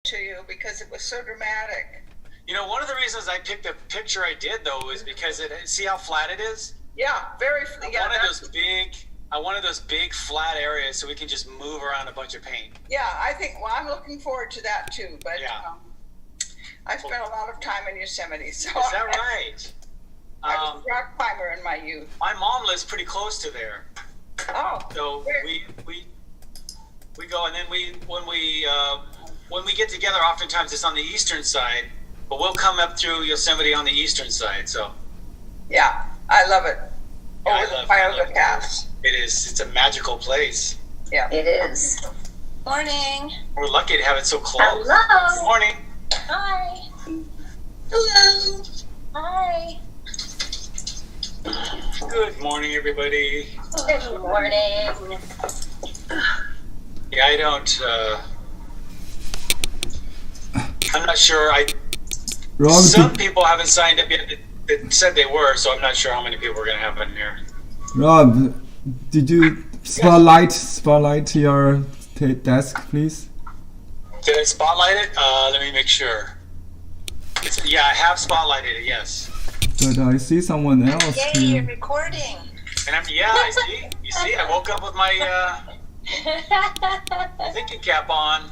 to you because it was so dramatic. You know, one of the reasons I picked the picture I did though is because see how flat it is? Yeah, very. I wanted those big flat areas so we can just move around a bunch of paint. Yeah, I think. Well, I'm looking forward to that too. But I spent a lot of time in Yosemite. So is that right? I was a rock climber in my youth. My mom lives pretty close to there. Oh. So we go, and then when we get together, oftentimes it's on the eastern side, but we'll come up through Yosemite on the eastern side. So. Yeah, I love it. Yeah, Over the Cuyahoga Pass. It is. It's a magical place. Yeah, it is. Morning. We're lucky to have it so close. Hello. Good morning. Hi. hello. Hi. Good morning, everybody. Good morning. Yeah, I don't. I'm not sure. Rob, Some people haven't signed up yet that said they were, so I'm not sure how many people we're gonna have in here. Rob, did you spotlight your desk, please? Did I spotlight it? Let me make sure. Yeah, I have spotlighted it. Yes. But I see someone else Yay, you're here. recording. And I see. You see, I woke up with my thinking cap on.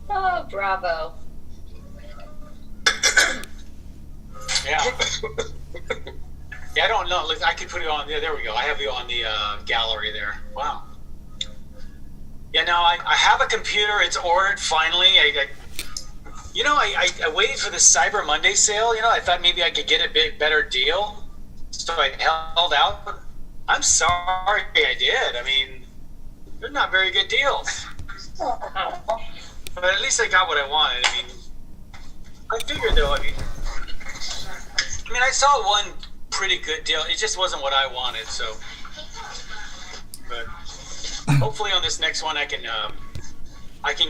Oh, bravo. Yeah. Yeah, I don't know. I could put it on. Yeah, there we go. I have you on the gallery there. Wow. Yeah, now I have a computer. It's ordered finally. I waited for the Cyber Monday sale. You know, I thought maybe I could get a bit better deal, so I held out. But I'm sorry I did. I mean, they're not very good deals. But at least I got what I wanted. I mean, I figured though. I mean, I saw one pretty good deal. It just wasn't what I wanted. So, but hopefully on this next one, I can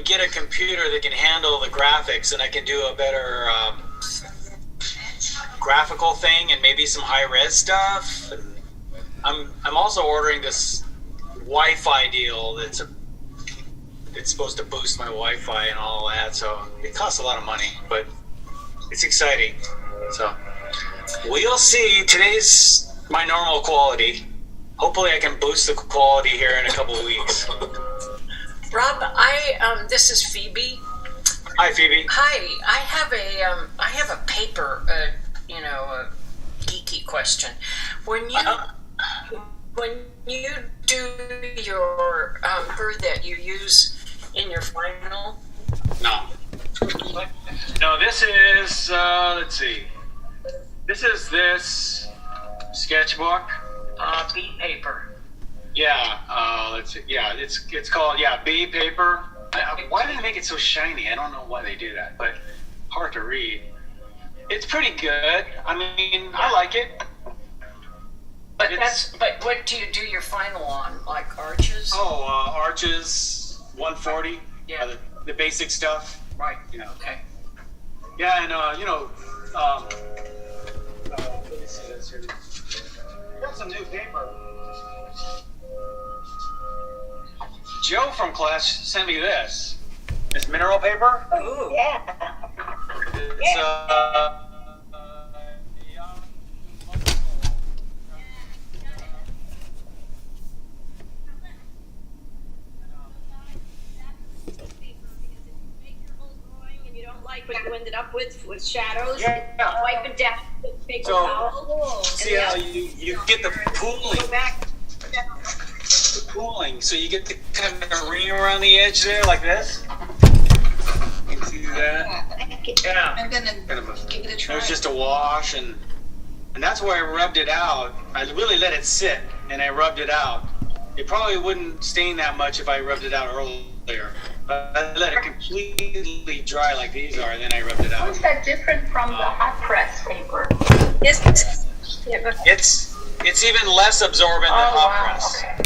get a computer that can handle the graphics, and I can do a better graphical thing, and maybe some high res stuff. And I'm also ordering this Wi-Fi deal it's supposed to boost my Wi-Fi and all that. So it costs a lot of money, but it's exciting. So we'll see. Today's my normal quality. Hopefully, I can boost the quality here in a couple of weeks. Rob, this is Phoebe. Hi, Phoebe. Hi, I have a paper, a geeky question. When you do your paper that you use in your final. No, this is let's see. This sketchbook. B paper. Yeah, let's see. Yeah, it's called B paper. Why do they make it so shiny? I don't know why they do that, but hard to read. It's pretty good. I mean, I like it. But what do you do your final on? Like arches? Oh, arches, 140. Yeah. The basic stuff. Right. Yeah. Okay. Yeah, and let me see this here. I got some new paper. Joe from class sent me this. It's mineral paper. Ooh. Yeah. It's What you ended up with shadows. Yeah. Wipe it down with paper So, towel. see how you get the pooling. Go back. The pooling. So you get the kind of ring around the edge there like this. You can see that? Yeah. I'm gonna Kind of give it a try. It was just a wash, and that's where I rubbed it out. I really let it sit, and I rubbed it out. It probably wouldn't stain that much if I rubbed it out earlier. But I let it completely dry like these are, and then I rubbed it How out. is that different from the hot press paper? It's even less absorbent than hot press. Okay.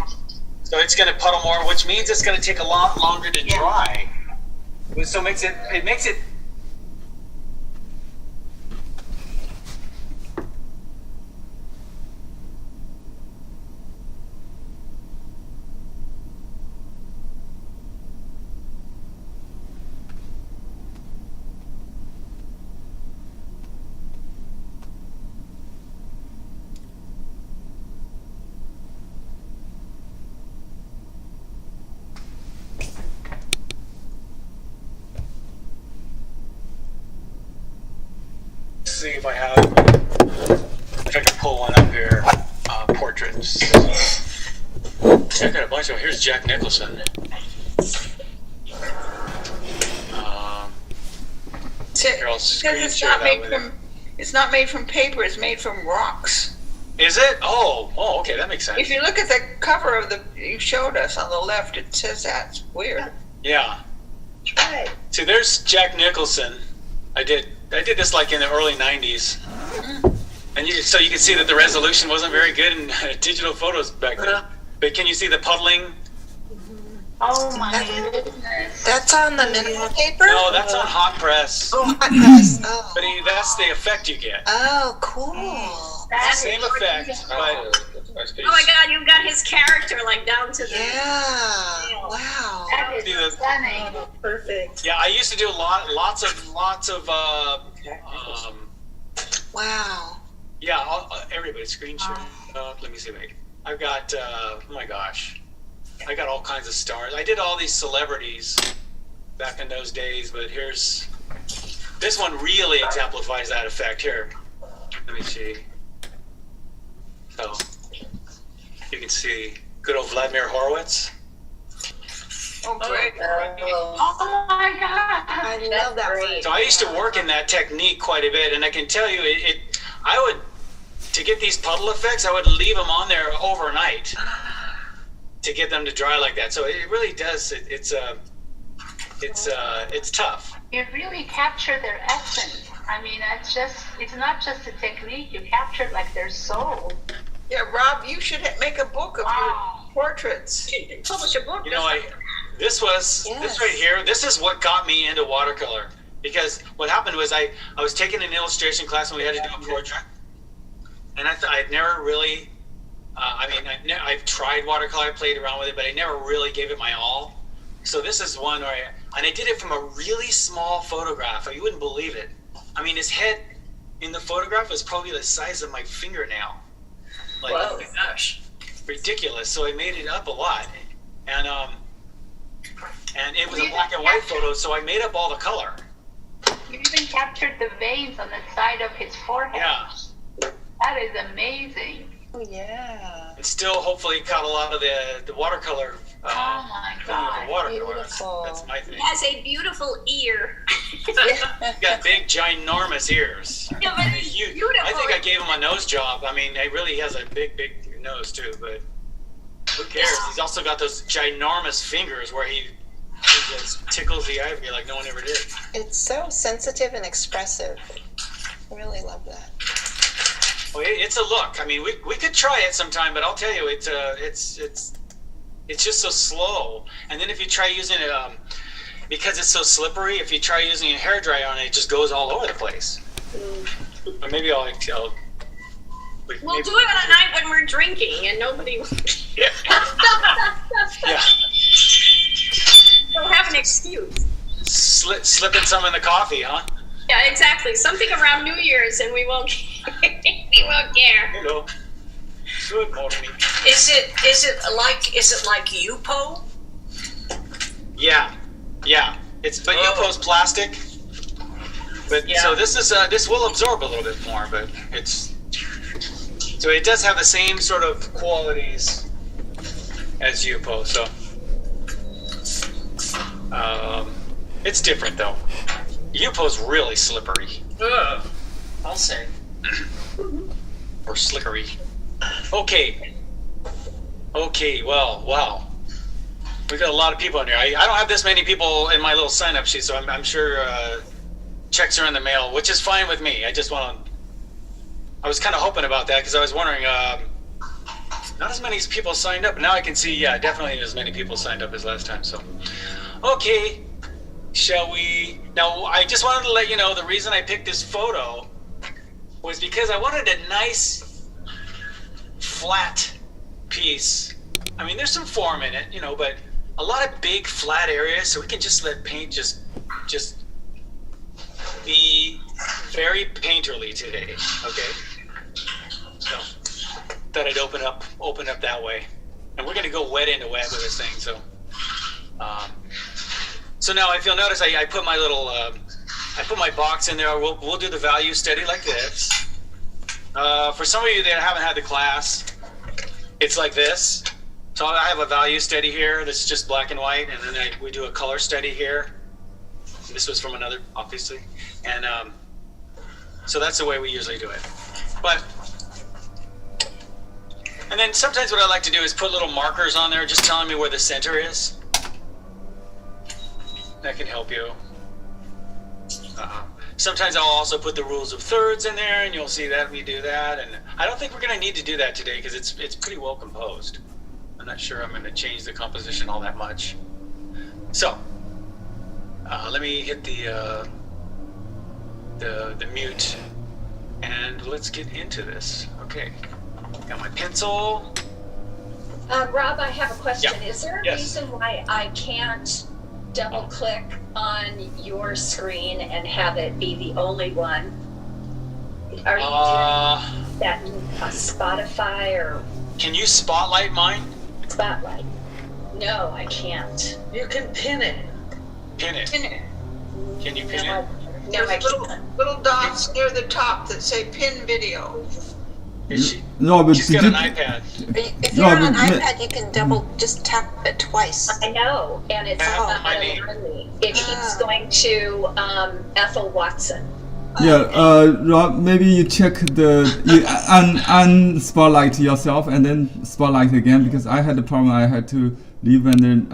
So it's going to puddle more, which means it's going to take a lot longer to dry. So it makes it see if I can pull one up here. Portraits. I got a bunch of. Here's Jack Nicholson. Here, I'll screen Because share that with you. it's not made from paper, it's made from rocks. Is it? Oh, okay, that makes sense. If you look at the cover of you showed us on the left, it says that. It's weird. Yeah. Right. See, there's Jack Nicholson. I did this like in the early '90s, and so you can see that the resolution wasn't very good in digital photos back then. But can you see the puddling? Oh my goodness. That's on the mineral paper? No, that's on hot press. Oh, hot press. Oh. But that's the effect you get. Oh, cool. That Same is effect, beautiful. but Oh my God, you've got his character like down to the. Yeah. Wow. That is See the- stunning. Perfect. yeah, I used to do lots of Wow. yeah. Everybody screen share. Let me see. Wait, I've got oh my gosh, I got all kinds of stars. I did all these celebrities back in those days, but here's this one really exemplifies that effect. Here, let me see. So you can see good old Vladimir Horowitz. Oh, great. Oh my God. I love that one. So I used to work in that technique quite a bit, and I can tell you, I would, to get these puddle effects, I would leave them on there overnight to get them to dry like that. So it really does. It's tough. You really capture their essence. I mean, it's not just a technique. You captured like their soul. Yeah, Rob, you should make a book of Wow. your portraits. Publish a book. You know, this right here. This is what got me into watercolor, because what happened was I was taking an illustration class and we had to do a portrait, and I'd never really. I've tried watercolor, I played around with it, but I never really gave it my all. So this is one where I did it from a really small photograph. You wouldn't believe it. I mean, his head in the photograph was probably the size of my fingernail. Like, Oh my gosh. ridiculous. So I made it up a lot, and it was a black and white photo. So I made up all the color. You even captured the veins on the side of his forehead. Yeah. That is amazing. Oh, yeah. And still, hopefully, caught a lot of the watercolor. Oh my God. Watercolor. Beautiful. That's my thing. He has a beautiful ear. He's got big, ginormous ears. Yeah, but He's it's huge. beautiful. I think I gave him a nose job. I mean, he really has a big, big nose too. But who cares? He's also got those ginormous fingers where he just tickles the ivory like no one ever did. It's so sensitive and expressive. I really love that. Well, it's a look. I mean, we could try it sometime, but I'll tell you, it's just so slow. And then if you try using it, because it's so slippery, if you try using a hairdryer on it, it just goes all over the place. But maybe I'll We'll do it on a night when we're drinking and nobody will. yeah. Yeah. We'll have an excuse. Slipping some in the coffee, huh? Yeah, exactly. Something around New Year's and we won't we won't care. Hello. Good morning. Is it like Yupo? Yeah. But Yupo's plastic. But Yeah. so this will absorb a little bit more, but so it does have the same sort of qualities as Yupo. So it's different though. Yupo's really slippery. Ugh. I'll say. Or slickery. Okay, well, wow. We've got a lot of people in here. I don't have this many people in my little sign-up sheet, so I'm sure checks are in the mail, which is fine with me. I was kind of hoping about that because I was wondering, not as many people signed up. Now I can see, yeah, definitely as many people signed up as last time. So, okay, shall we? Now, I just wanted to let you know the reason I picked this photo was because I wanted a nice flat piece. I mean, there's some form in it, but a lot of big flat areas, so we can just let paint just be very painterly today, okay? So thought I'd open up that way, and we're gonna go wet into wet with this thing. So now if you'll notice, I put my little I put my box in there. We'll do the value study like this. For some of you that haven't had the class, it's like this. So I have a value study here that's just black and white, and then we do a color study here. This was from another, obviously. And so that's the way we usually do it. And then sometimes what I like to do is put little markers on there just telling me where the center is. That can help you. Sometimes I'll also put the rules of thirds in there, and you'll see that we do that. And I don't think we're going to need to do that today because it's pretty well composed. I'm not sure I'm going to change the composition all that much. So let me hit the mute, and let's get into this. Okay, got my pencil. Rob, I have a question. Yeah. Is there a Yes. reason why I can't double click on your screen and have it be the only one? Are you doing that in Spotify or Can you spotlight mine? Spotlight? No, I can't. You can pin it. Pin it. Pin it. Can you pin No, it? no, I There's can't. little dots near the top that say pin video. Is she? Robert, She's did got you? an iPad. If you're on an Robert, iPad, you can just tap it twice. I know, and it's Yeah, not I mean- letting me. It keeps going to Ethel Watson. Yeah, Rob, maybe you check you unspotlight yourself and then spotlight again because I had the problem. I had to leave and then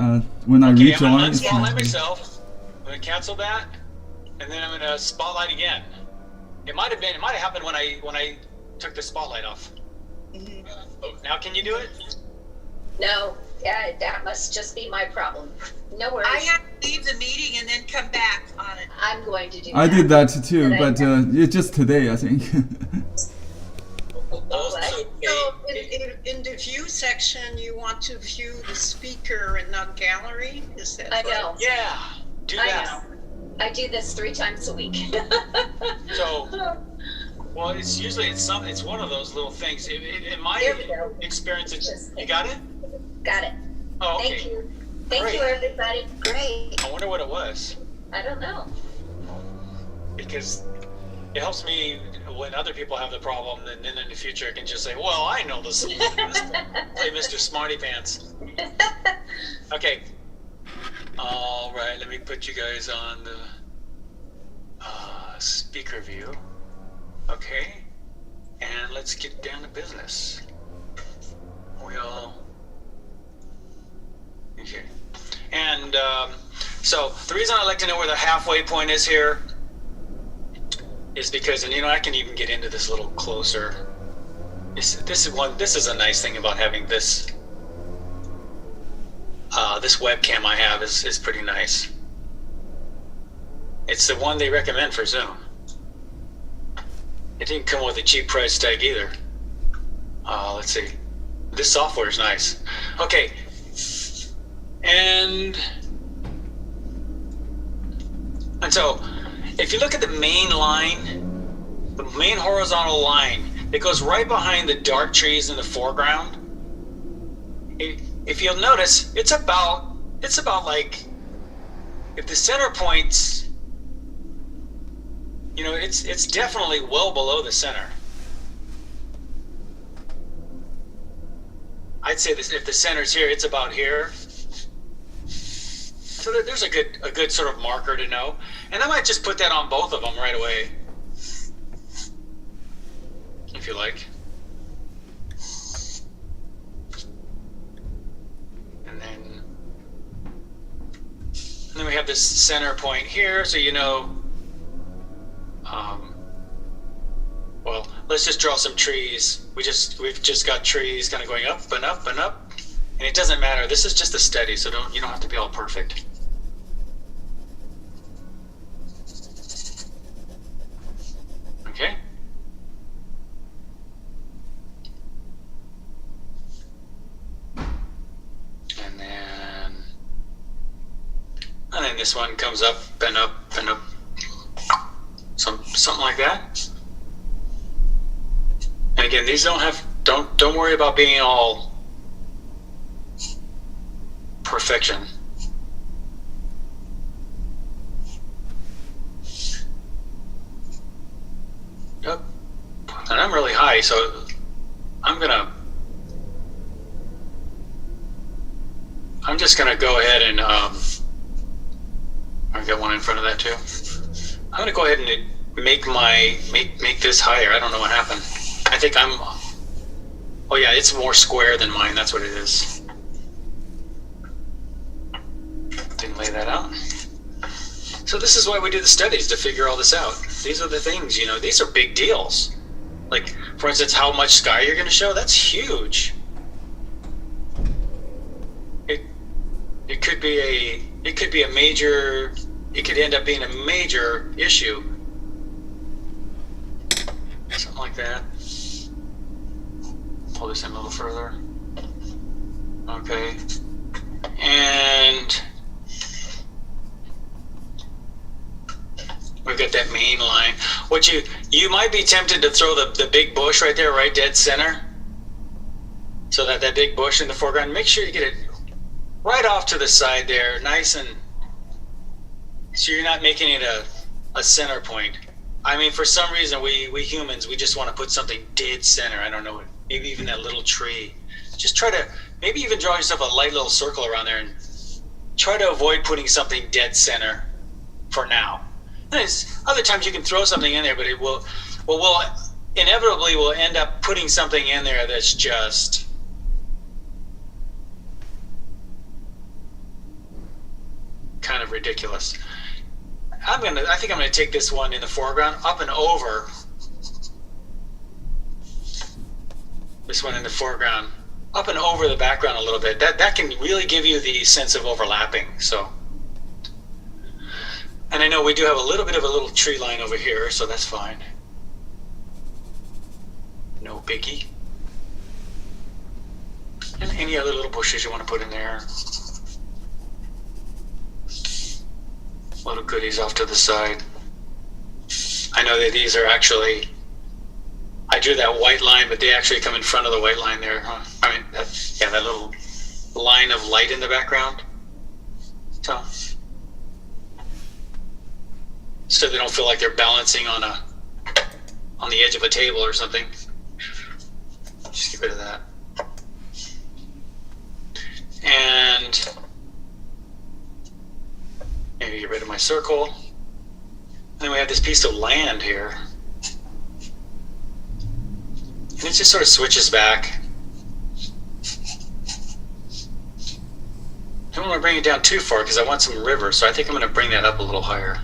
when I Okay, I'm going rejoin, to unspotlight myself. I'm going to cancel that, and then I'm going to spotlight again. It might have happened when I took the spotlight off. Now can you do it? No, yeah, that must just be my problem. No worries. I have to leave the meeting and then come back on it. I'm going to do I that. did that too, Did I? but it's just today, I think. What? So in the view section, you want to view the speaker and not gallery? Is that I right? know. Yeah, do I that. know. I do this 3 times a week. So, well, it's one of those little things. In There my we go. experience, you got it? Got it. Oh, okay. Thank you. Thank Great. you, everybody. Great. I wonder what it was. I don't know. Because it helps me when other people have the problem, and then in the future I can just say, well, I know this. Play Mr. Smarty Pants. Okay. All right, let me put you guys on the speaker view. Okay. And let's get down to business. Okay. And so the reason I like to know where the halfway point is here is because, and I can even get into this a little closer. This is a nice thing about having this. This webcam I have is pretty nice. It's the one they recommend for Zoom. It didn't come with a cheap price tag either. Let's see. This software is nice. Okay. And so, if you look at the main line, the main horizontal line, it goes right behind the dark trees in the foreground. If you'll notice, it's about like, if the center points, it's definitely well below the center. I'd say this, if the center's here, it's about here. So there's a good sort of marker to know. And I might just put that on both of them right away, if you like. And then we have this center point here, so well, let's just draw some trees. We've just got trees kind of going up and up and up. And it doesn't matter. This is just a study, so you don't have to be all perfect. Okay. And then this one comes up and up and up. Something like that. And again, these don't worry about being all perfection. and I'm really high, so I'm just gonna go ahead and I got one in front of that too. I'm gonna go ahead and make this higher. I don't know what happened. I think oh yeah, it's more square than mine. That's what it is. Didn't lay that out. So this is why we do the studies, to figure all this out. These are the things, these are big deals. Like, for instance, how much sky you're going to show, that's huge. It could be a major, it could end up being a major issue. Something like that. Pull this in a little further. Okay. And we've got that main line. What you might be tempted to throw the big bush right there, right dead center. So that big bush in the foreground, make sure you get it right off to the side there, nice, and so you're not making it a center point. I mean, for some reason, we humans, we just want to put something dead center. I don't know, maybe even that little tree. Just try to, maybe even draw yourself a light little circle around there and try to avoid putting something dead center for now. There's other times you can throw something in there, but it will inevitably end up putting something in there that's just kind of ridiculous. I think I'm gonna take this one in the foreground up and over. This one in the foreground up and over the background a little bit. That can really give you the sense of overlapping. So, and I know we do have a little bit of a little tree line over here, so that's fine. No biggie. And any other little bushes you want to put in there. Little goodies off to the side. I know that these are actually, I drew that white line, but they actually come in front of the white line there, huh? I mean, that little line of light in the background. So they don't feel like they're balancing on the edge of a table or something. Just get rid of that. And maybe get rid of my circle. And then we have this piece of land here. And it just sort of switches back. I don't want to bring it down too far because I want some river, so I think I'm going to bring that up a little higher.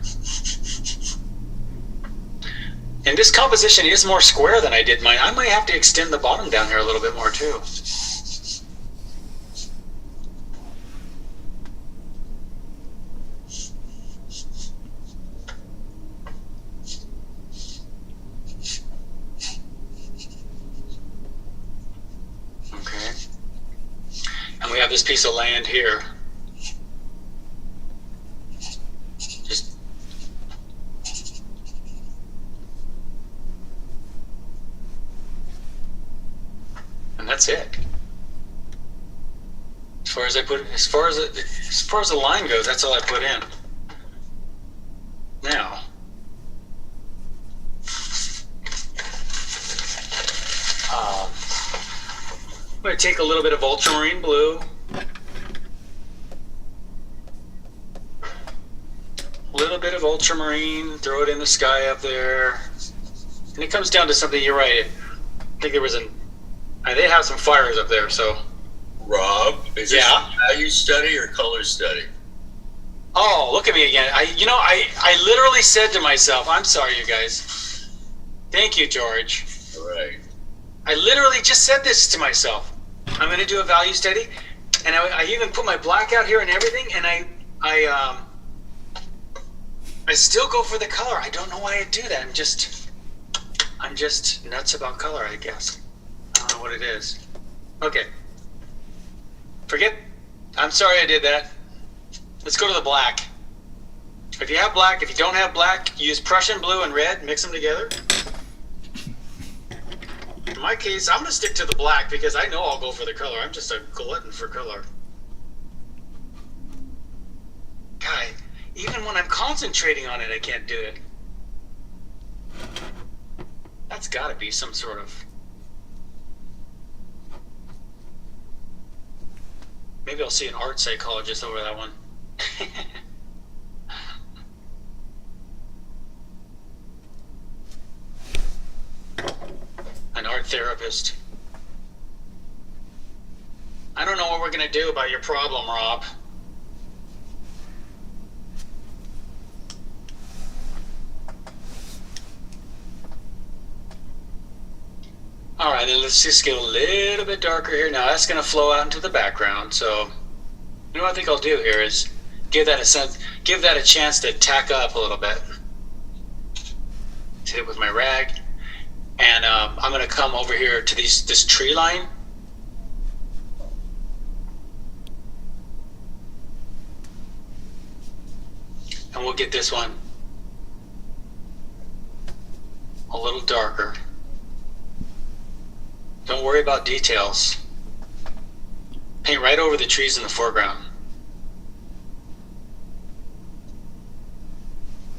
And this composition is more square than I did mine. I might have to extend the bottom down here a little bit more too. Okay. And we have this piece of land here. And that's it. As far as the line goes, that's all I put in. Now, I'm going to take a little bit of ultramarine blue, a little bit of ultramarine, throw it in the sky up there, and it comes down to something. You're right. I think there was they have some fires up there, so. Rob, is this a value study or color study? Oh, look at me again. I literally said to myself, I'm sorry, you guys. Thank you, George. All right. I literally just said this to myself. I'm going to do a value study, and I even put my black out here and everything, and I still go for the color. I don't know why I do that. I'm just nuts about color, I guess. I don't know what it is. Okay. I'm sorry I did that. Let's go to the black. If you have black, if you don't have black, use Prussian blue and red, mix them together. In my case, I'm going to stick to the black because I know I'll go for the color. I'm just a glutton for color. God, even when I'm concentrating on it, I can't do it. That's got to be some sort of... Maybe I'll see an art psychologist over that one. An art therapist. I don't know what we're going to do about your problem, Rob. All right, then let's just get a little bit darker here. Now that's going to flow out into the background. So, you know what I think I'll do here is give that a chance to tack up a little bit. Hit it with my rag, and I'm going to come over here to this tree line. And we'll get this one a little darker. Don't worry about details. Paint right over the trees in the foreground.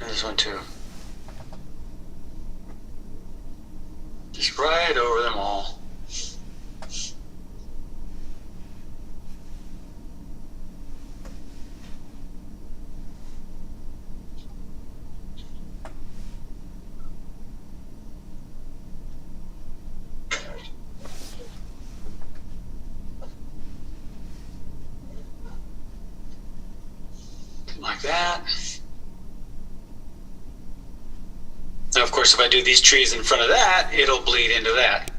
And this one too. Just right over them all. Like that. Now, of course, if I do these trees in front of that, it'll bleed into that.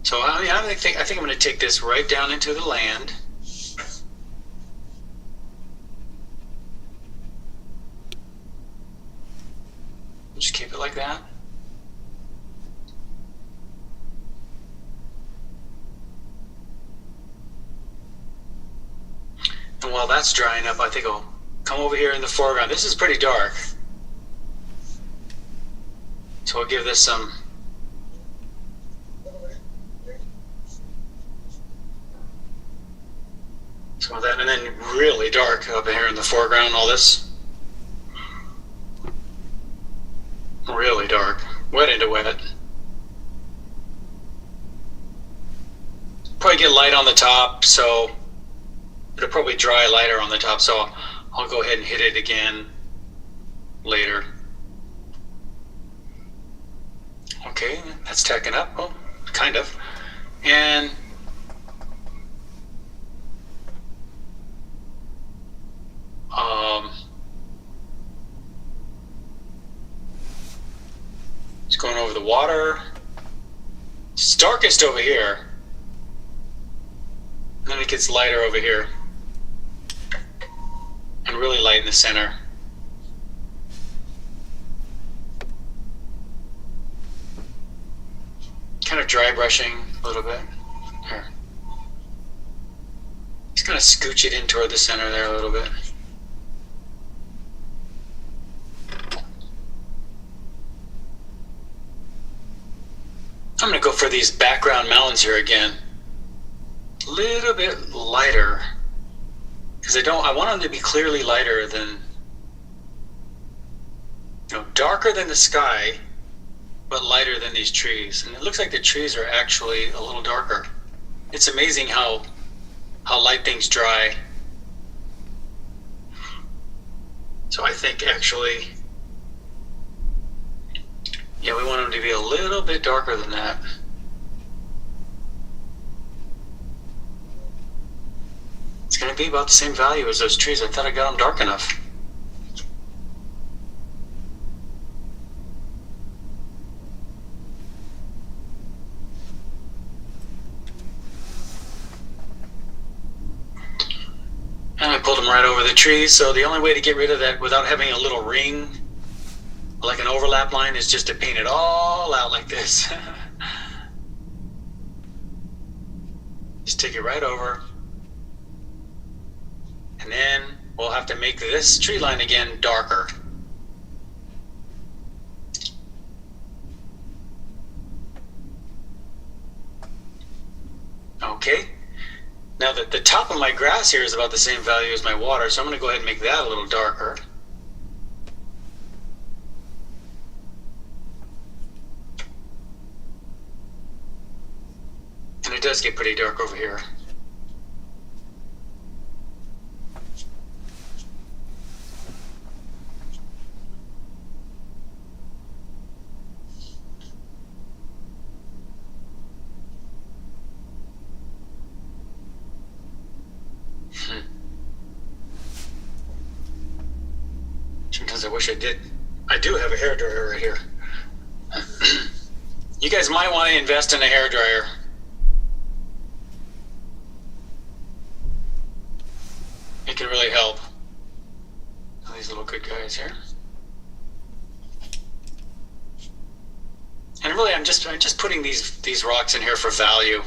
So I mean, I think I'm going to take this right down into the land. Just keep it like that. And while that's drying up, I think I'll come over here in the foreground. This is pretty dark. So I'll give this some of that, and then really dark up here in the foreground, all this. Really dark. Wet into wet. Probably get light on the top, so it'll probably dry lighter on the top, so I'll go ahead and hit it again later. Okay, that's tacking up. Well, kind of. And it's going over the water. It's darkest over here. And then it gets lighter over here. And really light in the center. Kind of dry brushing a little bit. Here. Just kind of scooch it in toward the center there a little bit. I'm going to go for these background mountains here again. A little bit lighter. Because I want them to be clearly lighter than, darker than the sky, but lighter than these trees. And it looks like the trees are actually a little darker. It's amazing how light things dry. So I think actually, yeah, we want them to be a little bit darker than that. It's going to be about the same value as those trees. I thought I got them dark enough. And I pulled them right over the trees, so the only way to get rid of that without having a little ring, like an overlap line, is just to paint it all out like this. Just take it right over. And then we'll have to make this tree line again darker. Okay. Now the top of my grass here is about the same value as my water, so I'm going to go ahead and make that a little darker. does get pretty dark over here. Sometimes I wish I did. I do have a hairdryer right here. You guys might want to invest in a hairdryer. It can really help. These little good guys here. And really, I'm just putting these rocks in here for value.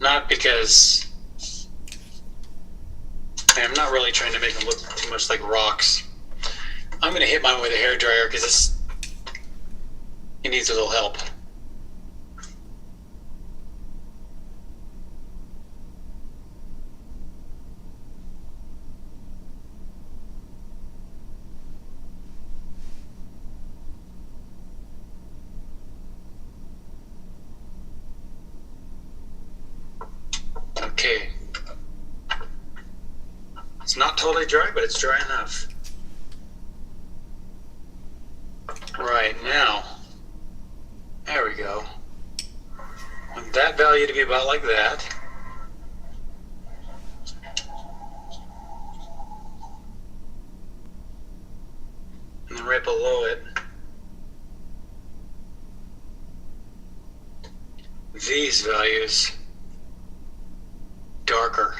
Not because I'm not really trying to make them look too much like rocks. I'm going to hit mine with a hairdryer because it needs a little help. Okay. It's not totally dry, but it's dry enough. Right, now, there we go. I want that value to be about like that. And then right below it, these values, darker.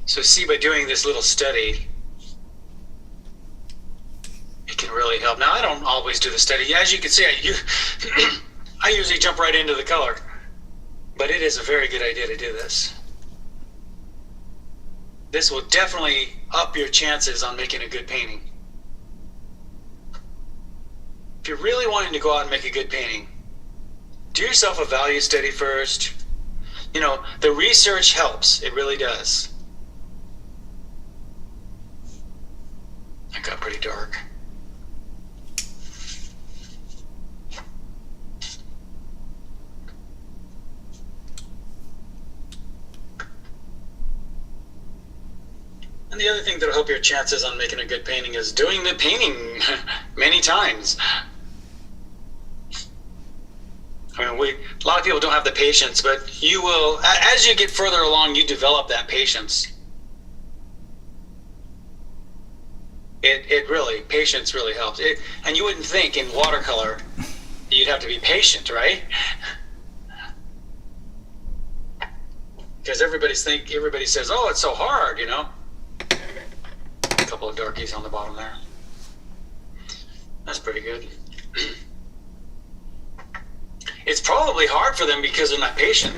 So see, by doing this little study, it can really help. Now, I don't always do the study. As you can see, I usually jump right into the color. But it is a very good idea to do this. This will definitely up your chances on making a good painting. If you're really wanting to go out and make a good painting, do yourself a value study first. You know, the research helps. It really does. I got pretty dark. And the other thing that'll help your chances on making a good painting is doing the painting many times. I mean, a lot of people don't have the patience, but you will, as you get further along, you develop that patience. Patience really helps. And you wouldn't think in watercolor you'd have to be patient, right? Because everybody says, oh, it's so hard, you know? A couple of darkies on the bottom there. That's pretty good. It's probably hard for them because they're not patient.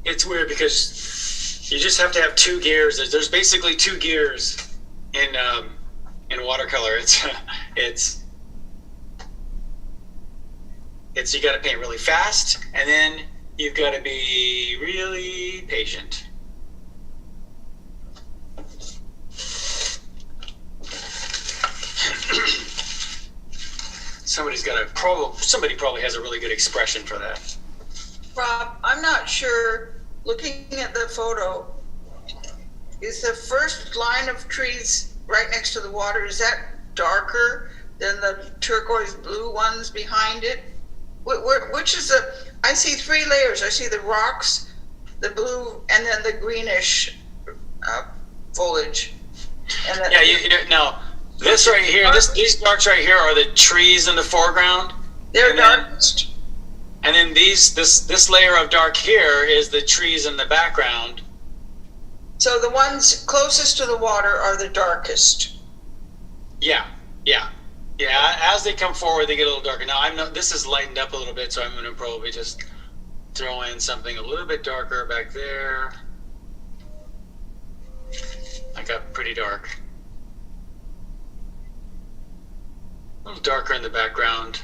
It's weird because you just have to have two gears. There's basically two gears in watercolor. It's you got to paint really fast, and then you've got to be really patient. Somebody probably has a really good expression for that. Rob, I'm not sure, looking at the photo, is the first line of trees right next to the water, is that darker than the turquoise blue ones behind it? Which is I see three layers. I see the rocks, the blue, and then the greenish foliage. And now this right here, these darks right here are the trees in the foreground. They're darkest. And then this layer of dark here is the trees in the background. So the ones closest to the water are the darkest. Yeah. As they come forward, they get a little darker. Now this is lightened up a little bit, so I'm going to probably just throw in something a little bit darker back there. I got pretty dark. A little darker in the background.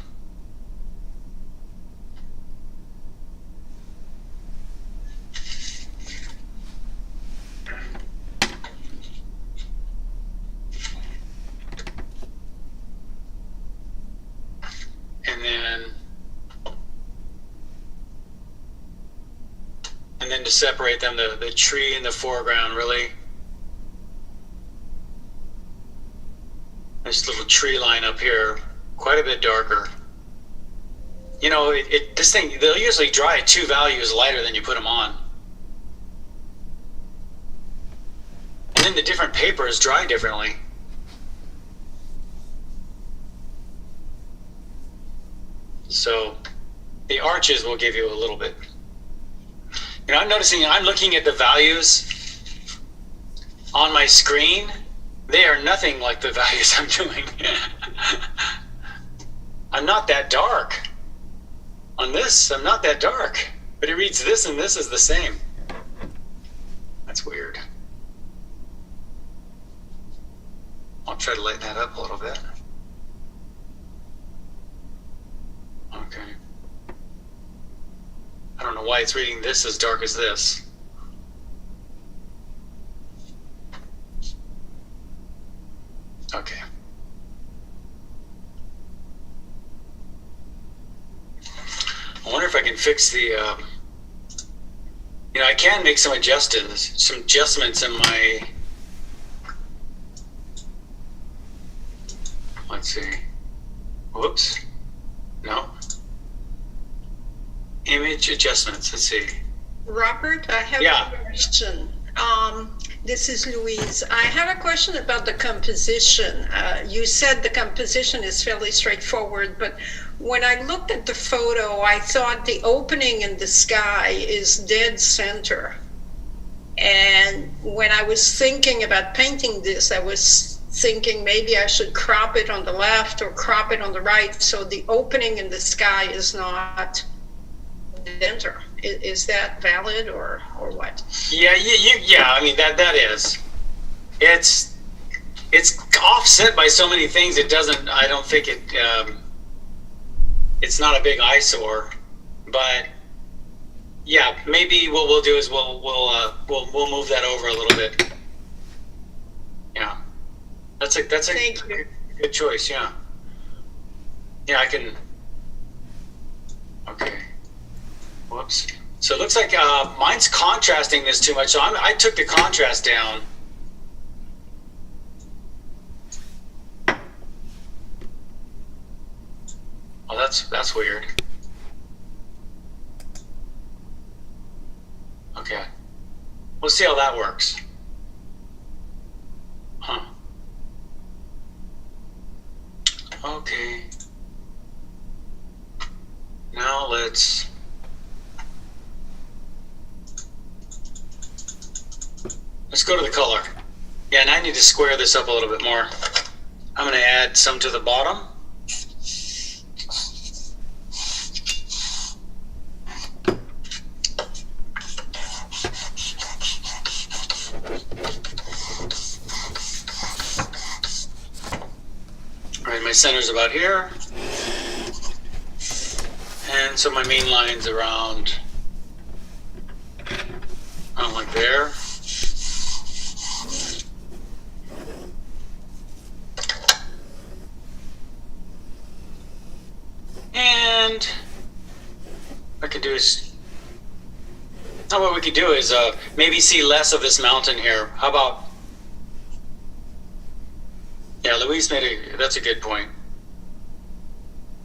And then to separate them, the tree in the foreground, really. This little tree line up here, quite a bit darker. You know, this thing, they'll usually dry at 2 values lighter than you put them on. And then the different papers dry differently. So the arches will give you a little bit. You know, I'm noticing, I'm looking at the values on my screen. They are nothing like the values I'm doing. I'm not that dark. On this, I'm not that dark. But it reads this and this is the same. That's weird. I'll try to lighten that up a little bit. Okay. I don't know why it's reading this as dark as this. Okay. I wonder if I can fix the, you know, I can make some adjustments in my, let's see, whoops, no. Image adjustments, let's see. Robert, I have a question. This is Louise. I have a question about the composition. You said the composition is fairly straightforward, but when I looked at the photo, I thought the opening in the sky is dead center. And when I was thinking about painting this, I was thinking maybe I should crop it on the left or crop it on the right, so the opening in the sky is not center. Is that valid or what? Yeah, yeah. I mean that is. It's offset by so many things. It doesn't. I don't think it. It's not a big eyesore, but yeah, maybe what we'll do is we'll move that over a little bit. Yeah, that's a good choice. Yeah. Yeah, I can. Okay. Whoops. So it looks like mine's contrasting this too much. So I took the contrast down. Oh, that's weird. Okay. We'll see how that works. Huh. Okay. Now let's go to the color. Yeah, and I need to square this up a little bit more. I'm going to add some to the bottom. All right, my center's about here. And so my main line's around like there. And what we could do is maybe see less of this mountain here. How about? Yeah, Louise that's a good point.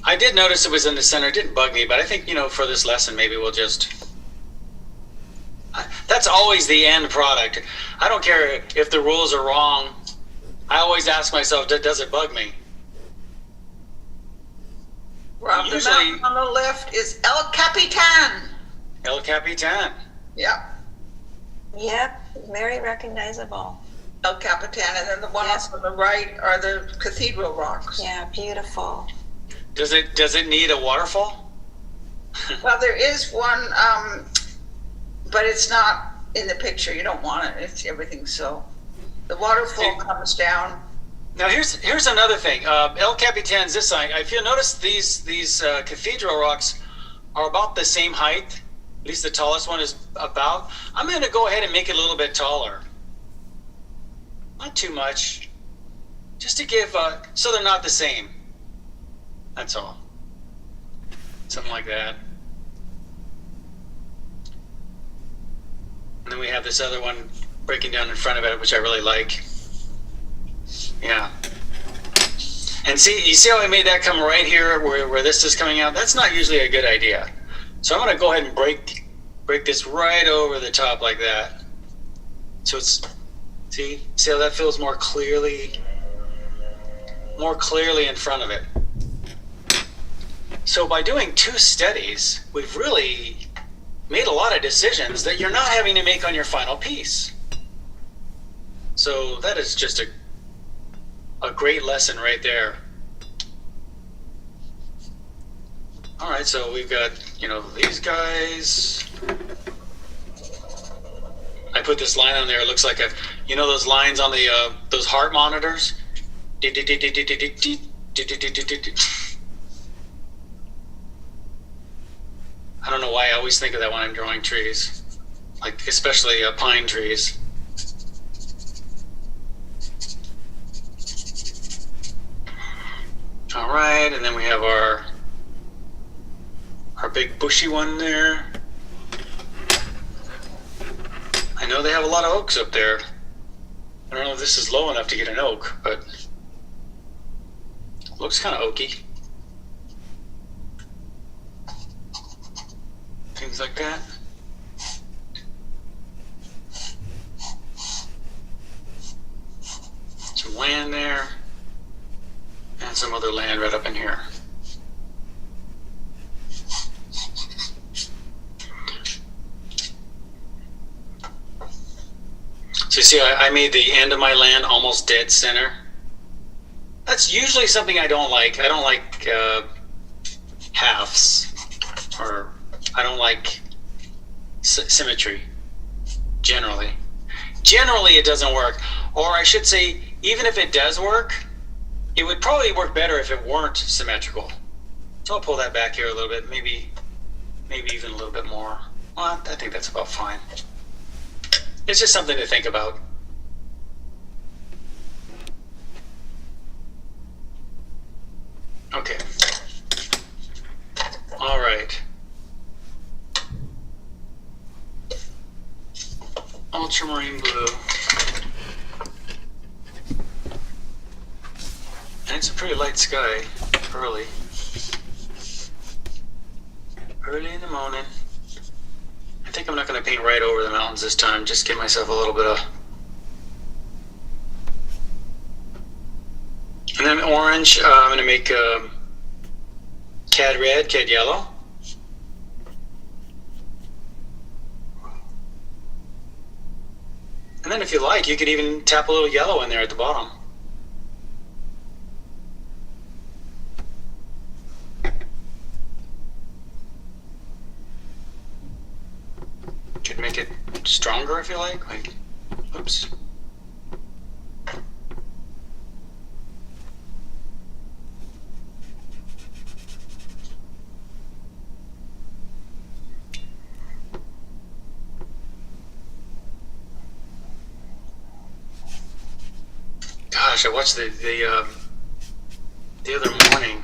I did notice it was in the center. It didn't bug me, but I think, you know, for this lesson, maybe we'll just. That's always the end product. I don't care if the rules are wrong. I always ask myself, does it bug me? Rob, the mountain on the left is El Capitan. El Capitan. Yep. Yep, very recognizable. El Capitan, and then the one on the right are the cathedral rocks. Yeah, beautiful. Does it need a waterfall? Well, there is one, but it's not in the picture. You don't want it. Everything's so. The waterfall comes down Now here's another thing. El Capitan's this side. If you notice, these cathedral rocks are about the same height. At least the tallest one is about. I'm going to go ahead and make it a little bit taller. Not too much. Just to give, so they're not the same. That's all. Something like that. And then we have this other one breaking down in front of it, which I really like. Yeah. And see, you see how I made that come right here where this is coming out? That's not usually a good idea. So I'm going to go ahead and break this right over the top like that. So it's, see how that feels more clearly in front of it. So by doing two studies, we've really made a lot of decisions that you're not having to make on your final piece. So that is just a great lesson right there. All right, so we've got, these guys. I put this line on there. It looks like those lines on the those heart monitors. I don't know why I always think of that when I'm drawing trees, like especially pine trees. All right, and then we have our big bushy one there. I know they have a lot of oaks up there. I don't know if this is low enough to get an oak, but looks kind of oaky. Things like that. Some land there. And some other land right up in here. So you see, I made the end of my land almost dead center. That's usually something I don't like. I don't like halves, or I don't like symmetry, generally. Generally, it doesn't work. Or I should say, even if it does work, it would probably work better if it weren't symmetrical. So I'll pull that back here a little bit, maybe even a little bit more. Well, I think that's about fine. It's just something to think about. Okay. All right. Ultramarine blue. And it's a pretty light sky, early in the morning. I think I'm not going to paint right over the mountains this time, just give myself a little bit of... And then orange, I'm going to make cad red, cad yellow. And then if you like, you could even tap a little yellow in there at the bottom. Could make it stronger if you like oops. Gosh, I watched the other morning.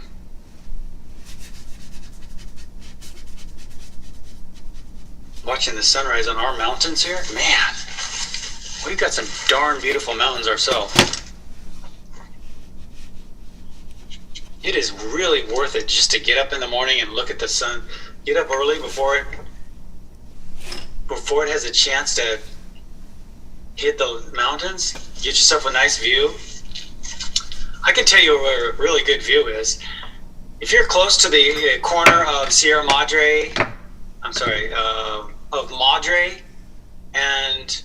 Watching the sunrise on our mountains here. Man, we've got some darn beautiful mountains ourselves. It is really worth it just to get up in the morning and look at the sun. Get up early before it has a chance to hit the mountains. Get yourself a nice view. I can tell you where a really good view is. If you're close to the corner of Sierra Madre, of Madre and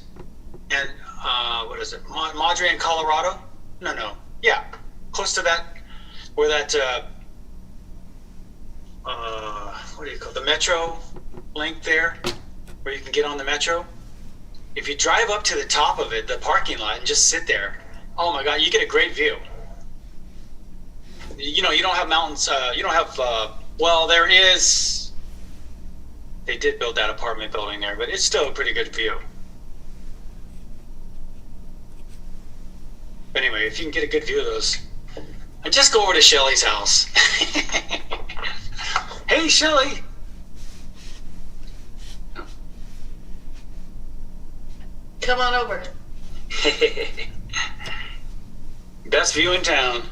what is it? Madre and Colorado? No. Yeah, close to that, where that what do you call it? The metro link there, where you can get on the metro. If you drive up to the top of it, the parking lot, and just sit there, oh my God, you get a great view. you know, you don't have mountains. You don't have. Well, there is. They did build that apartment building there, but it's still a pretty good view. But anyway, if you can get a good view of those, and just go over to Shelly's house. Hey, Shelly. Come on over. Best view in town.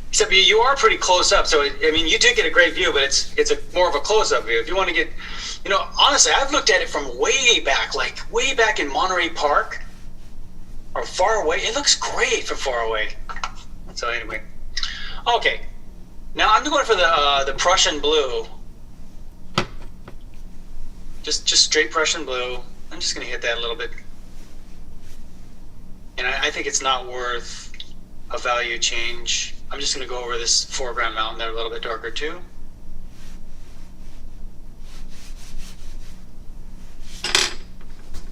Except you are pretty close up, so I mean, you do get a great view, but it's a more of a close-up view. If you want to get, you know, honestly, I've looked at it from way back, like way back in Monterey Park, or far away. It looks great from far away. So anyway, okay. Now I'm going for the Prussian blue. Just straight Prussian blue. I'm just going to hit that a little bit. And I think it's not worth a value change. I'm just going to go over this foreground mountain there a little bit darker too.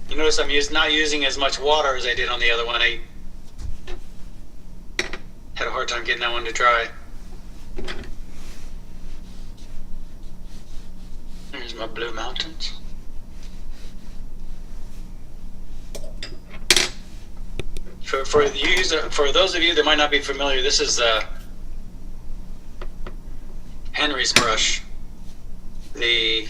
You notice I'm not using as much water as I did on the other one. I had a hard time getting that one to dry. There's my blue mountains. For those of you that might not be familiar, this is Henry's brush, the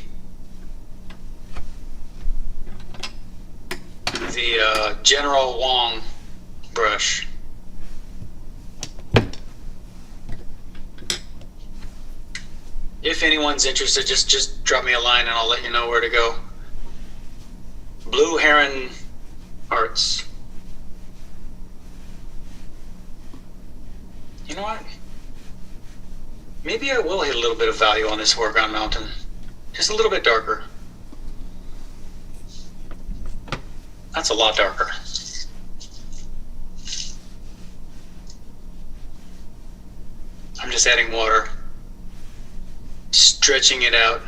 General Wong brush. If anyone's interested, just drop me a line and I'll let you know where to go. Blue Heron Arts. You know what? Maybe I will hit a little bit of value on this foreground mountain. Just a little bit darker. That's a lot darker. I'm just adding water. Stretching it out.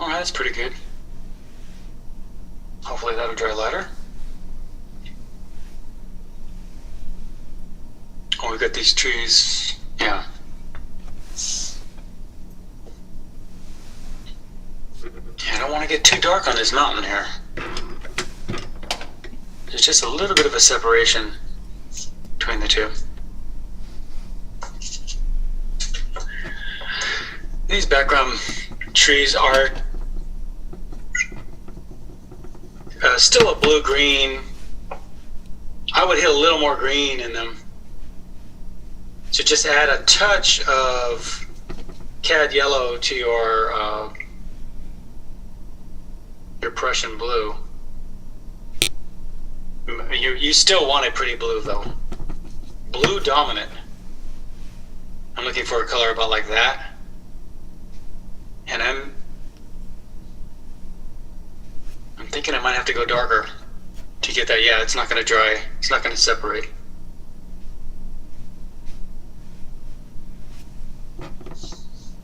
Alright, that's pretty good. Hopefully that'll dry lighter. Oh, we got these trees. Yeah. Yeah, I don't want to get too dark on this mountain here. There's just a little bit of a separation between the two. These background trees are still a blue-green. I would hit a little more green in them. So just add a touch of cad yellow to your Prussian blue. You still want it pretty blue though. Blue dominant. I'm looking for a color about like that. And I'm thinking I might have to go darker to get that. Yeah, it's not going to dry. It's not going to separate.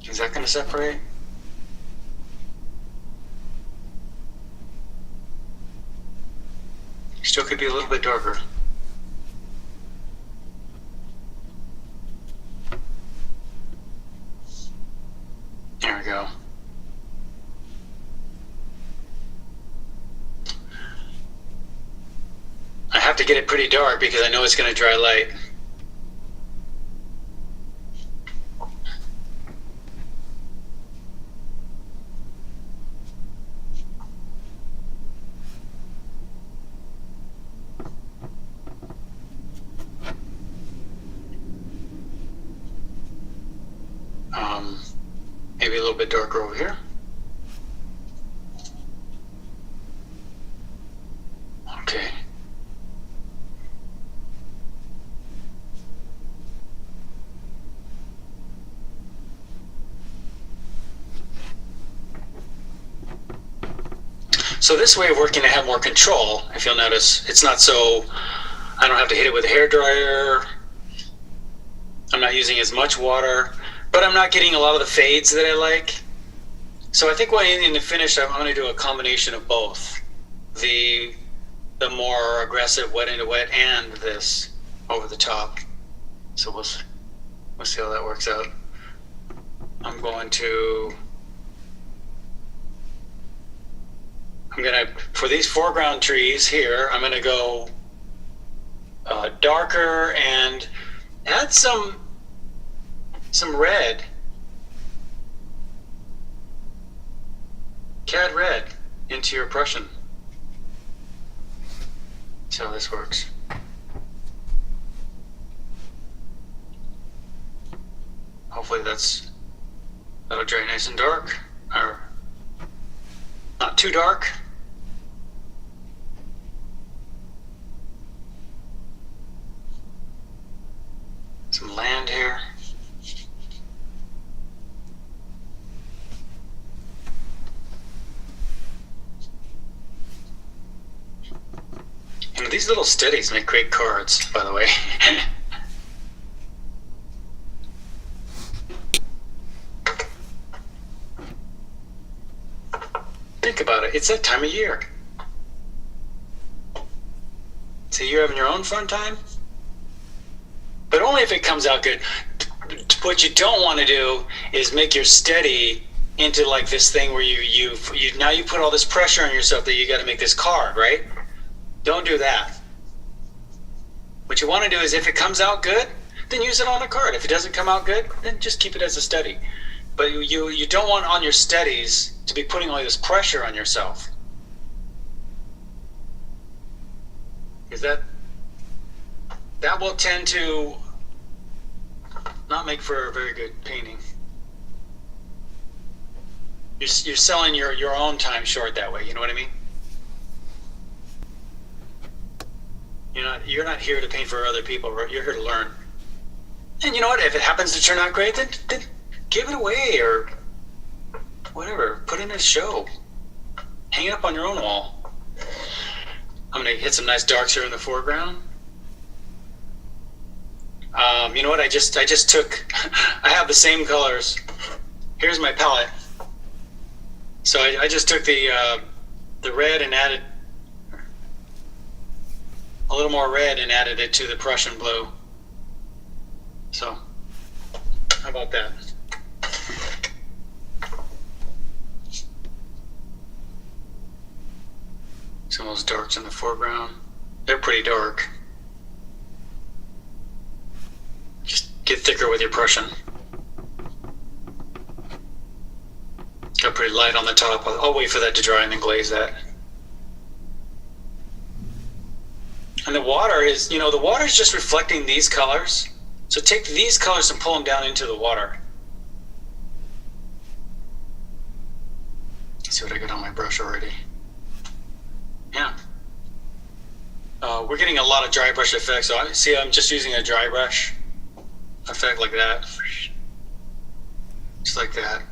Is that going to separate? Still could be a little bit darker. There we go. I have to get it pretty dark because I know it's going to dry light. Maybe a little bit darker over here. Okay. So this way of working, I have more control. If you'll notice, it's not so, I don't have to hit it with a hairdryer. I'm not using as much water. But I'm not getting a lot of the fades that I like. So I think in the finish, I'm going to do a combination of both. The more aggressive wet into wet and this. over the top. So we'll see how that works out. I'm gonna, for these foreground trees here, I'm gonna go darker and add some red, cad red, into your Prussian. See how this works. Hopefully that'll dry nice and dark, or not too dark. Some land here. And these little steadies make great cards, by the way. Think about it. It's that time of year. So you're having your own fun time? But only if it comes out good. What you don't want to do is make your steady into like this thing where you now you put all this pressure on yourself that you got to make this card, right? Don't do that. What you want to do is if it comes out good, then use it on a card. If it doesn't come out good, then just keep it as a steady. But you don't want on your steadies to be putting all this pressure on yourself. Because that will tend to not make for a very good painting. You're selling your own time short that way, you know what I mean? You're not here to paint for other people, right? You're here to learn. And you know what? If it happens to turn out great, then give it away or whatever. Put it in a show. Hang it up on your own wall. I'm gonna hit some nice darks here in the foreground. You know what? I just took. I have the same colors. Here's my palette. So I just took the red and added a little more red and added it to the Prussian blue. So, how about that? Some of those darks in the foreground. They're pretty dark. Just get thicker with your Prussian. Got pretty light on the top. I'll wait for that to dry and then glaze that. And the water is, the water is just reflecting these colors. So take these colors and pull them down into the water. Let's see what I got on my brush already. Yeah. We're getting a lot of dry brush effects. So I'm just using a dry brush effect like that. Just like that.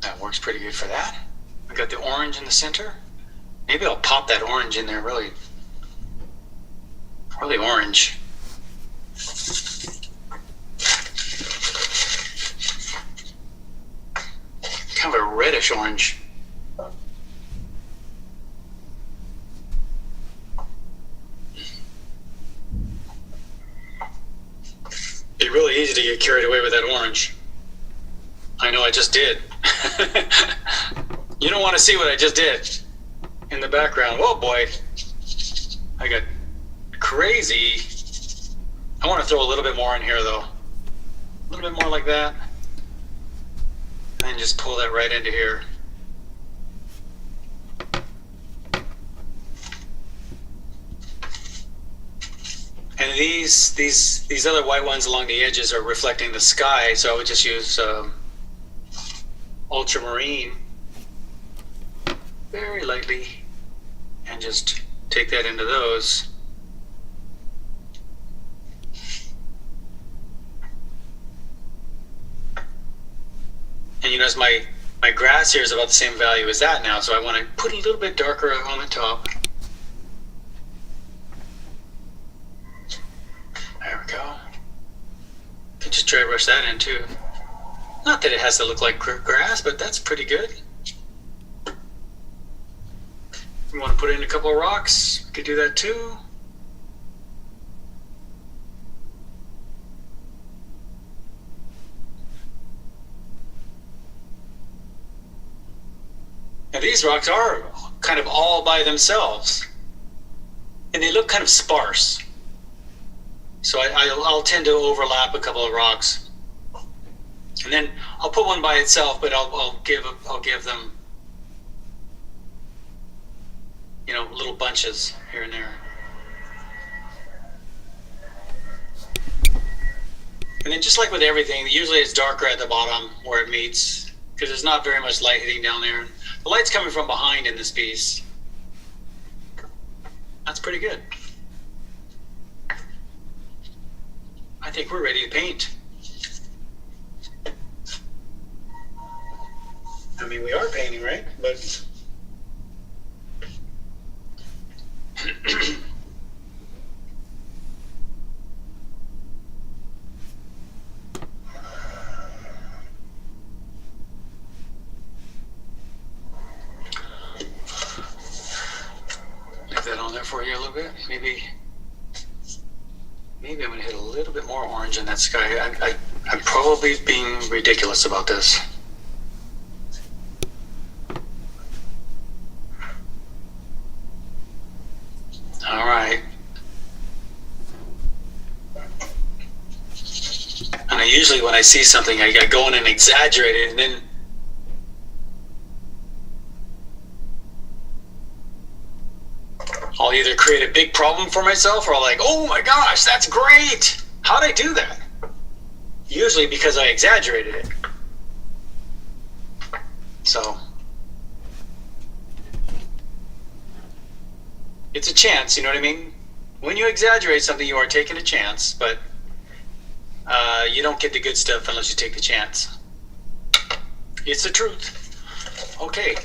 That works pretty good for that. I got the orange in the center. Maybe I'll pop that orange in there really orange. Kind of a reddish orange. It's really easy to get carried away with that orange. I know I just did. You don't want to see what I just did in the background. Oh boy, I got crazy. I want to throw a little bit more in here though. A little bit more like that. And then just pull that right into here. And these other white ones along the edges are reflecting the sky, so I would just use ultramarine very lightly and just take that into those. And as my grass here is about the same value as that now, so I want to put a little bit darker on the top. There we go. Could just dry brush that in too. Not that it has to look like grass, but that's pretty good. You want to put in a couple of rocks, you could do that too. Now these rocks are kind of all by themselves, and they look kind of sparse. So I'll tend to overlap a couple of rocks, and then I'll put one by itself, but I'll give them, you know, little bunches here and there. And then just like with everything, usually it's darker at the bottom where it meets, because there's not very much light hitting down there. The light's coming from behind in this piece. That's pretty good. I think we're ready to paint. I mean, we are painting, right? But leave that on there for you a little bit. Maybe I'm gonna hit a little bit more orange in that sky. I'm probably being ridiculous about this. All right. And I usually, when I see something, I go in and exaggerate it, and then I'll either create a big problem for myself, or I'll like, oh my gosh, that's great. How'd I do that? Usually because I exaggerated it. So it's a chance, you know what I mean? When you exaggerate something, you are taking a chance, but you don't get the good stuff unless you take the chance. It's the truth. Okay.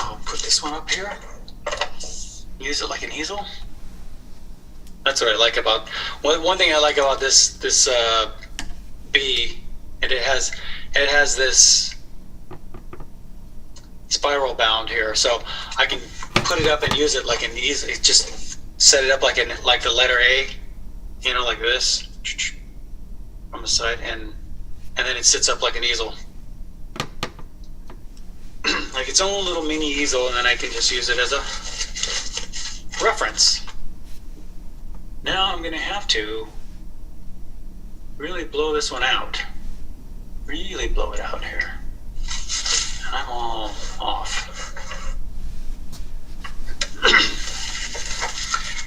I'll put this one up here. Use it like an easel. That's what I like about one thing I like about this bee, and it has this spiral bound here, so I can put it up and use it like an easel. Just set it up like the letter A, you know, like this from the side, and then it sits up like an easel. Like its own little mini easel, and then I can just use it as a reference. Now I'm going to have to really blow this one out. Really blow it out here. And I'm all off.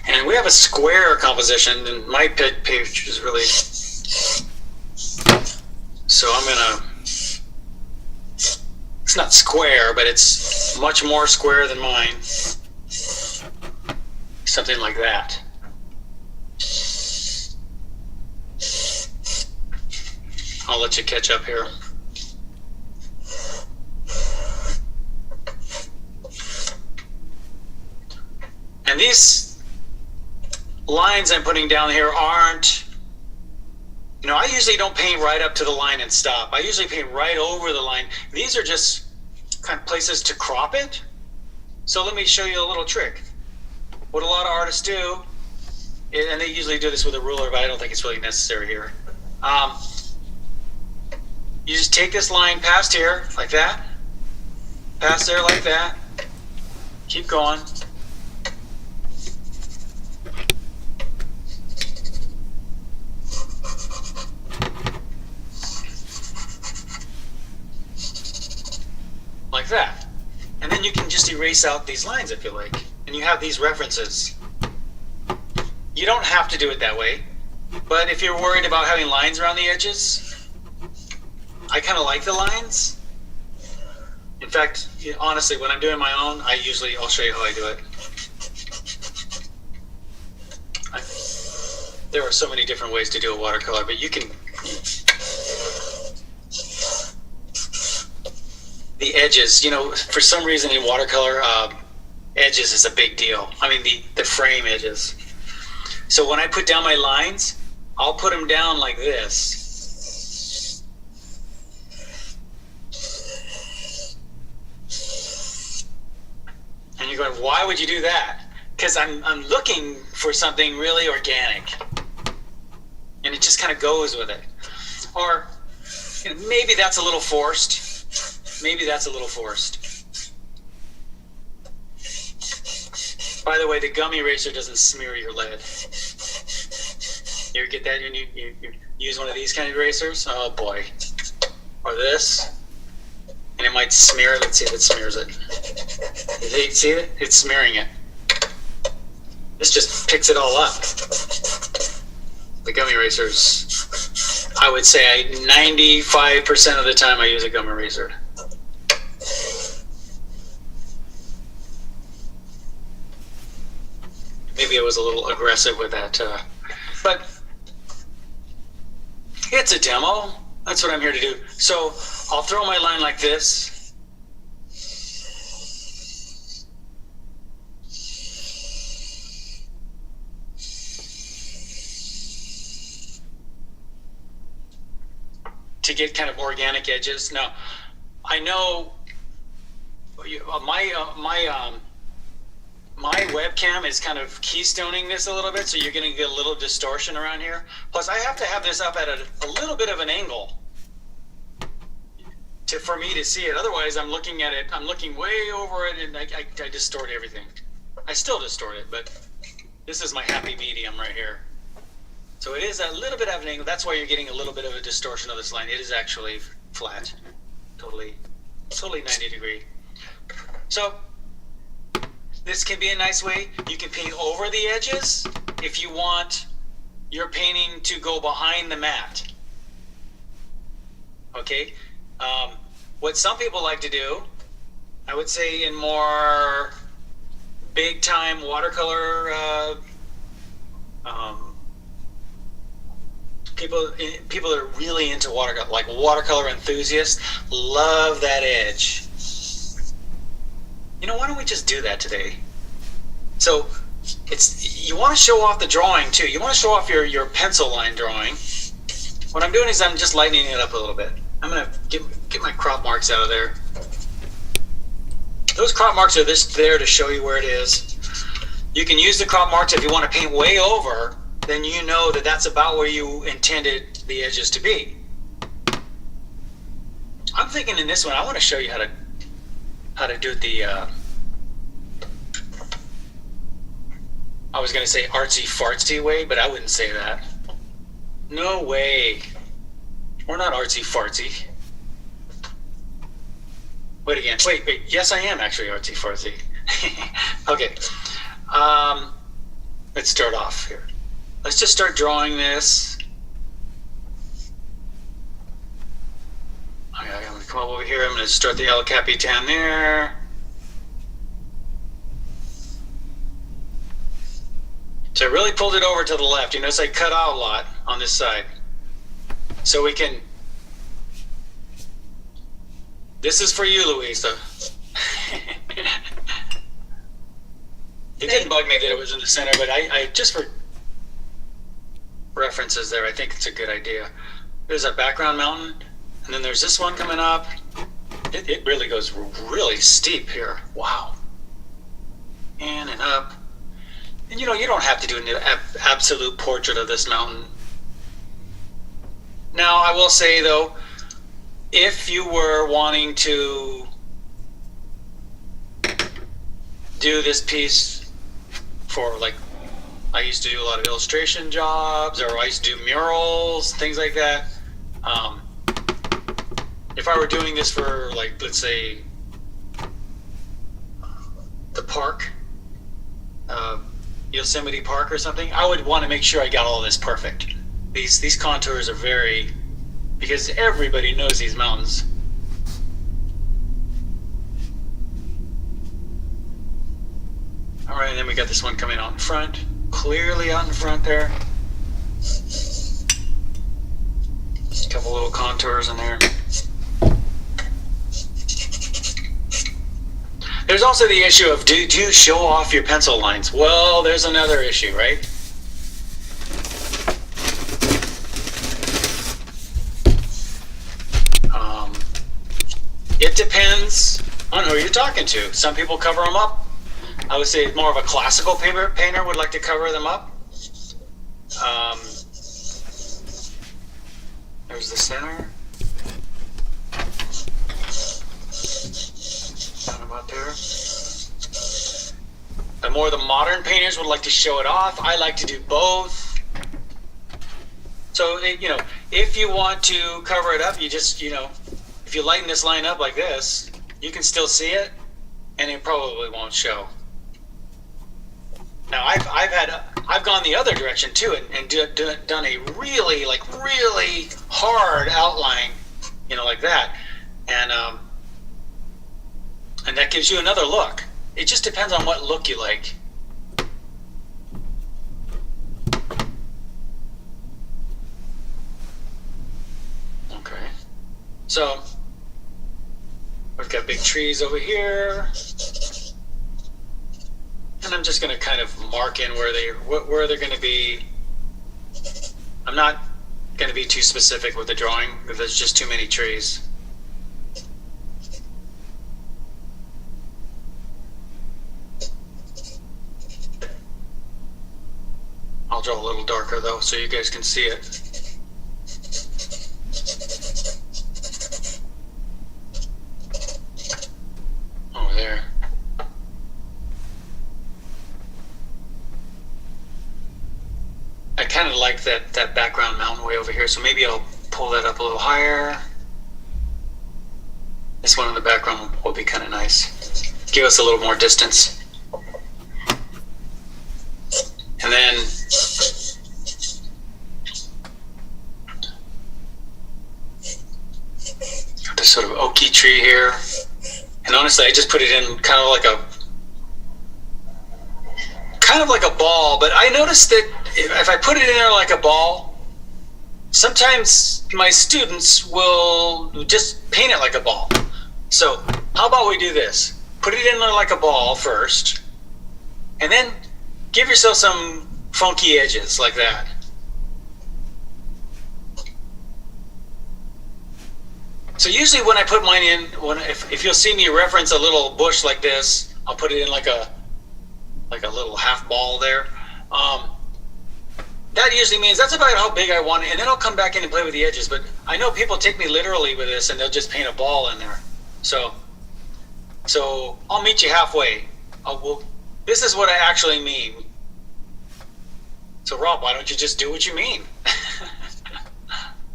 And we have a square composition, and my page is really... So I'm going to... It's not square, but it's much more square than mine. Something like that. I'll let you catch up here. And these lines I'm putting down here aren't, you know, I usually don't paint right up to the line and stop. I usually paint right over the line. These are just kind of places to crop it. So let me show you a little trick. What a lot of artists do, and they usually do this with a ruler, but I don't think it's really necessary here. You just take this line past here, like that, past there like that, keep going. Like that. And then you can just erase out these lines if you like, and you have these references. You don't have to do it that way, but if you're worried about having lines around the edges, I kind of like the lines. In fact, honestly, when I'm doing my own, I'll show you how I do it. There are so many different ways to do a watercolor, but you can... The edges, you know, for some reason in watercolor, edges is a big deal. I mean, the frame edges. So when I put down my lines, I'll put them down like this. And you're going, why would you do that? Because I'm looking for something really organic. And it just kind of goes with it. Or maybe that's a little forced. Maybe that's a little forced. By the way, the gummy eraser doesn't smear your lead. You ever get that when you use one of these kind of erasers? Oh boy. Or this. And it might smear it. Let's see if it smears it. See it? It's smearing it. This just picks it all up. The gummy erasers, I would say 95% of the time I use a gum eraser. Maybe I was a little aggressive with that, but it's a demo. That's what I'm here to do. So I'll throw my line like this. To get kind of organic edges. Now, I know my webcam is kind of keystoning this a little bit, so you're going to get a little distortion around here. Plus, I have to have this up at a little bit of an angle for me to see it. Otherwise, I'm looking at it, I'm looking way over it, and I distort everything. I still distort it, but this is my happy medium right here. So it is a little bit of an angle. That's why you're getting a little bit of a distortion of this line. It is actually flat, totally 90 degree. So this can be a nice way. You can paint over the edges if you want your painting to go behind the mat. Okay. What some people like to do, I would say in more big time watercolor people that are really into watercolor, like watercolor enthusiasts, love that edge. You know, why don't we just do that today? So you want to show off the drawing too. You want to show off your pencil line drawing. What I'm doing is I'm just lightening it up a little bit. I'm gonna get my crop marks out of there. Those crop marks are just there to show you where it is. You can use the crop marks if you want to paint way over. Then you know that that's about where you intended the edges to be. I'm thinking in this one, I want to show you how to do the. I was going to say artsy fartsy way, but I wouldn't say that. No way. We're not artsy fartsy. Wait again. Wait. Yes, I am actually artsy fartsy. Okay. Let's start off here. Let's just start drawing this. Okay, I'm going to come up over here. I'm going to start the El Capitan there. So I really pulled it over to the left. You notice I cut out a lot on this side. So we can... This is for you, Louisa. It didn't bug me that it was in the center, but I just for references there, I think it's a good idea. There's a background mountain, and then there's this one coming up. It really goes really steep here. Wow. In and up. And you know, you don't have to do an absolute portrait of this mountain. Now, I will say though, if you were wanting to do this piece for, like, I used to do a lot of illustration jobs, or I used to do murals, things like that. If I were doing this for, like, let's say, the park, Yosemite Park or something, I would want to make sure I got all this perfect. These contours are very, because everybody knows these mountains. All right, and then we got this one coming out in front, clearly out in front there. A couple little contours in there. There's also the issue of, do you show off your pencil lines? Well, there's another issue, right? talking to. Some people cover them up. I would say more of a classical painter would like to cover them up. There's the center. Down about there. The more the modern painters would like to show it off. I like to do both. So, if you want to cover it up, you just, if you lighten this line up like this, you can still see it, and it probably won't show. Now, I've gone the other direction too, and done a really hard outline, like that, and that gives you another look. It just depends on what look you like. Okay, so we've got big trees over here. And I'm just going to kind of mark in where they're going to be. I'm not going to be too specific with the drawing because there's just too many trees. I'll draw a little darker though so you guys can see it. Over there. I kind of like that background mountain way over here, so maybe I'll pull that up a little higher. This one in the background will be kind of nice. Give us a little more distance. And then got this sort of oaky tree here. And honestly, I just put it in kind of like a ball, but I noticed that if I put it in there like a ball, sometimes my students will just paint it like a ball. So how about we do this? Put it in there like a ball first, and then give yourself some funky edges like that. So usually when I put mine in, if you'll see me reference a little bush like this, I'll put it in like a little half ball there. That usually means that's about how big I want it, and then I'll come back in and play with the edges. But I know people take me literally with this, and they'll just paint a ball in there. So I'll meet you halfway. This is what I actually mean. So Rob, why don't you just do what you mean?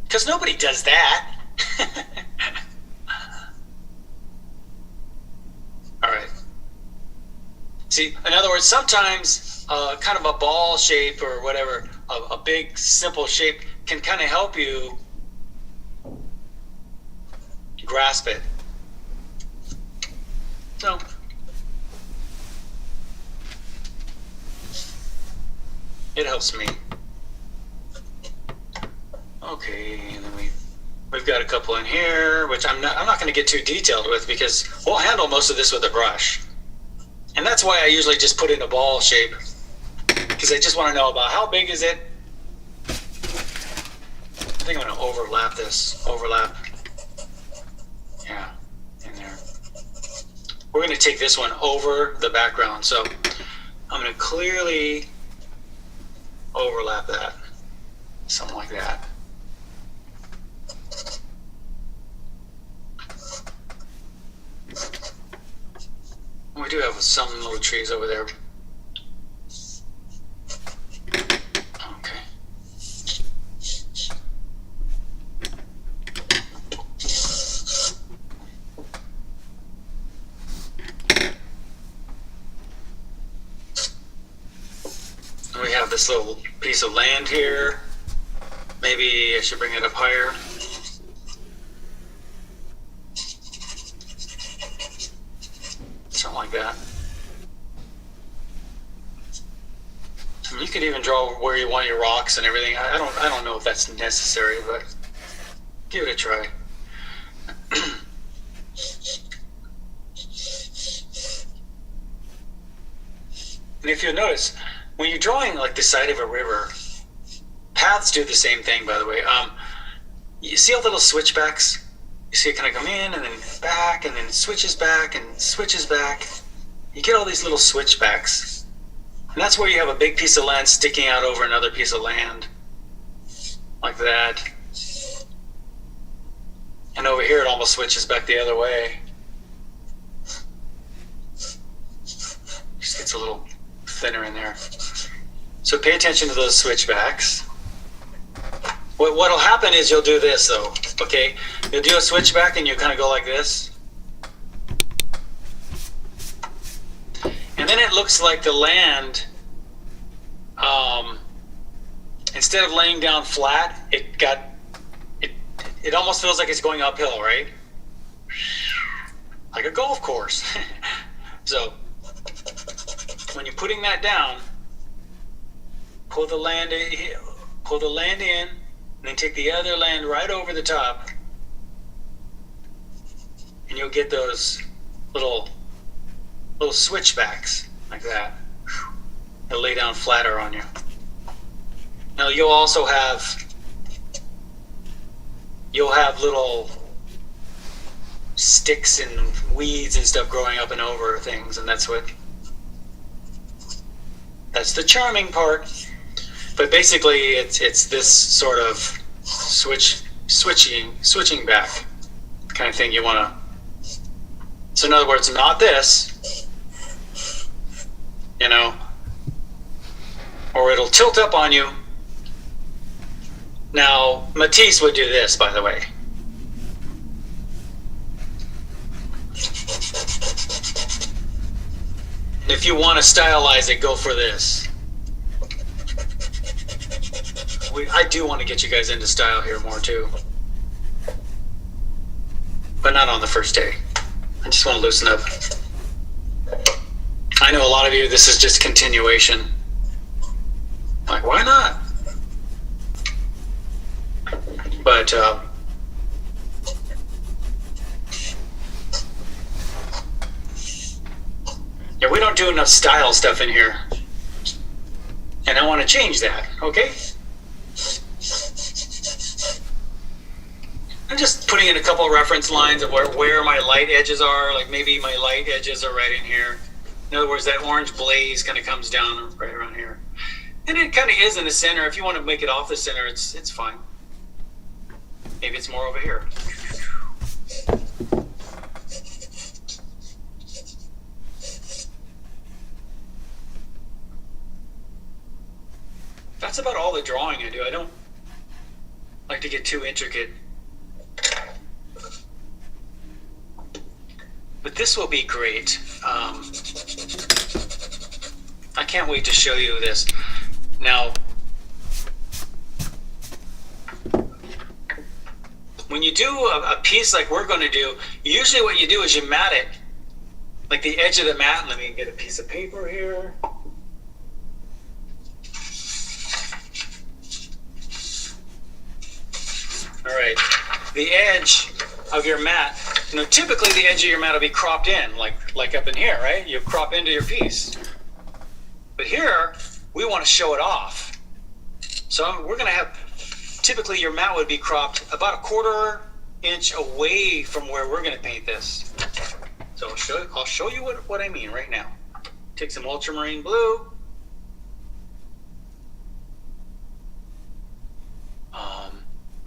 Because nobody does that. All right. See, in other words, sometimes kind of a ball shape or whatever, a big simple shape can kind of help you grasp it. So it helps me. Okay, and then we've got a couple in here, which I'm not going to get too detailed with because we'll handle most of this with a brush. And that's why I usually just put in a ball shape, because I just want to know about how big is it. I think I'm going to overlap this. Yeah, in there. We're going to take this one over the background, so I'm going to clearly overlap that, something like that. We do have some little trees over there. Okay. And we have this little piece of land here. Maybe I should bring it up higher. Something like that. I mean, you could even draw where you want your rocks and everything. I don't know if that's necessary, but give it a try. And if you'll notice, when you're drawing like the side of a river, paths do the same thing, by the way. You see all the little switchbacks? You see it kind of come in and then back, and then it switches back and switches back. You get all these little switchbacks. And that's where you have a big piece of land sticking out over another piece of land. Like that. And over here it almost switches back the other way. Just gets a little thinner in there. So pay attention to those switchbacks. What'll happen is you'll do this though, okay? You'll do a switchback and you kind of go like this. And then it looks like the land, instead of laying down flat, it almost feels like it's going uphill, right? Like a golf course. So when you're putting that down, pull the land in, and then take the other land right over the top, and you'll get those little switchbacks like that. They'll lay down flatter on you. Now you'll also have little sticks and weeds and stuff growing up and over things, and that's the charming part. But basically it's this sort of switching back kind of thing you want to. So in other words, not this, or it'll tilt up on you. Now, Matisse would do this, by the way. And if you want to stylize it, go for this. I do want to get you guys into style here more too. But not on the first day. I just want to loosen up. I know a lot of you, this is just continuation. Like, why not? But yeah, we don't do enough style stuff in here, and I want to change that. Okay, I'm just putting in a couple of reference lines of where my light edges are. Like maybe my light edges are right in here. In other words, that orange blaze kind of comes down right around here, and it kind of is in the center. If you want to make it off the center, it's fine. Maybe it's more over here. That's about all the drawing I do. I don't like to get too intricate. But this will be great. I can't wait to show you this. Now, when you do a piece like we're going to do, usually what you do is you mat it, like the edge of the mat. Let me get a piece of paper here. All right, the edge of your mat, typically the edge of your mat will be cropped in, like up in here, right? You crop into your piece. But here, we want to show it off. So we're going to have, typically your mat would be cropped about a 1/4 inch away from where we're going to paint this. So I'll show you what I mean right now. Take some ultramarine blue.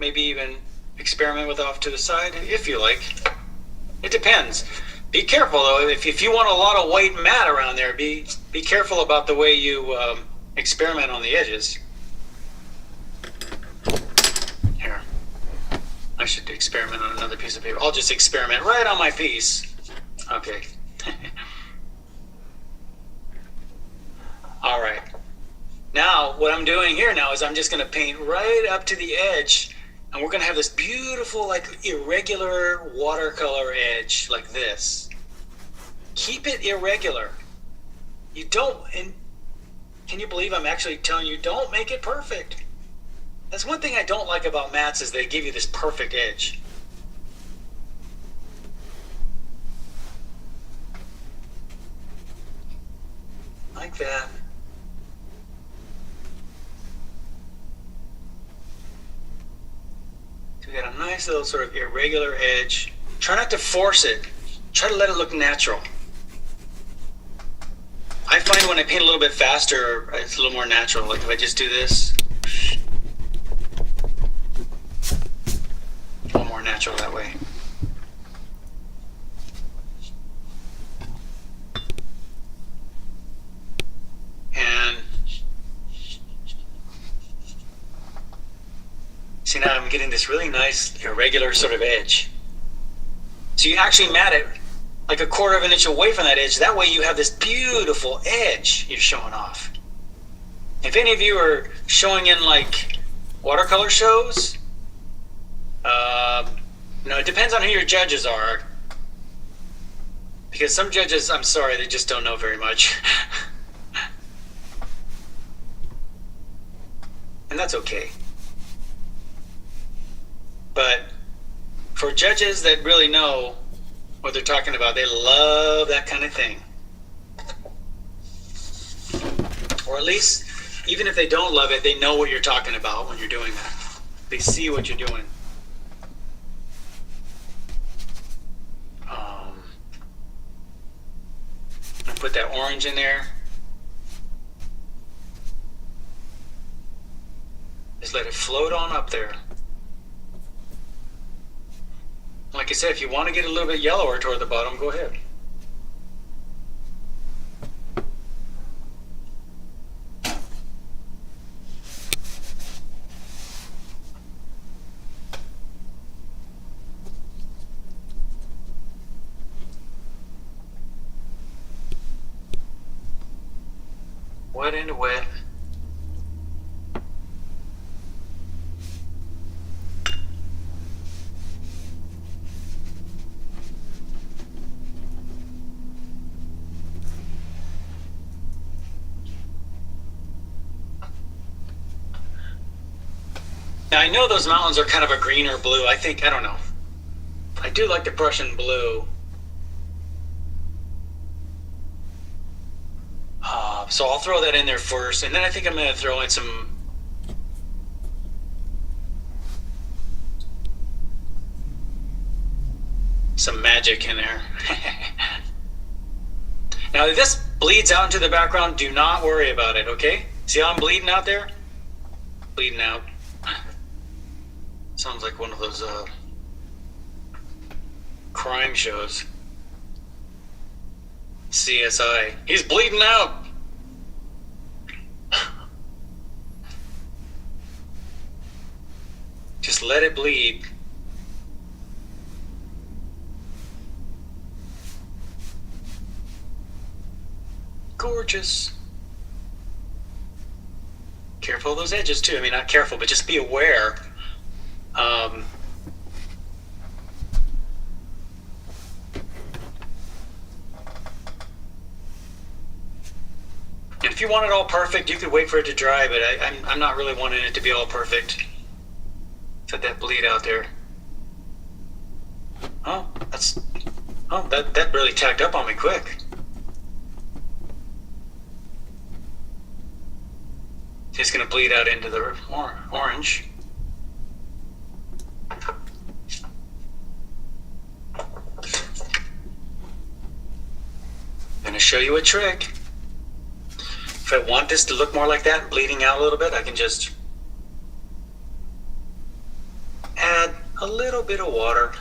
Maybe even experiment with off to the side if you like. It depends. Be careful though. If you want a lot of white mat around there, be careful about the way you experiment on the edges. Here, I should experiment on another piece of paper. I'll just experiment right on my piece. Okay. All right. Now, what I'm doing here now is I'm just going to paint right up to the edge. And we're going to have this beautiful, like, irregular watercolor edge, like this. Keep it irregular. You don't, and can you believe I'm actually telling you, don't make it perfect. That's one thing I don't like about mats is they give you this perfect edge. Like that. So we got a nice little sort of irregular edge. Try not to force it. Try to let it look natural. I find when I paint a little bit faster, it's a little more natural. Like if I just do this, a little more natural that way. And see, now I'm getting this really nice irregular sort of edge. So you actually mat it like a quarter of an inch away from that edge. That way you have this beautiful edge you're showing off. If any of you are showing in like watercolor shows, it depends on who your judges are. Because some judges, I'm sorry, they just don't know very much. And that's okay. But for judges that really know what they're talking about, they love that kind of thing. Or at least, even if they don't love it, they know what you're talking about when you're doing that. They see what you're doing. I put that orange in there. Just let it float on up there. Like I said, if you want to get a little bit yellower toward the bottom, go ahead. Wet into wet. Now I know those mountains are kind of a green or blue. I don't know. I do like the Prussian blue. So I'll throw that in there first, and then I think I'm going to throw in some magic in there. Now if this bleeds out into the background, do not worry about it, okay? See how I'm bleeding out there? Bleeding out. Sounds like one of those crime shows. CSI. He's bleeding out. Just let it bleed. Gorgeous. Careful of those edges too. I mean, not careful, but just be aware. And if you want it all perfect, you could wait for it to dry, but I'm not really wanting it to be all perfect. Let that bleed out there. Oh, that really tacked up on me quick. It's gonna bleed out into the orange. I'm gonna show you a trick. If I want this to look more like that, bleeding out a little bit, I can just add a little bit of water.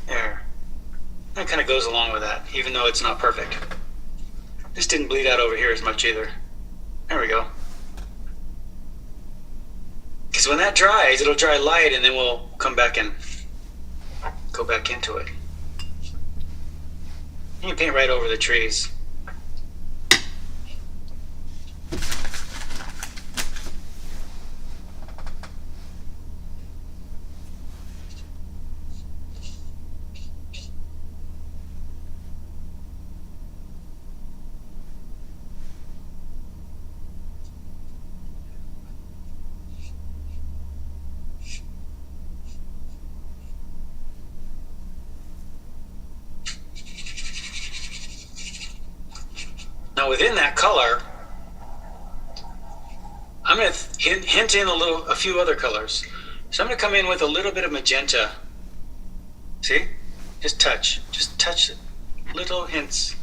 There. That kind of goes along with that, even though it's not perfect. This didn't bleed out over here as much either. There we go. Because when that dries, it'll dry light, and then we'll come back and go back into it. You can paint right over the trees. Now within that color, I'm going to hint in a few other colors. So I'm going to come in with a little bit of magenta. See? Just touch it. Little hints.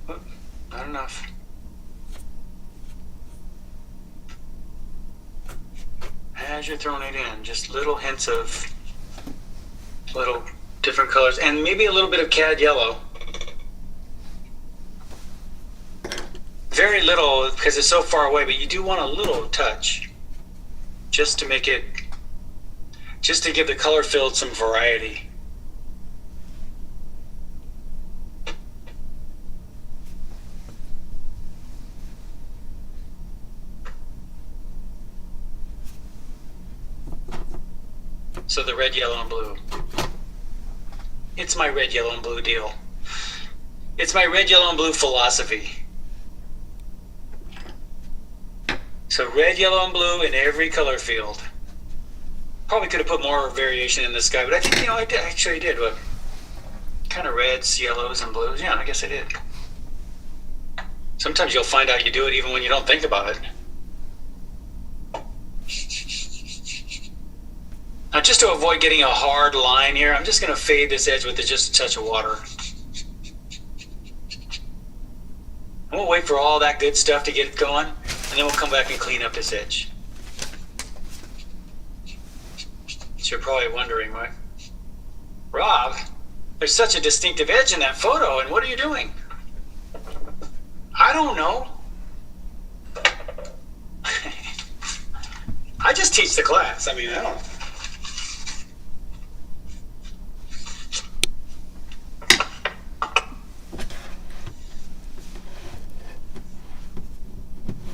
Oop, not enough. As you're throwing it in, just little hints of little different colors, and maybe a little bit of cad yellow. Very little because it's so far away, but you do want a little touch just to make it, just to give the color field some variety. So the red, yellow, and blue. It's my red, yellow, and blue deal. It's my red, yellow, and blue philosophy. So red, yellow, and blue in every color field. Probably could have put more variation in the sky, but I think, I actually did. What kind of reds, yellows, and blues? Yeah, I guess I did. Sometimes you'll find out you do it even when you don't think about it. Now, just to avoid getting a hard line here, I'm just going to fade this edge with just a touch of water. And we'll wait for all that good stuff to get going, and then we'll come back and clean up this edge. So you're probably wondering, right? Rob, there's such a distinctive edge in that photo, and what are you doing? I don't know. I just teach the class. I mean, I don't.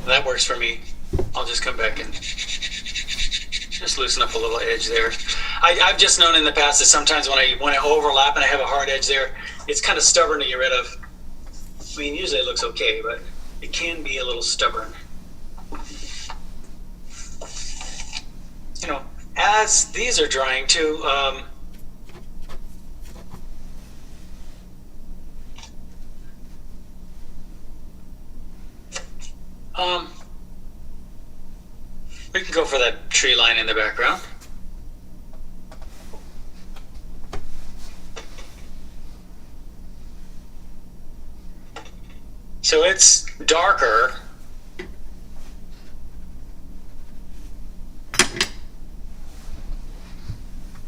That works for me. I'll just come back and just loosen up a little edge there. I've just known in the past that sometimes when I overlap and I have a hard edge there, it's kind of stubborn to get rid of. I mean, usually it looks okay, but it can be a little stubborn. As these are drying too, we can go for that tree line in the background. So it's darker.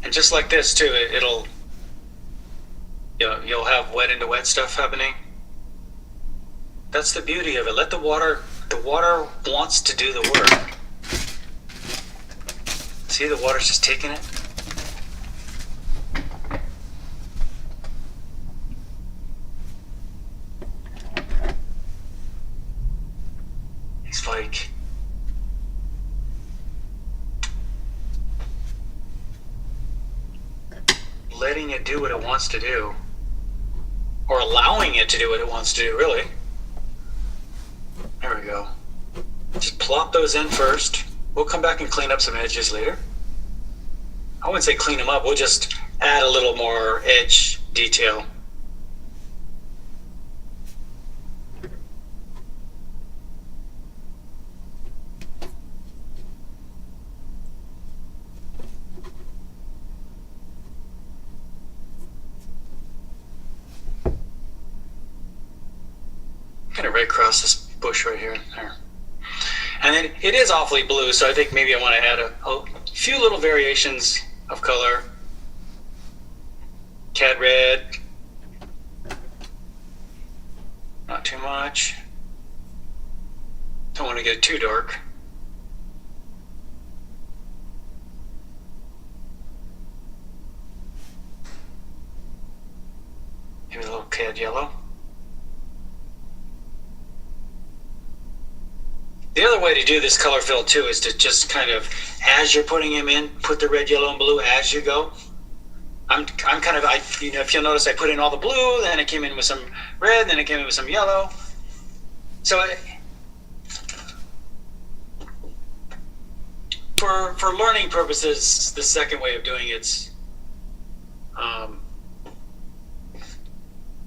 And just like this too, you'll have wet into wet stuff happening. That's the beauty of it. Let the water wants to do the work. See, the water's just taking it. It's like letting it do what it wants to do, or allowing it to do what it wants to do, really. There we go. Just plop those in first. We'll come back and clean up some edges later. I wouldn't say clean them up, we'll just add a little more edge detail. Kind of right across this bush right here. There. And then it is awfully blue, so I think maybe I want to add a few little variations of color. Cat red. Not too much. Don't want to get too dark. Maybe a little cad yellow. The other way to do this color fill too is to just kind of, as you're putting them in, put the red, yellow, and blue as you go. I'm kind of, if you'll notice, I put in all the blue, then I came in with some red, then I came in with some yellow. So for learning purposes, the second way of doing it's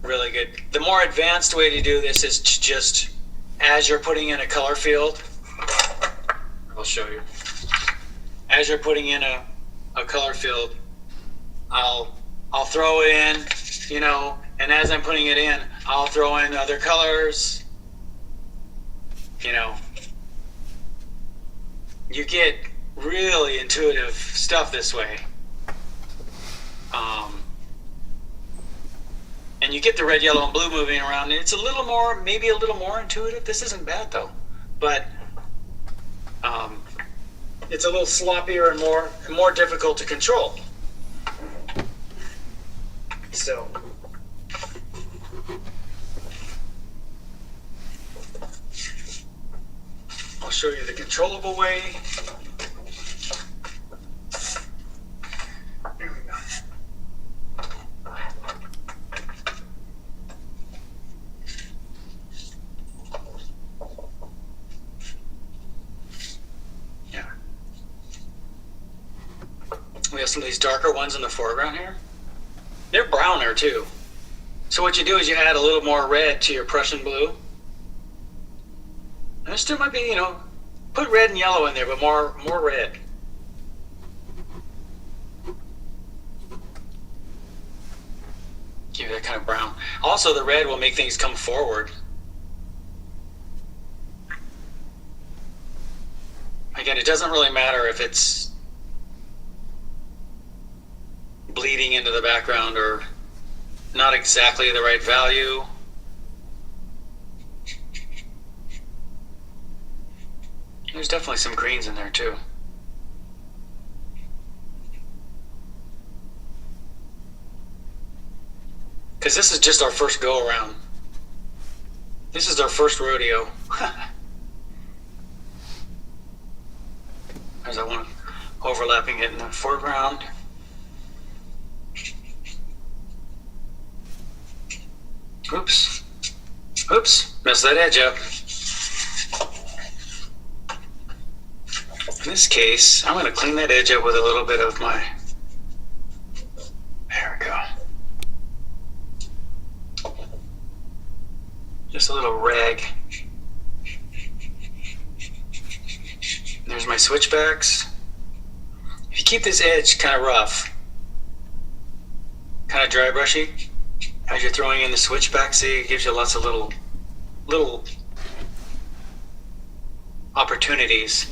really good. The more advanced way to do this is to just as you're putting in a color field, I'll show you. As you're putting in a color field, I'll throw it in, you know, and as I'm putting it in, I'll throw in other colors, you know. You get really intuitive stuff this way. And you get the red, yellow, and blue moving around. It's a little more, maybe a little more intuitive. This isn't bad though, but it's a little sloppier and more difficult to control. So I'll show you the controllable way. There we go. Yeah. We have some of these darker ones in the foreground here. They're browner too. So what you do is you add a little more red to your Prussian blue. And there still might be, you know, put red and yellow in there, but more red. Give you that kind of brown. Also, the red will make things come forward. Again, it doesn't really matter if it's bleeding into the background or not exactly the right value. There's definitely some greens in there too. Because this is just our first go around. This is our first rodeo. As I want overlapping it in the foreground. Oops. Oops. Messed that edge up. In this case, I'm going to clean that edge up with a little bit of my... There we go. Just a little rag. There's my switchbacks. If you keep this edge kind of rough, kind of dry brushy, as you're throwing in the switchback, see, it gives you lots of little opportunities.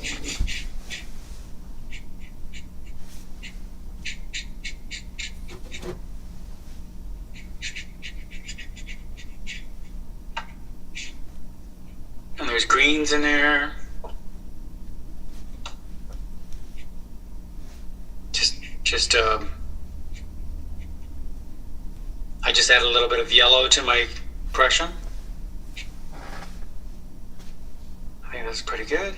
And there's greens in there. I just add a little bit of yellow to my Prussian. I think that's pretty good.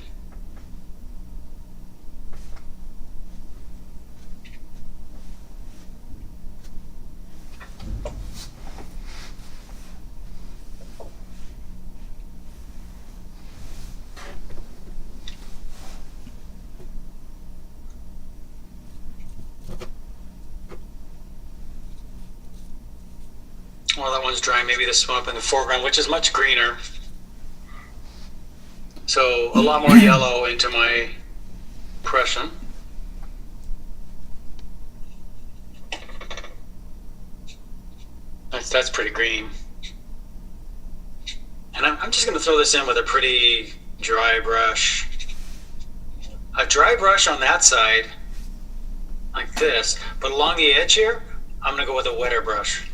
Well, that one's dry. Maybe this one up in the foreground, which is much greener. So a lot more yellow into my Prussian. That's pretty green. And I'm just going to throw this in with a pretty dry brush. A dry brush on that side, like this, but along the edge here, I'm going to go with a wetter brush.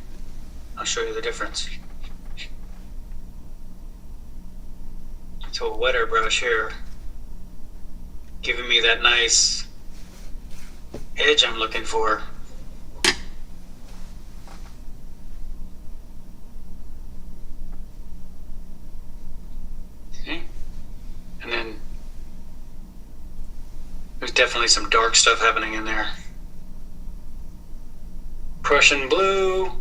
I'll show you the difference. So a wetter brush here, giving me that nice edge I'm looking for. Okay. And then there's definitely some dark stuff happening in there. Prussian blue.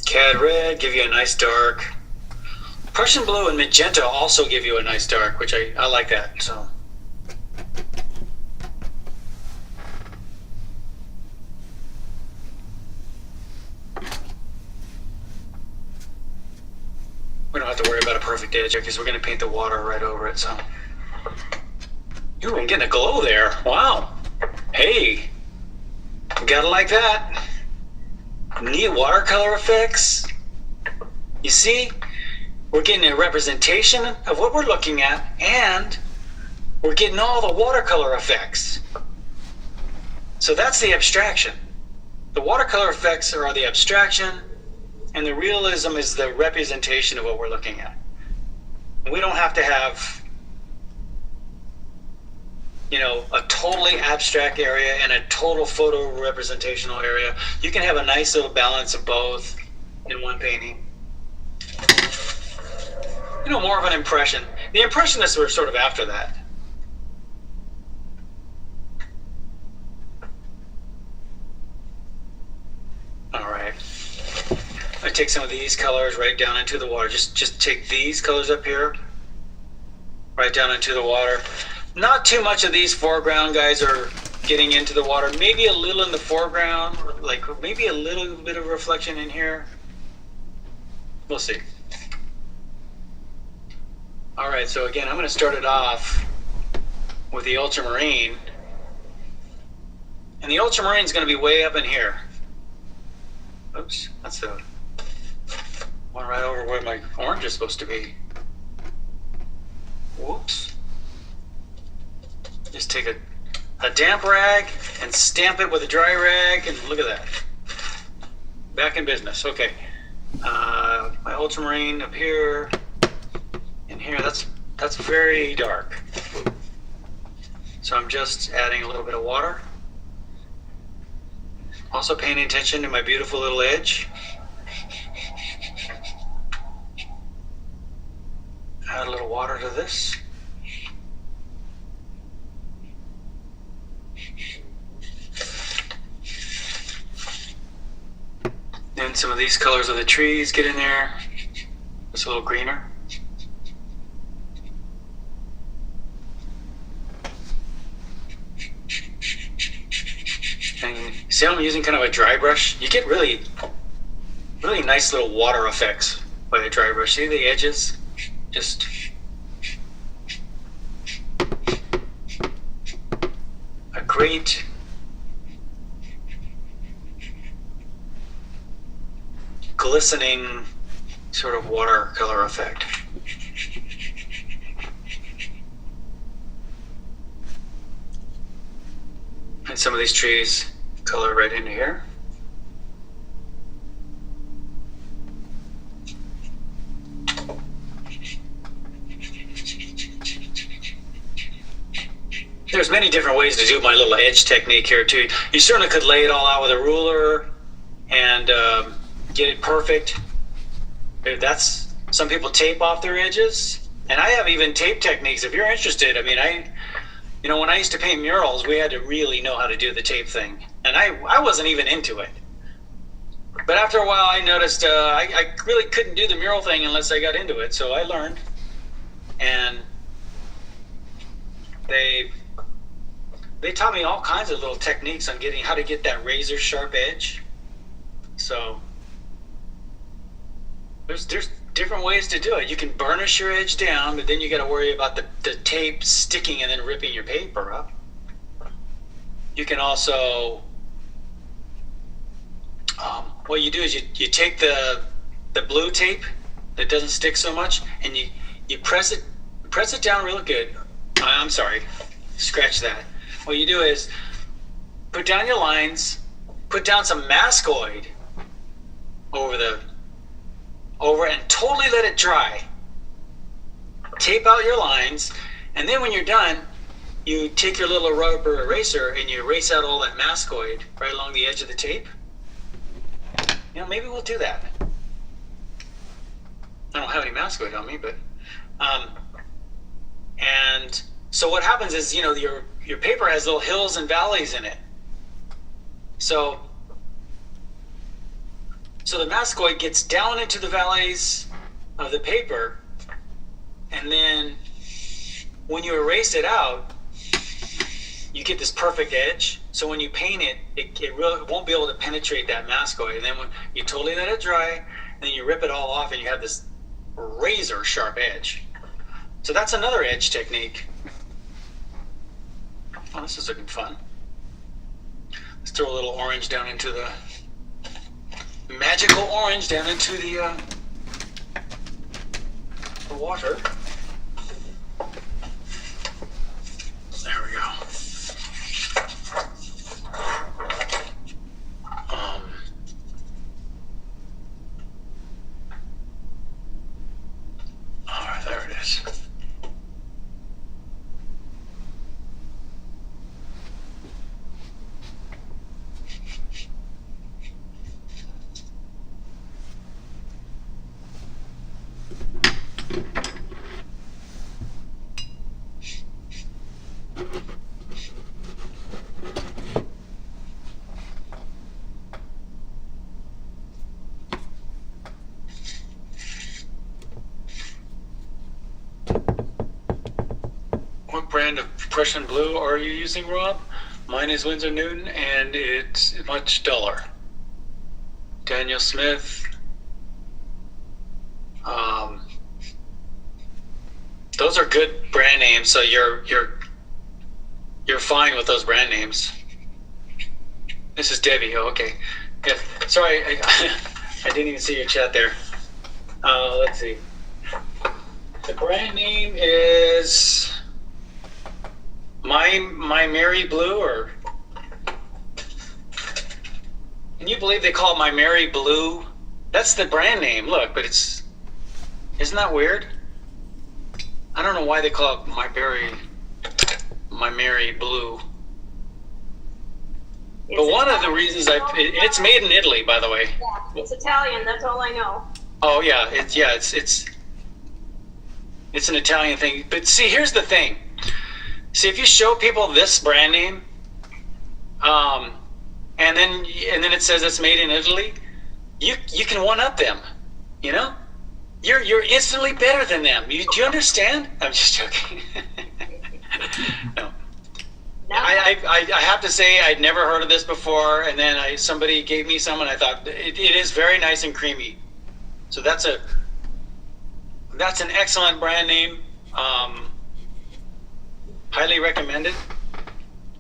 Cad red, give you a nice dark. Prussian blue and magenta also give you a nice dark, which I like that. So we don't have to worry about a perfect perfect edge because we're going to paint the water right over it. So, ooh, I'm getting a glow there. Wow. Hey, gotta like that. Neat watercolor effects. You see, we're getting a representation of what we're looking at, and we're getting all the watercolor effects. So that's the abstraction. The watercolor effects are the abstraction, and the realism is the representation of what we're looking at. And we don't have to have, you know, a totally abstract area and a total photo representational area. You can have a nice little balance of both in one painting. You know, more of an impression. The impressionists were sort of after that. All right. I take some of these colors right down into the water. Just take these colors up here, right down into the water. Not too much of these foreground guys are getting into the water. Maybe a little in the foreground, like maybe a little bit of reflection in here. We'll see. All right, so again, I'm going to start it off with the ultramarine. And the ultramarine is going to be way up in here. Oops, that's the one right over where my orange is supposed to be. Whoops. Just take a damp rag and stamp it with a dry rag, and look at that. Back in business. Okay. My ultramarine up here. In here, that's very dark. So I'm just adding a little bit of water. Also paying attention to my beautiful little edge. Add a little water to this. Then some of these colors of the trees get in there. It's a little greener. And see how I'm using kind of a dry brush? You get really nice little water effects by the dry brush. See the edges? Just a great glistening sort of watercolor effect. And some of these trees color right into here. There's many different ways to do my little edge technique here too. You certainly could lay it all out with a ruler and get it perfect. That's, some people tape off their edges, and I have even tape techniques if you're interested. I mean, you know, when I used to paint murals, we had to really know how to do the tape thing, and I wasn't even into it. But after a while, I noticed I really couldn't do the mural thing unless I got into it, so I learned, and they taught me all kinds of little techniques on getting how to get that razor sharp edge. So there's different ways to do it. You can burnish your edge down, but then you got to worry about the tape sticking and then ripping your paper up. You can also, what you do is you take the blue tape that doesn't stick so much, and you press it down real good. I'm sorry, scratch that. What you do is put down your lines, put down some mascoid over and totally let it dry. Tape out your lines, and then when you're done, you take your little rubber eraser and you erase out all that mascoid right along the edge of the tape. You know, maybe we'll do that. I don't have any mascoid on me, but and so what happens is, you know, your paper has little hills and valleys in it. So the mascoid gets down into the valleys of the paper, and then when you erase it out, you get this perfect edge. So when you paint it, it really won't be able to penetrate that mascoid. And then when you totally let it dry, then you rip it all off, and you have this razor sharp edge. So that's another edge technique. Oh, this is looking fun. Let's throw a little orange down into the magical orange down into the water. There we go. All right, there it is. What brand of Prussian blue are you using, Rob? Mine is Winsor Newton, and it's much duller. Daniel Smith. Those are good brand names, so you're fine with those brand names. This is Debbie. Oh, okay. Good. Sorry, I didn't even see your chat there. Let's see. The brand name is My Mary Blue, or can you believe they call it My Mary Blue? That's the brand name. Look, but isn't that weird? I don't know why they call it My Mary Blue. But one of the reasons it's made in Italy, by the way. Yeah, it's Italian. That's all I know. Oh yeah, it's an Italian thing. But see, here's the thing. See, if you show people this brand name, and then it says it's made in Italy, you can one up them. You know, you're instantly better than them. Do you understand? I'm just joking. No. I have to say I'd never heard of this before, and then somebody gave me some, and I thought it is very nice and creamy. So that's an excellent brand name. Highly recommended.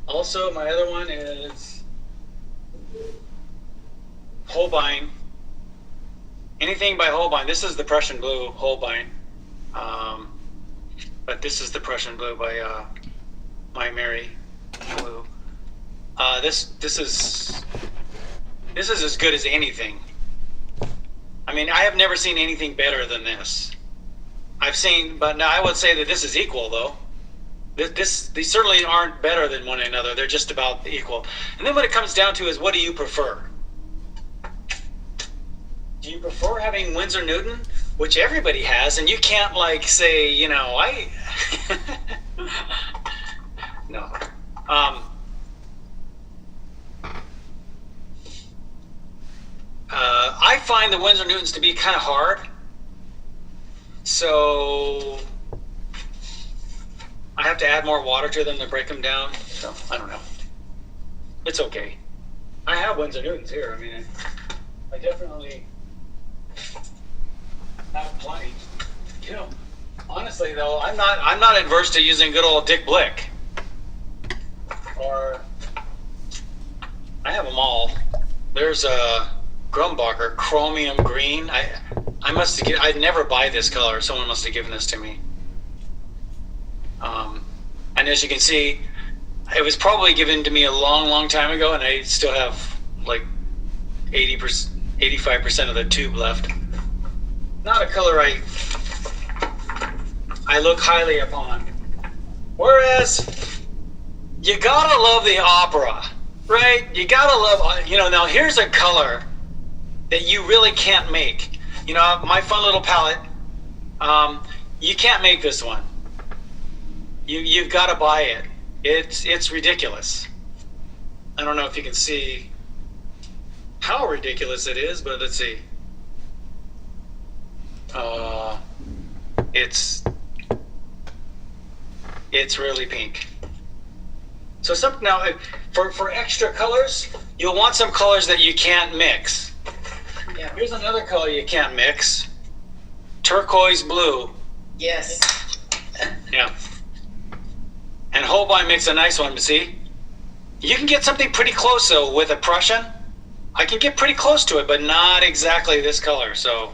Also, my other one is Holbein. Anything by Holbein. This is the Prussian Blue Holbein, but this is the Prussian Blue by My Mary Blue. This is as good as anything. I mean, I have never seen anything better than this. But now I would say that this is equal, though. These certainly aren't better than one another. They're just about equal. And then what it comes down to is, what do you prefer? Do you prefer having Winsor Newton, which everybody has, and you can't say, no. I find the Winsor Newtons to be kind of hard. So I have to add more water to them to break them down. So I don't know. It's okay. I have Winsor Newtons here. I mean, I definitely have plenty. Honestly though, I'm not adverse to using good old Dick Blick. Or I have them all. There's a Grumbacher Chromium Green. I'd never buy this color. Someone must have given this to me. And as you can see, it was probably given to me a long time ago, and I still have 85% of the tube left. Not a color I look highly upon. Whereas, you gotta love the opera, right? You gotta love, now here's a color that you really can't make. My fun little palette, you can't make this one. You've got to buy it. It's ridiculous. I don't know if you can see how ridiculous it is, but let's see. It's really pink. So now for extra colors, you'll want some colors that you can't mix. Yeah. Here's another color you can't mix. turquoise blue. Yes. Yeah. And hope I mix a nice one, but see? You can get something pretty close though with a Prussian. I can get pretty close to it, but not exactly this color, so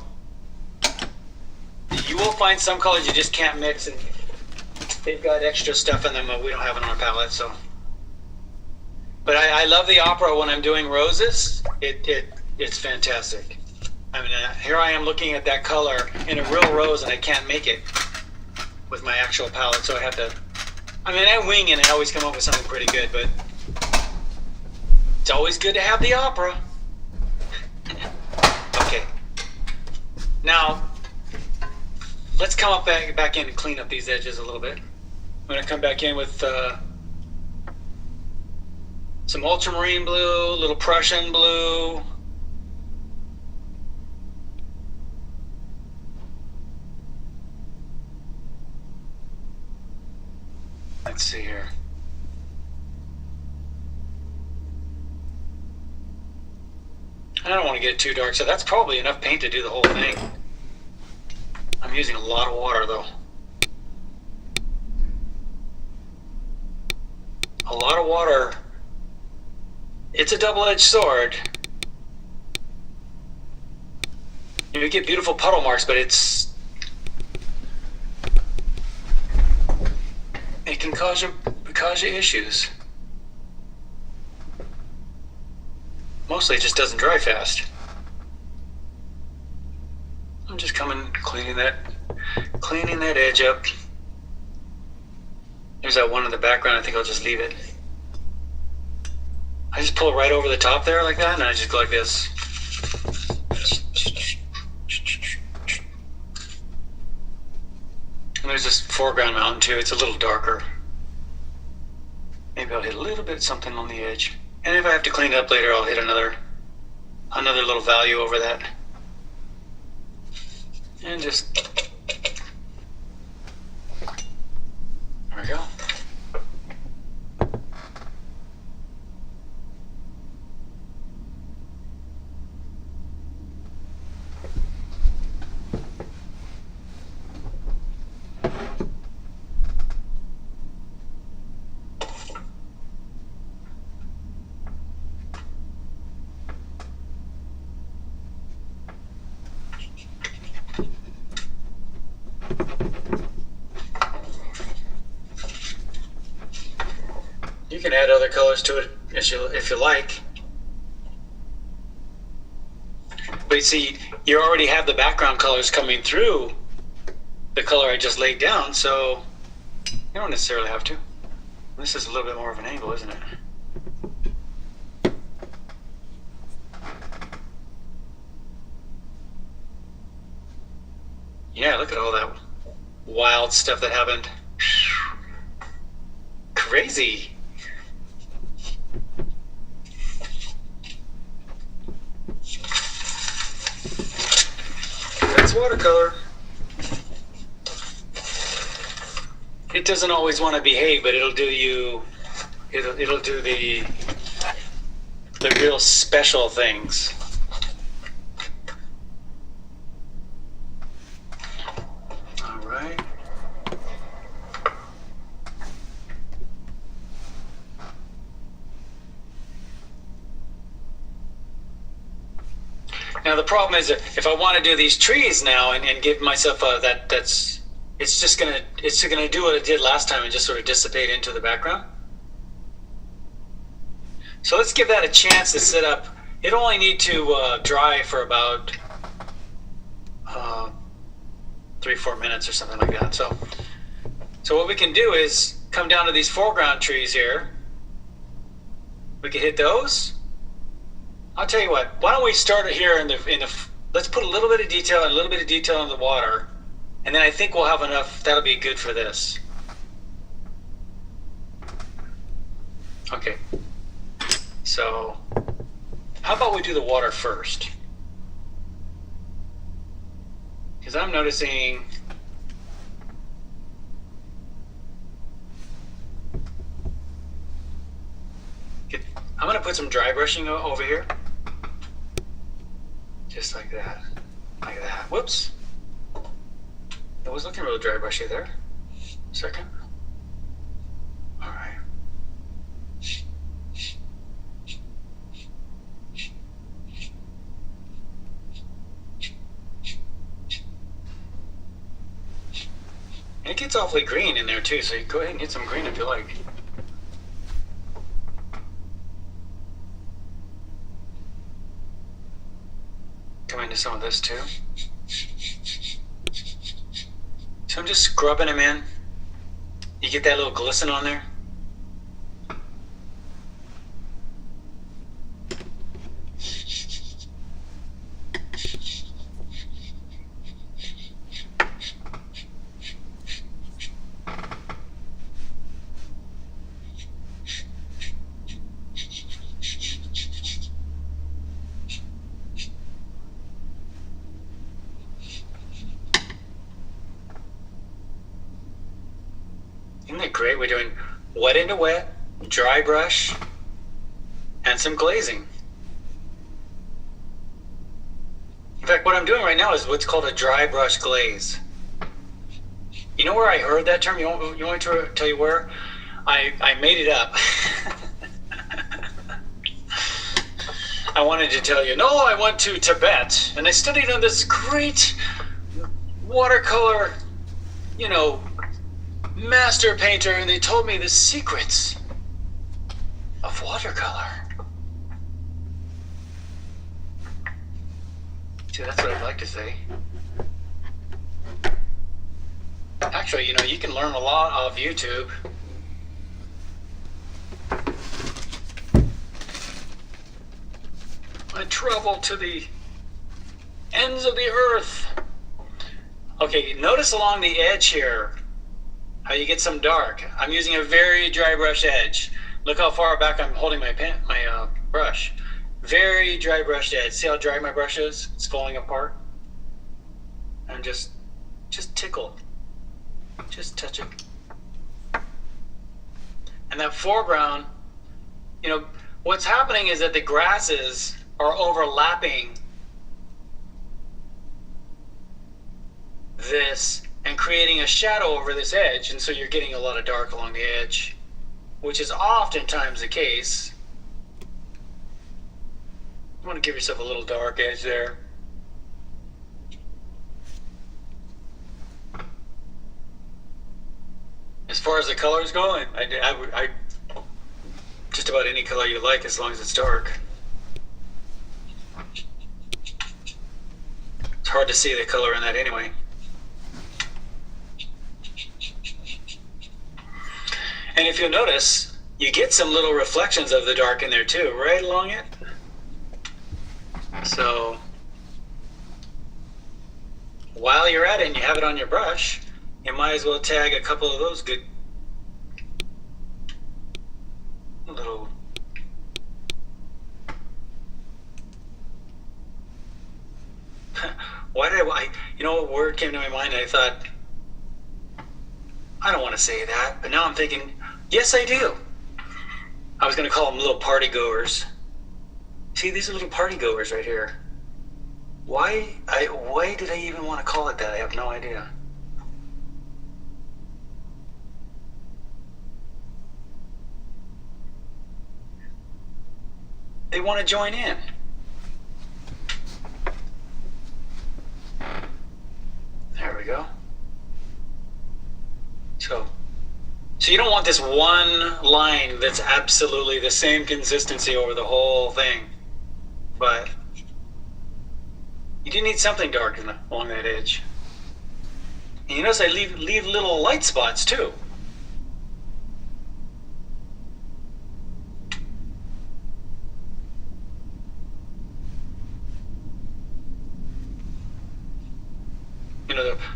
you will find some colors you just can't mix, and they've got extra stuff in them that we don't have in our palette, so. But I love the opera when I'm doing roses. It's fantastic. I mean, here I am looking at that color in a real rose, and I can't make it with my actual palette, so I have to. I mean, I wing and I always come up with something pretty good, but it's always good to have the opera. Okay. Now, let's come up back in and clean up these edges a little bit. I'm going to come back in with some ultramarine blue, a little Prussian blue. Let's see here. I don't want to get it too dark, so that's probably enough paint to do the whole thing. I'm using a lot of water though. A lot of water. It's a double-edged sword. You get beautiful puddle marks, but it can cause you issues. Mostly it just doesn't dry fast. I'm just cleaning that edge up. There's that one in the background. I think I'll just leave it. I just pull it right over the top there like that, and I just go like this. And there's this foreground mountain too. It's a little darker. Maybe I'll hit a little bit something on the edge. And if I have to clean it up later, I'll hit another little value over that. And just, there we go. You can add other colors to it if you like. But you see, you already have the background colors coming through the color I just laid down, so you don't necessarily have to. This is a little bit more of an angle, isn't it? Yeah, look at all that wild stuff that happened. Crazy. That's watercolor. It doesn't always want to behave, but it'll do the real special things. All right. Now the problem is that if I want to do these trees now and give myself it's just gonna do what it did last time and just sort of dissipate into the background. So let's give that a chance to sit up. It'll only need to dry for about 3-4 minutes or something like that. So what we can do is come down to these foreground trees here. We can hit those. I'll tell you what. Why don't we start it here in the let's put a little bit of detail and a little bit of detail in the water, and then I think we'll have enough. That'll be good for this. Okay. So, how about we do the water first? Because I'm noticing I'm going to put some dry brushing over here. Just like that. Like that. Whoops. It was looking real dry brushy there. Second. All right. And it gets awfully green in there too, so you go ahead and get some green if you like. Come into some of this too. So I'm just scrubbing them in. You get that little glisten on there. Isn't that great? We're doing wet into wet, dry brush, and some glazing. In fact, what I'm doing right now is what's called a dry brush glaze. You know where I heard that term? You want me to tell you where? I made it up. I wanted to tell you, no, I went to Tibet, and I studied on this great watercolor, master painter, and they told me the secrets of watercolor. See, that's what I'd like to say. Actually, you can learn a lot off YouTube. I travel to the ends of the earth. Okay, notice along the edge here how you get some dark. I'm using a very dry brush edge. Look how far back I'm holding my brush. Very dry brush edge. See how dry my brush is? It's falling apart. And just tickle. Just touch it. And that foreground, what's happening is that the grasses are overlapping this and creating a shadow over this edge, and so you're getting a lot of dark along the edge, which is oftentimes the case. You want to give yourself a little dark edge there. As far as the colors go, I just about any color you like as long as it's dark. It's hard to see the color in that anyway. And if you'll notice, you get some little reflections of the dark in there too, right along it. So while you're at it and you have it on your brush, you might as well tag a couple of those good little why did what word came to my mind and I thought, I don't want to say that, but now I'm thinking, yes I do. I was going to call them little party goers. See, these are little party goers right here. Why did I even want to call it that? I have no idea. They want to join in. There we go. So you don't want this one line that's absolutely the same consistency over the whole thing, but you do need something dark along that edge. And you notice I leave little light spots too.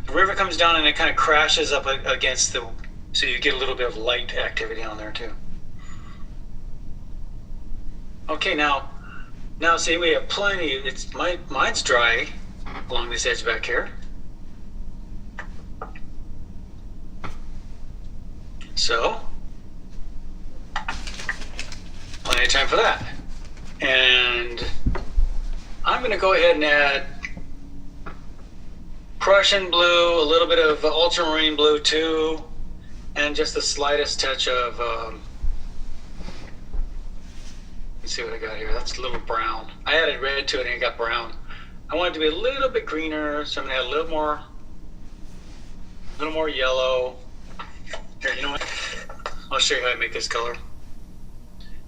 The river comes down and it kind of crashes up against so you get a little bit of light activity on there too. Okay, now see, we have plenty. Mine's dry along this edge back here. So plenty of time for that. And I'm going to go ahead and add Prussian blue, a little bit of ultramarine blue too, and just the slightest touch of, let's see what I got here. That's a little brown. I added red to it and it got brown. I want it to be a little bit greener, so I'm gonna add a little more yellow. Here, you know what? I'll show you how I make this color.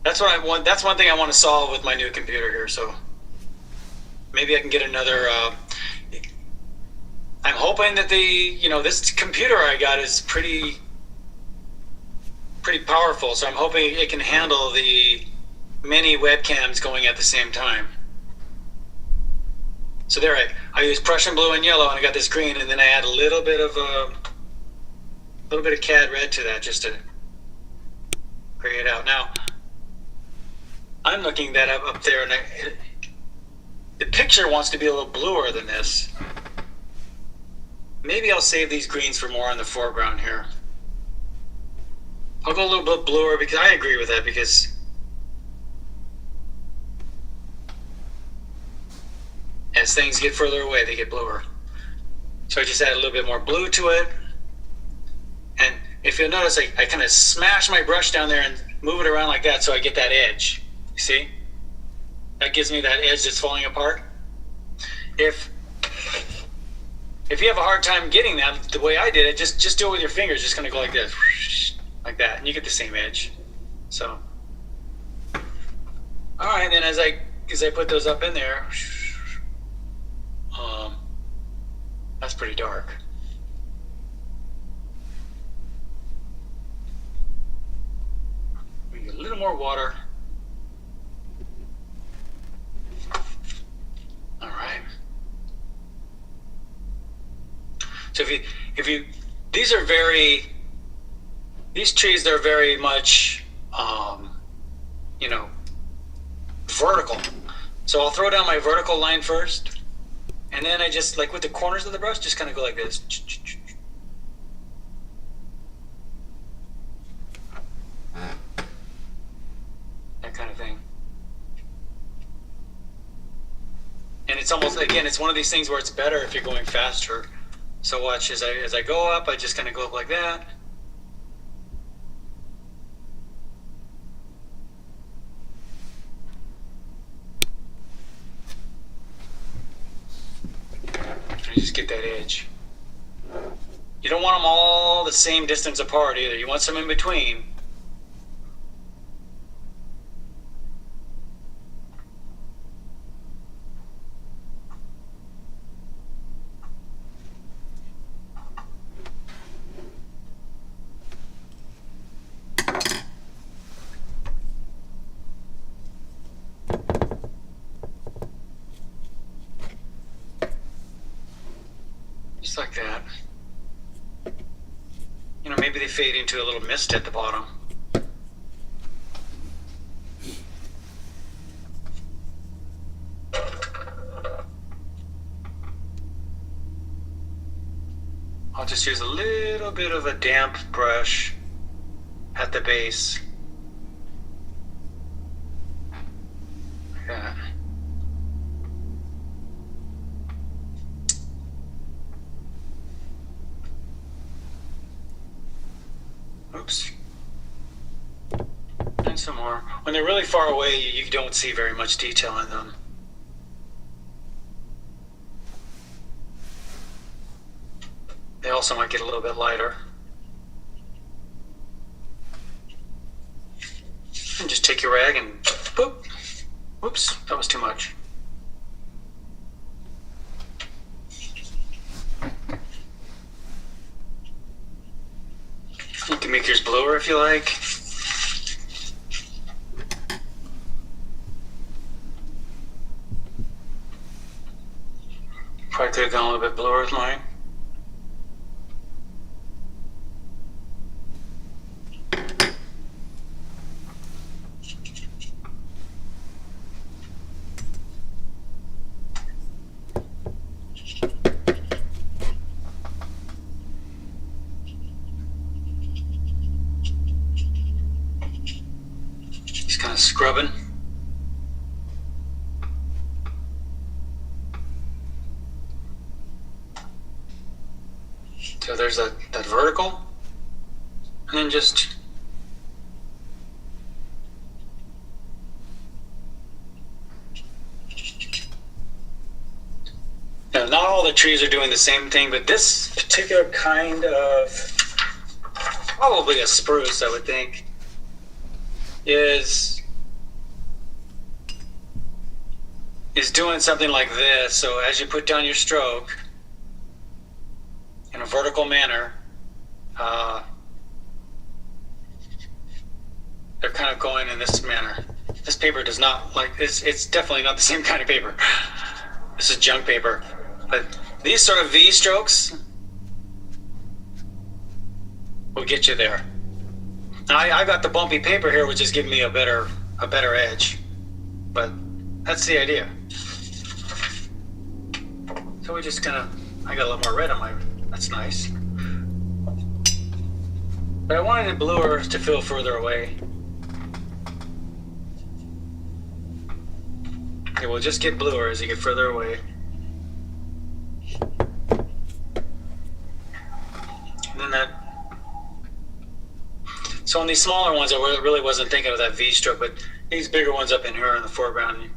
That's what I want. That's one thing I want to solve with my new computer here. So maybe I can get another. I'm hoping that this computer I got is pretty powerful. So I'm hoping it can handle the many webcams going at the same time. So there, I use Prussian blue and yellow, and I got this green, and then I add a little bit of CAD red to that just to gray it out. Now, I'm looking that up there, and the picture wants to be a little bluer than this. Maybe I'll save these greens for more on the foreground here. I'll go a little bit bluer because I agree with that, because as things get further away, they get bluer. So I just add a little bit more blue to it. And if you'll notice, I kind of smash my brush down there and move it around like that so I get that edge. You see? That gives me that edge that's falling apart. If you have a hard time getting that the way I did it, just do it with your fingers. Just going to go like this, like that, and you get the same edge. So, all right. Then as I put those up in there, that's pretty dark. We get a little more water. All right. So these trees, they're very much, vertical. So I'll throw down my vertical line first, and then I just, like with the corners of the brush, just kind of go like this. That kind of thing. And it's almost, again, it's one of these things where it's better if you're going faster. So watch, as I go up, I just kind of go up like that. And you just get that edge. You don't want them all the same distance apart either. You want some in between. Just like that. Maybe they fade into a little mist at the bottom. I'll just use a little bit of a damp brush at the base. Like that. Oops. And some more. When they're really far away, you don't see very much detail in them. They also might get a little bit lighter. And just take your rag and boop. Whoops, that was too much. You can make yours bluer if you like. Probably could have gone a little bit bluer with mine. Kind of scrubbing. So there's that vertical, and then just now, not all the trees are doing the same thing, but this particular kind of, probably a spruce, I would think, is doing something like this. So as you put down your stroke in a vertical manner, they're kind of going in this manner. This paper does not like this. It's definitely not the same kind of paper. This is junk paper. But these sort of V strokes will get you there. Now I got the bumpy paper here, which is giving me a better edge. But that's the idea. So we just kind of, I got a lot more red on my, that's nice. But I wanted it bluer to feel further away. It will just get bluer as you get further away. And then that. So on these smaller ones, I really wasn't thinking of that V stroke, but these bigger ones up in here in the foreground.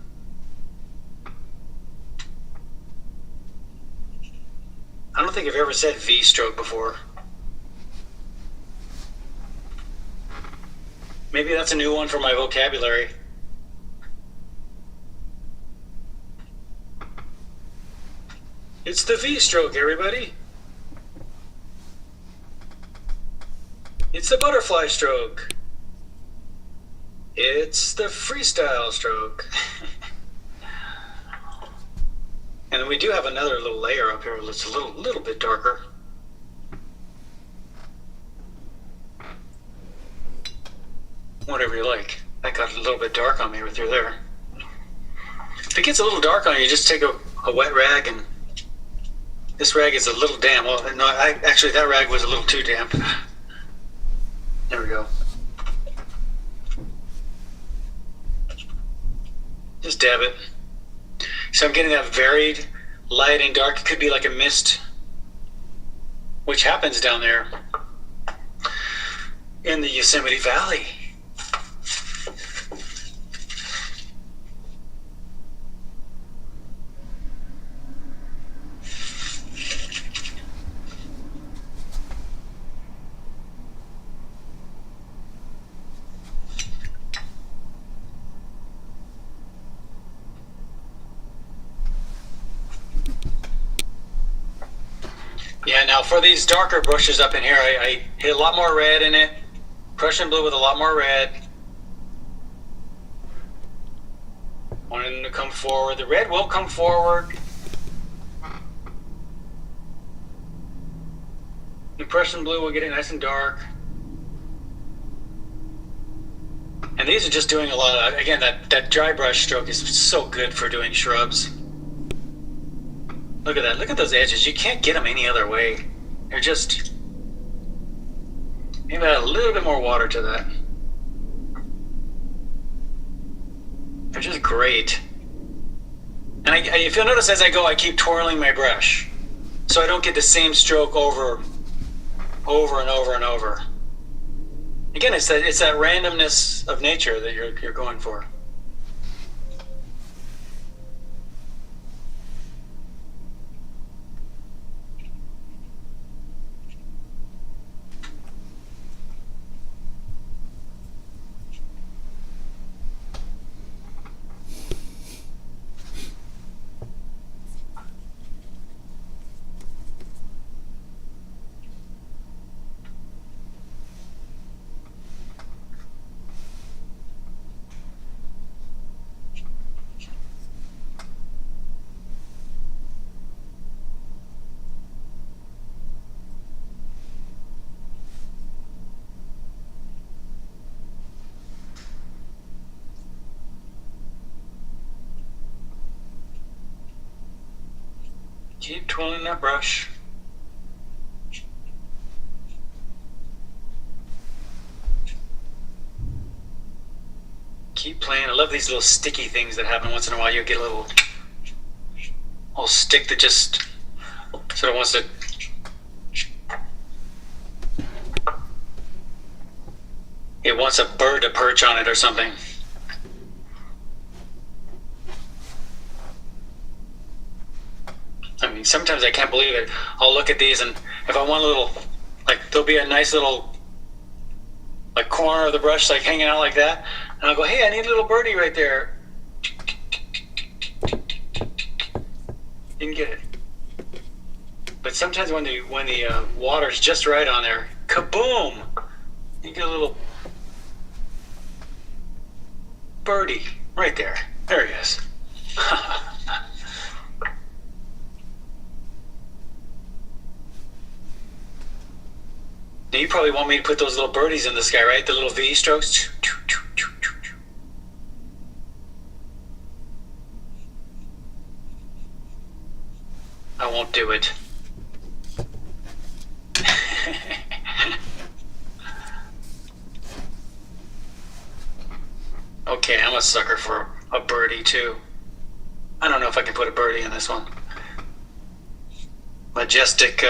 I don't think I've ever said V stroke before. Maybe that's a new one for my vocabulary. It's the V stroke, everybody. It's the butterfly stroke. It's the freestyle stroke. And then we do have another little layer up here that's a little bit darker. Whatever you like. That got a little bit dark on me right through there. If it gets a little dark on you, just take a wet rag, and this rag is a little damp. Well, no, actually that rag was a little too damp. There we go. Just dab it. So I'm getting that varied light and dark. It could be like a mist, which happens down there in the Yosemite Valley. Yeah, now for these darker brushes up in here, I hit a lot more red in it. Prussian blue with a lot more red. Want them to come forward. The red will come forward. The Prussian blue will get it nice and dark. And these are just doing a lot of, again, that dry brush stroke is so good for doing shrubs. Look at that. Look at those edges. You can't get them any other way. They're just... Maybe add a little bit more water to that. They're just great. And if you'll notice as I go, I keep twirling my brush. So I don't get the same stroke over and over and over. Again, it's that randomness of nature that you're going for. Keep twirling that brush. Keep playing. I love these little sticky things that happen once in a while. You'll get a little stick that just sort of wants to it wants a bird to perch on it or something. I mean, sometimes I can't believe it. I'll look at these, and if I want a little, like, there'll be a nice little, like, corner of the brush, like, hanging out like that, and I'll go, hey, I need a little birdie right there. Didn't get it. But sometimes when the water's just right on there, kaboom! You get a little birdie right there. There he is. Now you probably want me to put those little birdies in the sky, right? The little V strokes. I won't do it. Okay, I'm a sucker for a birdie too. I don't know if I can put a birdie in this one. Majestic,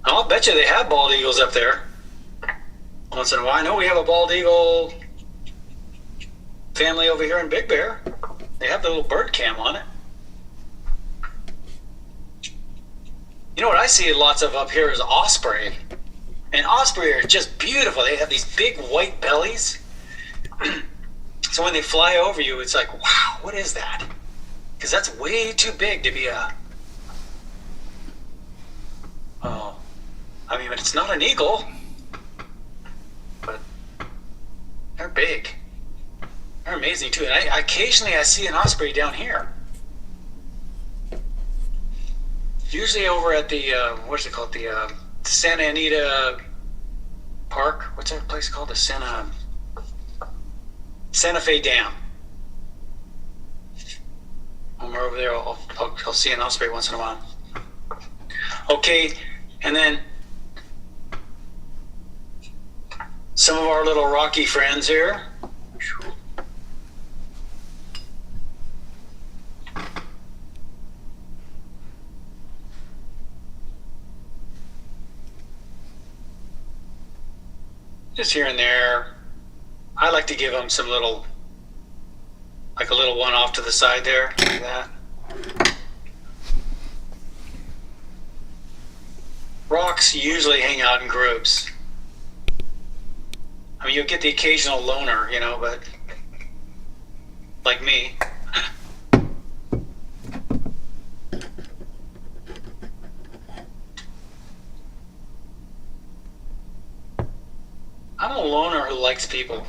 I'll bet you they have bald eagles up there. Once in a while. I know we have a bald eagle family over here in Big Bear. They have the little bird cam on it. You know what I see lots of up here is osprey. And osprey are just beautiful. They have these big white bellies. So when they fly over you, it's like, wow, what is that? Because that's way too big to be a... Oh, I mean, it's not an eagle, but they're big. They're amazing too. And occasionally I see an osprey down here. Usually over at the, what's it called? The Santa Anita Park. What's that place called? The Santa Fe Dam. When we're over there, I'll see an osprey once in a while. Okay, and then some of our little rocky friends here. Just here and there. I like to give them some little, like a little one off to the side there, like that. Rocks usually hang out in groups. I mean, you'll get the occasional loner, you know, but like me. I'm a loner who likes people.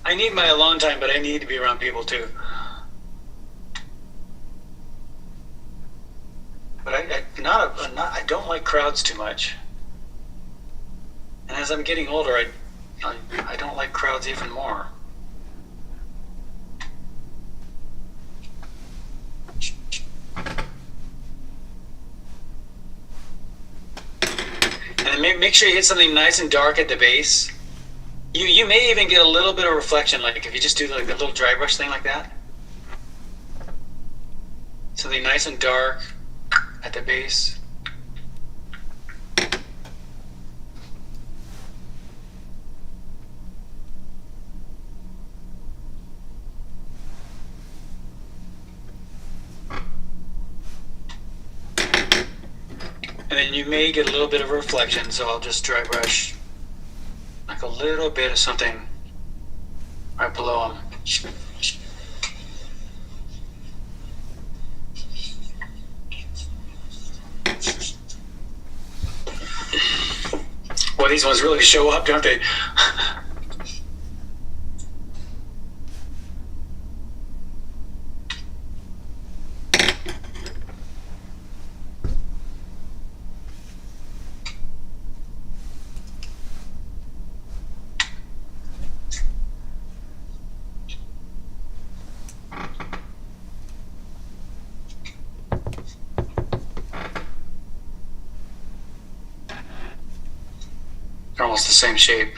I need my alone time, but I need to be around people too. But I don't like crowds too much. And as I'm getting older, I don't like crowds even more. And make sure you hit something nice and dark at the base. You may even get a little bit of reflection, like if you just do like a little dry brush thing like that. Something nice and dark at the base. And then you may get a little bit of reflection, so I'll just dry brush like a little bit of something right below them. Well, these ones really show up, don't they? They're almost the same shape.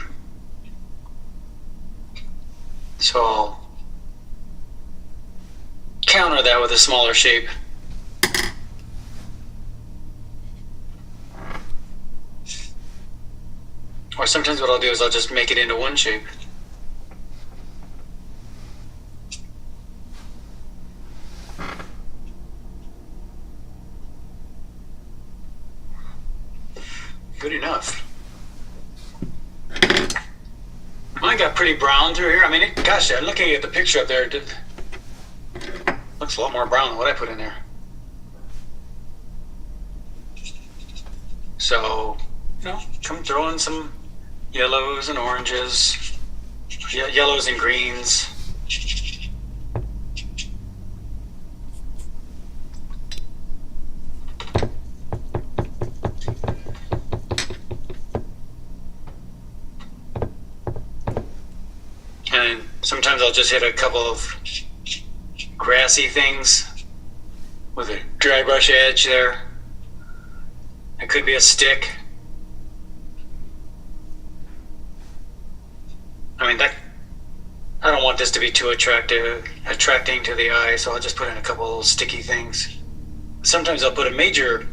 So I'll counter that with a smaller shape. Or Or sometimes what I'll do is I'll just make it into one shape. Good enough. Mine got pretty brown through here. I mean, gosh, I'm looking at the picture up there. It looks a lot more brown than what I put in there. So, come throw in some yellows and oranges, yellows and greens. And sometimes I'll just hit a couple of grassy things with a dry brush edge there. It could be a stick. I mean, I don't want this to be too attracting to the eye, so I'll just put in a couple of little sticky things. Sometimes I'll put a major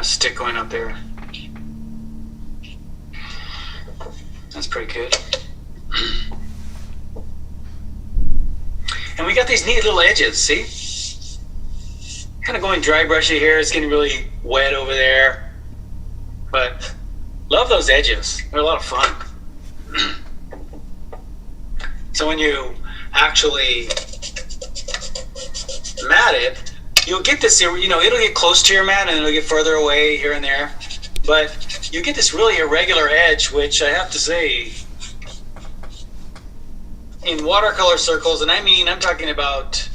stick going up there. That's pretty good. And we got these neat little edges, see? Kind of going dry brushy here. It's getting really wet over there. But love those edges. They're a lot of fun. So when you actually mat it, you'll get this, it'll get close to your mat and it'll get further away here and there. But you get this really irregular edge, which I have to say, in watercolor circles, and I'm talking about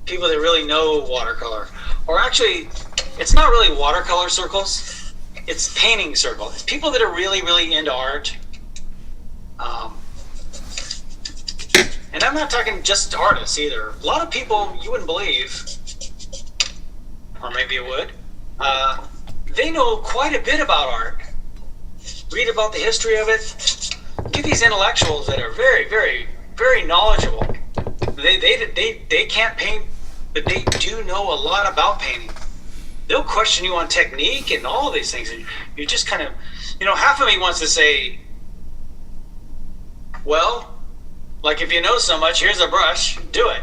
people that really know watercolor, or actually, it's not really watercolor circles, it's painting circles. It's people that are really, really into art. And I'm not talking just artists either. A lot of people you wouldn't believe, or maybe you would, they know quite a bit about art. Read about the history of it. Get these intellectuals that are very, very, very knowledgeable. They can't paint, but they do know a lot about painting. They'll question you on technique and all of these things. And you just kind of, half of me wants to say, well, like if you know so much, here's a brush, do it.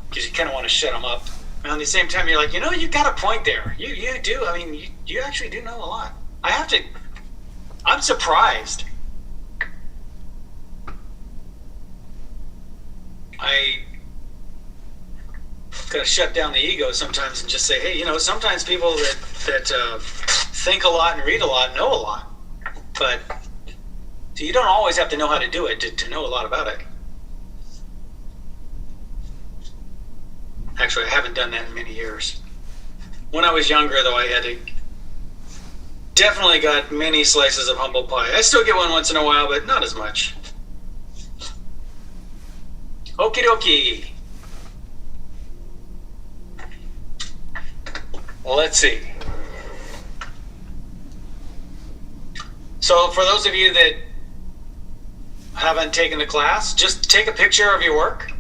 Because you kind of want to shut them up. And at the same time, you're like, you've got a point there. You do. I mean, you actually do know a lot. I'm surprised. I gotta shut down the ego sometimes and just say, hey, sometimes people that think a lot and read a lot know a lot. But so you don't always have to know how to do it to know a lot about it. Actually, I haven't done that in many years. When I was younger, though, I had definitely got many slices of humble pie. I still get one once in a while, but not as much. Okie dokie. Well, let's see. So for those of you that haven't taken the class, just take a picture of your work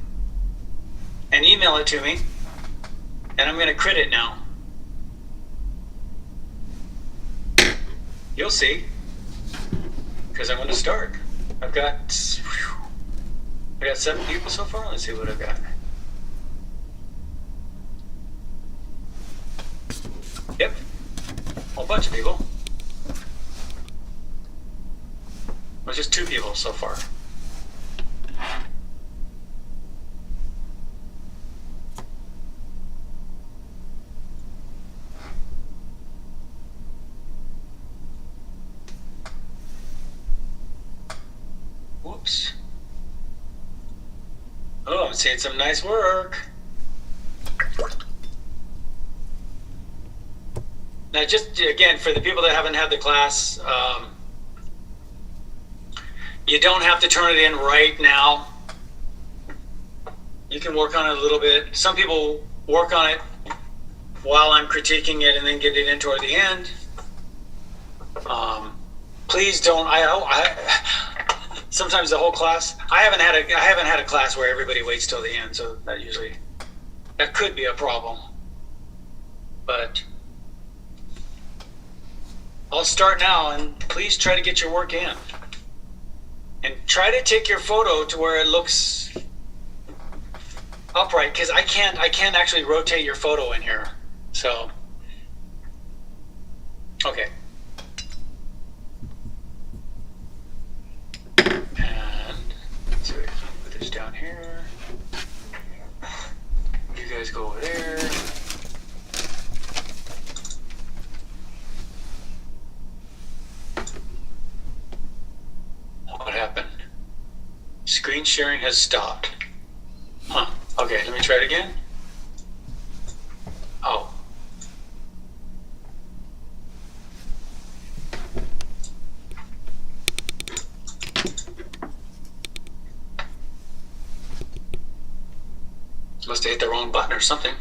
and email it to me, and I'm going to crit it now. You'll see, because I'm going to start. I've got 7 people so far. Let's see what I've got. Yep, a whole bunch of people. Well, just 2 people so far. Whoops. Oh, I'm seeing some nice work. Now, just again, for the people that haven't had the class, you don't have to turn it in right now. You can work on it a little bit. Some people work on it while I'm critiquing it and then get it in toward the end. Please don't. Sometimes the whole class. I haven't had a class where everybody waits till the end, so that could be a problem. But I'll start now, and please try to get your work in. And try to take your photo to where it looks upright, because I can't actually rotate your photo in here. So, okay. And let's see, put this down here. You guys go over there. What happened? Screen sharing has stopped. Huh. Okay, let me try it again. Oh. Must have hit the wrong button or something.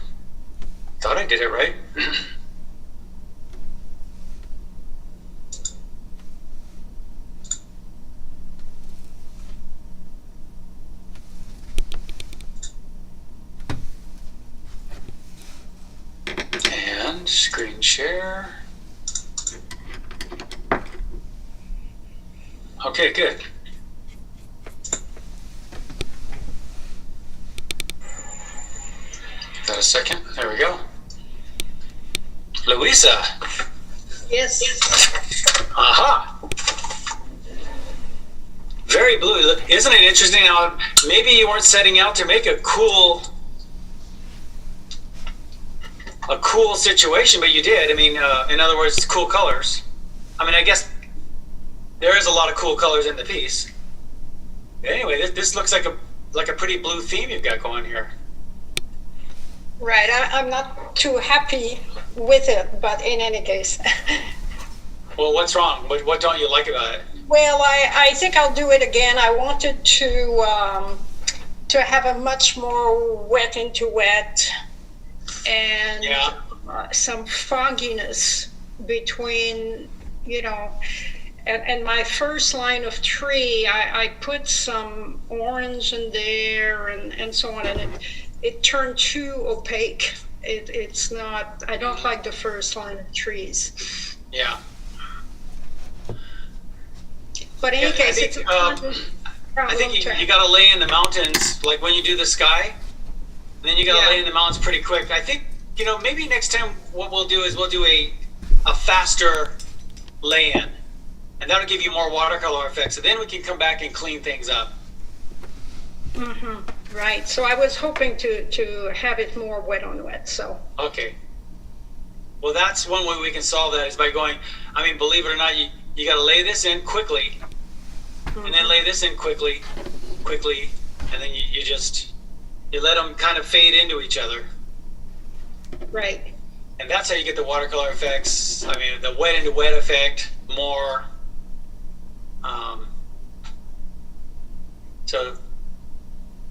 Thought I did it right. And screen share. Okay, good. Got a second? There we go. Louisa. Yes. Aha. Very blue. Isn't it interesting how maybe you weren't setting out to make a cool situation, but you did. I mean, in other words, cool colors. I mean, I guess there is a lot of cool colors in the piece. Anyway, this looks like a pretty blue theme you've got going here. Right. I'm not too happy with it, but in any case. Well, what's wrong? What don't you like about it? Well, I think I'll do it again. I wanted to have a much more wet into wet and some fogginess between, and my first line of tree, I put some orange in there and so on, and it turned too opaque. It's not, I don't like the first line of trees. Yeah. But in any case, it's a problem. I think you got to lay in the mountains, like when you do the sky, and then you got to lay in the mountains pretty quick. I think, maybe next time what we'll do is we'll do a faster lay-in, and that'll give you more watercolor effects. So then we can come back and clean things up. Mm-hmm. Right. So I was hoping to have it more wet on wet. So. Okay. Well, that's one way we can solve that is by going. I mean, believe it or not, you got to lay this in quickly, and then lay this in quickly, and then you let them kind of fade into each other. Right. And that's how you get the watercolor effects. I mean, the wet into wet effect more. So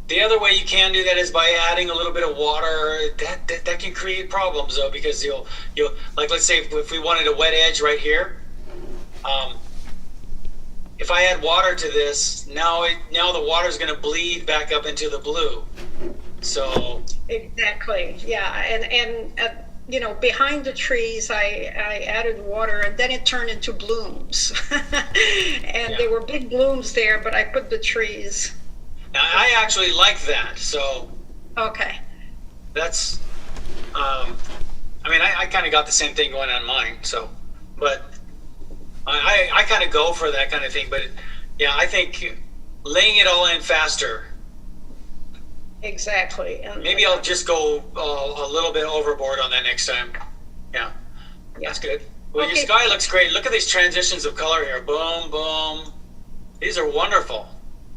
the other way you can do that is by adding a little bit of water. That can create problems though, because you'll like, let's say if we wanted a wet edge right here. If I add water to this, now the water is going to bleed back up into the blue. So exactly, yeah, and behind the trees, I added water, and then it turned into blooms, and there were big blooms there, but I put the trees. Now I actually like that. So okay, that's. I mean, I kind of got the same thing going on mine. So, but. I kind of go for that kind of thing, but I think laying it all in faster. Exactly. And maybe I'll just go a little bit overboard on that next time. Yeah. That's good. Well, your sky looks great. Look at these transitions of color here. Boom, boom. These are wonderful.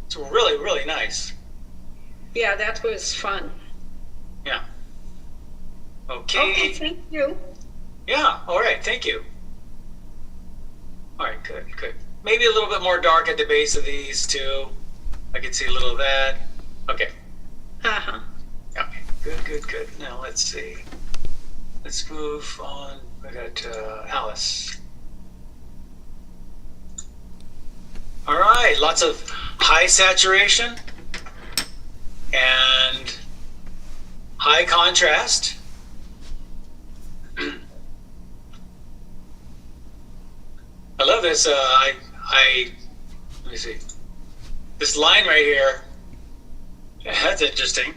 It's really, really nice. Yeah, that was fun. Yeah. Okay, thank you. Yeah, all right, thank you. All right, good. Maybe a little bit more dark at the base of these too. I can see a little of that. Okay. Uh-huh. Okay, good. Now let's see. Let's move on. We got Alice. All right, lots of high saturation and high contrast. love this. Let me see. This line right here. That's interesting.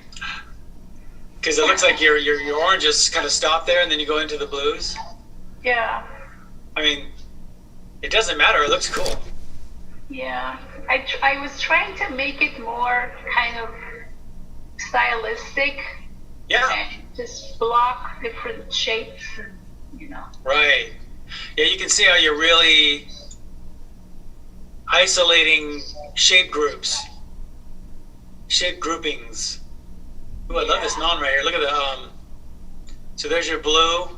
Because it looks like your oranges kind of stop there, and then you go into the blues. Yeah. I mean, it doesn't matter. It looks cool. Yeah. I was trying to make it more kind of stylistic. Yeah. And just block different shapes, and, Right. Yeah, you can see how you're really isolating shape groups, shape groupings. Ooh, I love this non right here. Look at the so there's your blue,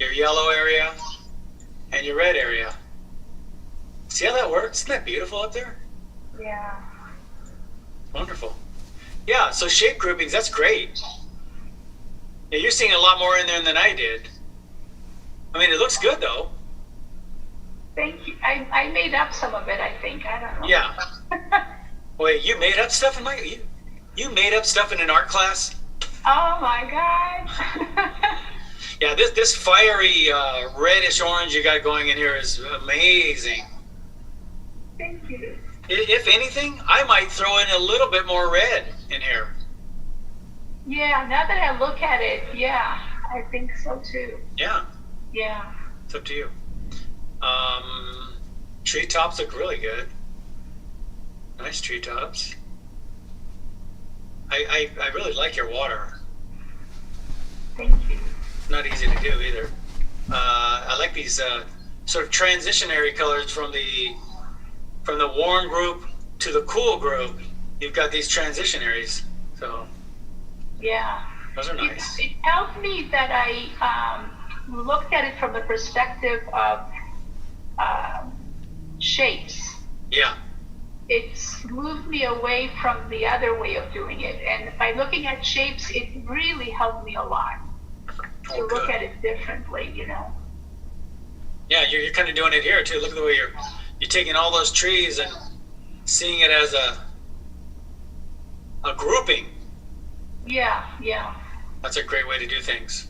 your yellow area, and your red area. See how that works? Isn't that beautiful up there? Yeah. Wonderful. Yeah, so shape groupings, that's great. Yeah, you're seeing a lot more in there than I did. I mean, it looks good though. Thank you. I made up some of it, I think. I don't know. Yeah. Wait, you made up stuff in you made up stuff in an art class? Oh my God. Yeah, this fiery reddish orange you got going in here is amazing. Thank you. If anything, I might throw in a little bit more red in here. Yeah, now that I look at it, yeah, I think so too. Yeah. Yeah. It's up to you. Treetops look really good. Nice treetops. I really like your water. Thank you. Not easy to do either. I like these sort of transitionary colors from the warm group to the cool group. You've got these transitionaries, so yeah, those are nice. It helped me that I looked at it from the perspective of shapes. Yeah. It's moved me away from the other way of doing it, and by looking at shapes, it really helped me a lot to look at it differently. Yeah, you're kind of doing it here too. Look at the way you're taking all those trees and seeing it as a grouping. Yeah, yeah. That's a great way to do things.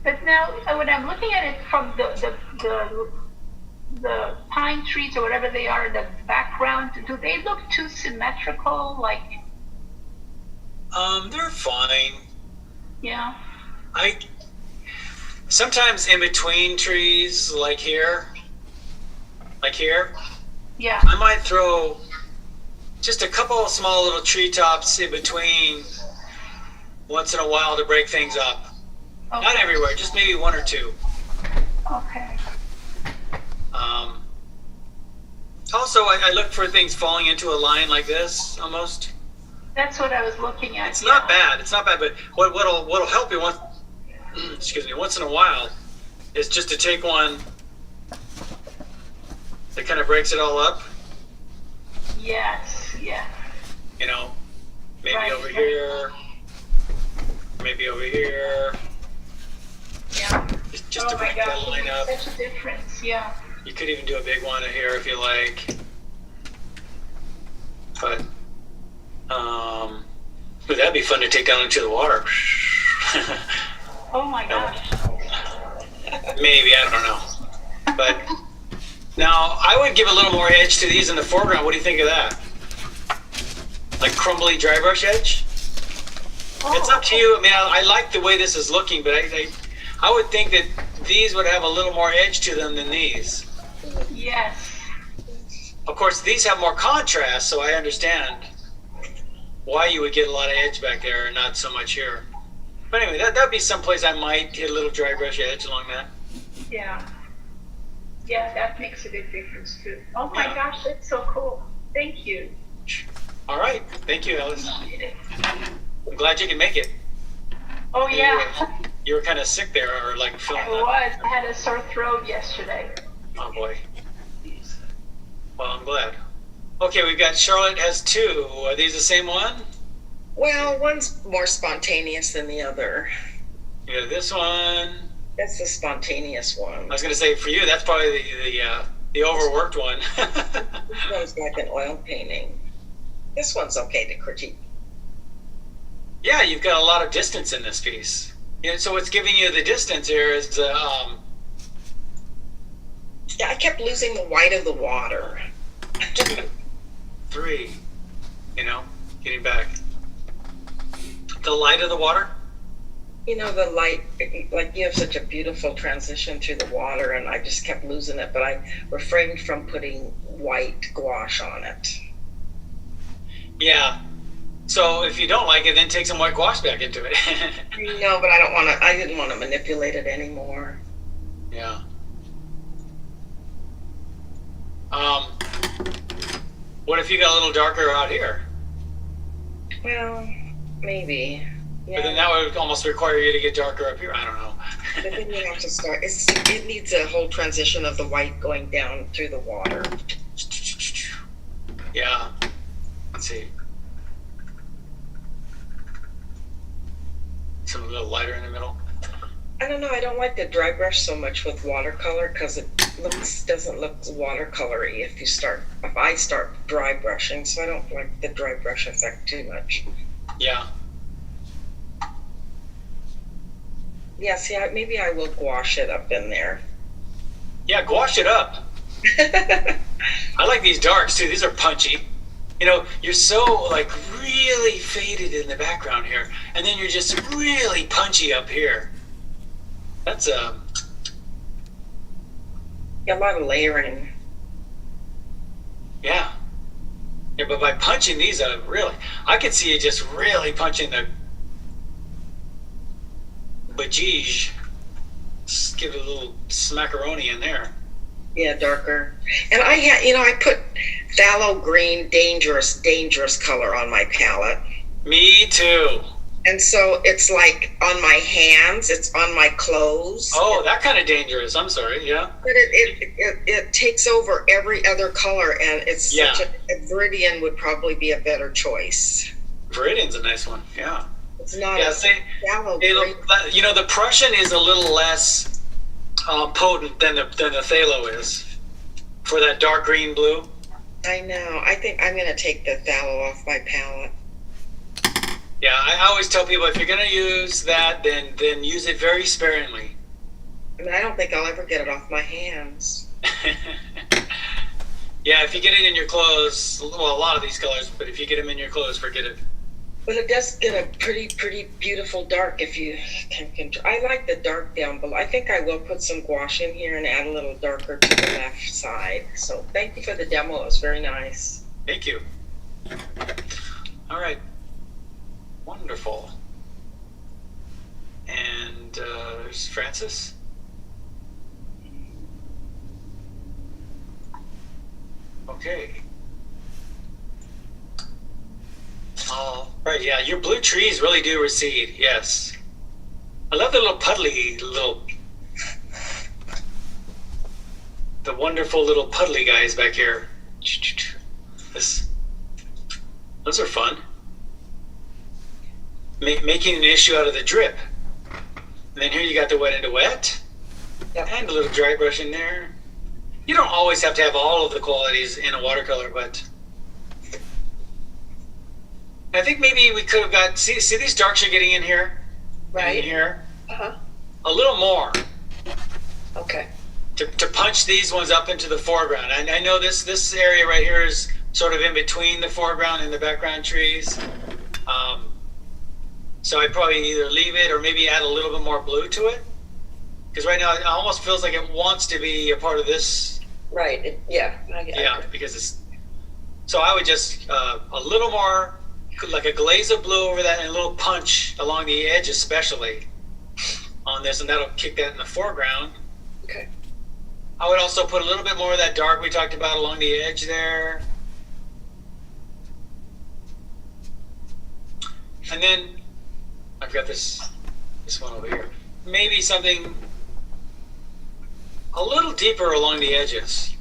But now, when I'm looking at it from the pine trees or whatever they are in the background, do they look too symmetrical? Like, they're fine. Yeah. Sometimes in between trees, like here, yeah, I might throw just a couple of small little treetops in between once in a while to break things up. Okay. Not everywhere, just maybe one or two. Okay. Also, I look for things falling into a line like this, almost. That's what I was looking at. It's not bad. It's not bad, but what'll help you once in a while is just to take one that kind of breaks it all up. Yes. Yeah. Maybe over here, maybe over here. Yeah. Just to break that line up. Such a difference. Yeah. You could even do a big one here if you like. But that'd be fun to take down into the water. Oh my gosh. Maybe, I don't know. But now I would give a little more edge to these in the foreground. What do you think of that? Like crumbly dry brush edge? It's up to you. I mean, I like the way this is looking, but I would think that these would have a little more edge to them than these. Yes. Of course, these have more contrast, so I understand why you would get a lot of edge back there and not so much here. But anyway, that'd be someplace I might get a little dry brush edge along that. Yeah. Yeah, that makes a big difference too. Oh my gosh, that's so cool. Thank you. All right. Thank you, Alice. I'm glad you can make it. Oh yeah. You were kind of sick there, or like feeling I was. I had a sore throat yesterday. Oh boy. Well, I'm glad. Okay, we've got Charlotte has two. Are these the same one? Well, one's more spontaneous than the other. You got this one. That's the spontaneous one. I was going to say, for you, that's probably the overworked one. This one's like an oil painting. This one's okay to critique. Yeah, you've got a lot of distance in this piece. So what's giving you the distance here is Yeah, I kept losing the white of the water. 2, 3. You know, getting back. The light of the water? You know, the light, like you have such a beautiful transition through the water, and I just kept losing it, but I refrained from putting white gouache on it. Yeah. So if you don't like it, then take some white gouache back into it. No, but I didn't want to manipulate it anymore. Yeah. What if you got a little darker out here? Well, maybe. Yeah. But then that would almost require you to get darker up here. I don't know. But then you have to start. It needs a whole transition of the white going down through the water. Yeah. Let's see. Some a little lighter in the middle. I don't know. I don't like the dry brush so much with watercolor because it doesn't look watercolory if I start dry brushing. So I don't like the dry brush effect too much. Yeah. Yeah. See, maybe I will gouache it up in there. Yeah, gouache it up. I like these darks too. These are punchy. You know, you're so like really faded in the background here, and then you're just really punchy up here. That's Yeah, a lot of layering. Yeah. Yeah, but by punching these up, really, I could see you just really punching the bajige. Just give it a little smackaroni in there. Yeah, darker. And I put phthalo green, dangerous color on my palette. Me too. And so it's like on my hands, it's on my clothes. Oh, that kind of dangerous. I'm sorry. Yeah. But it takes over every other color, and it's such a Viridian would probably be a better choice. Viridian's a nice one. Yeah. It's not phthalo green. You know, the Prussian is a little less potent than the phthalo is for that dark green blue. I know. I think I'm going to take the phthalo off my palette. Yeah, I always tell people if you're going to use that, then use it very sparingly. I mean, I don't think I'll ever get it off my hands. Yeah, if you get it in your clothes, well, a lot of these colors, but if you get them in your clothes, forget it. But it does get a pretty beautiful dark if you can control. I like the dark down below. I think I will put some gouache in here and add a little darker to the left side. So thank you for the demo. It was very nice. Thank you. All right. Wonderful. And there's Francis. Okay. Right, yeah, your blue trees really do recede, yes. I love the the wonderful little puddly guys back here. Those are fun. Making an issue out of the drip. And then here you got the wet into wet. Yep. And a little dry brush in there. You don't always have to have all of the qualities in a watercolor, but I think maybe we could have got, see these darks you're getting in here? Right. In here? Uh-huh. A little more. Okay. To punch these ones up into the foreground. I know this area right here is sort of in between the foreground and the background trees. So I'd probably either leave it or maybe add a little bit more blue to it. Because right now it almost feels like it wants to be a part of this. Right. Yeah. Because it's. So I would just a little more, like a glaze of blue over that, and a little punch along the edge, especially on this, and that'll kick that in the foreground. Okay. I would also put a little bit more of that dark we talked about along the edge there. And then I've got this one over here. Maybe something a little deeper along the edges.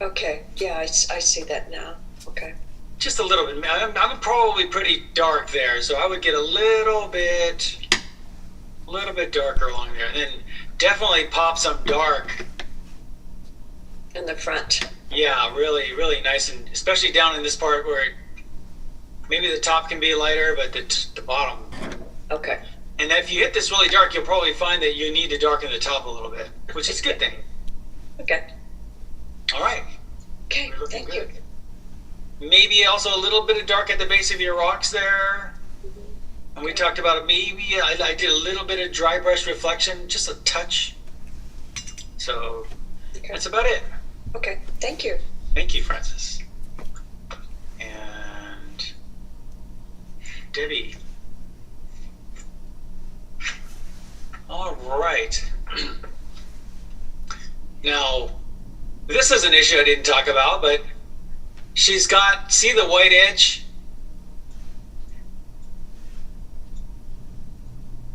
Okay. Yeah, I see that now. Okay. Just a little bit. I'm probably pretty dark there, so I would get a little bit darker along there, and then definitely pop some dark in the front. Yeah, really, really nice, and especially down in this part where maybe the top can be lighter, but the bottom. Okay. And if you hit this really dark, you'll probably find that you need to darken the top a little bit, which is a good thing. Okay. All right. Okay, You're looking thank good. you. Maybe also a little bit of dark at the base of your rocks there. And we talked about maybe I did a little bit of dry brush reflection, just a touch. So that's about it. Okay, thank you. Thank you, Francis. And Debbie. All right. Now, this is an issue I didn't talk about, but she's got, see the white edge?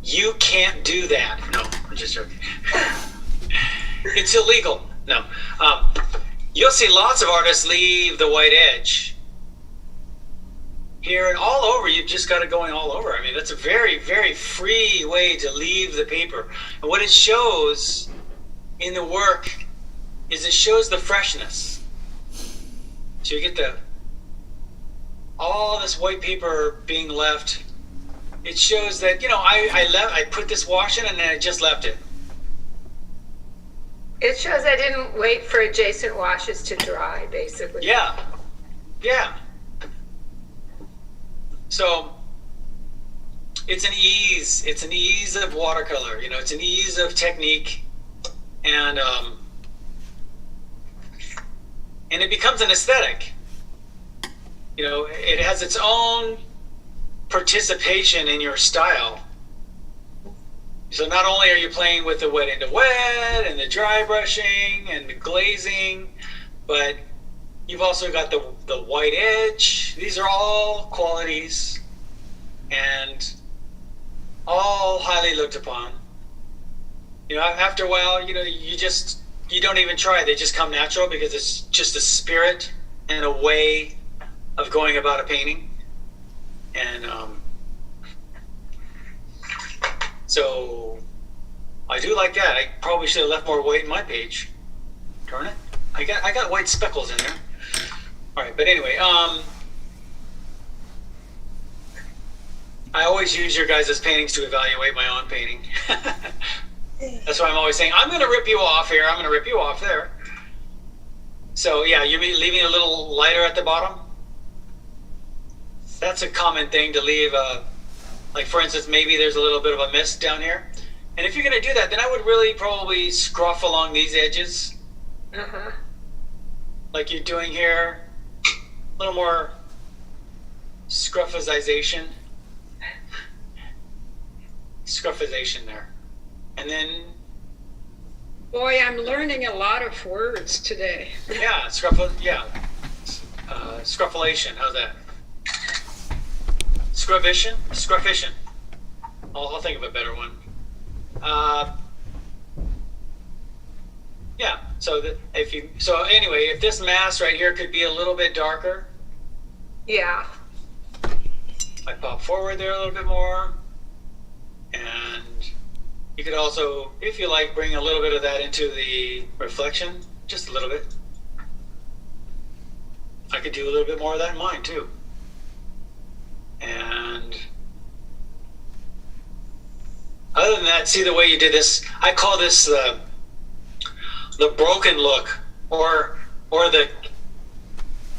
You can't do that. No, I'm just joking. It's illegal. No. You'll see lots of artists leave the white edge. Here and all over, you've just got it going all over. I mean, that's a very, very free way to leave the paper. And what it shows in the work is it shows the freshness. So you get all this white paper being left. It shows that, you know, I put this wash in and then I just left it. It shows I didn't wait for adjacent washes to dry, basically. Yeah. Yeah. So it's an ease. It's an ease of watercolor. You know, it's an ease of technique, and it becomes an aesthetic. You know, it has its own participation in your style. So not only are you playing with the wet into wet and the dry brushing and the glazing, but you've also got the white edge. These are all qualities and all highly looked upon. You know, after a while, you know, you don't even try. They just come natural because it's just a spirit and a way of going about a painting. And so I do like that. I probably should have left more white in my page. Darn it. I got white speckles in there. All right, but anyway, I always use your guys' paintings to evaluate my own painting. That's why I'm always saying, I'm going to rip you off here. I'm going to rip you off there. So yeah, you're leaving a little lighter at the bottom. That's a common thing to leave. Like for instance, maybe there's a little bit of a mist down here. And if you're going to do that, then I would really probably scruff along these edges. Uh-huh. Like you're doing here. A little more scruffization. Scruffization there. And then... Boy, I'm learning a lot of words today. Yeah, scruffulation, how's that? Scruffation. I'll think of a better one. Yeah, so anyway, if this mass right here could be a little bit darker. Yeah. I pop forward there a little bit more. And you could also, if you like, bring a little bit of that into the reflection, just a little bit. I could do a little bit more of that in mine too. And other than that, see the way you did this? I call this the broken look, or the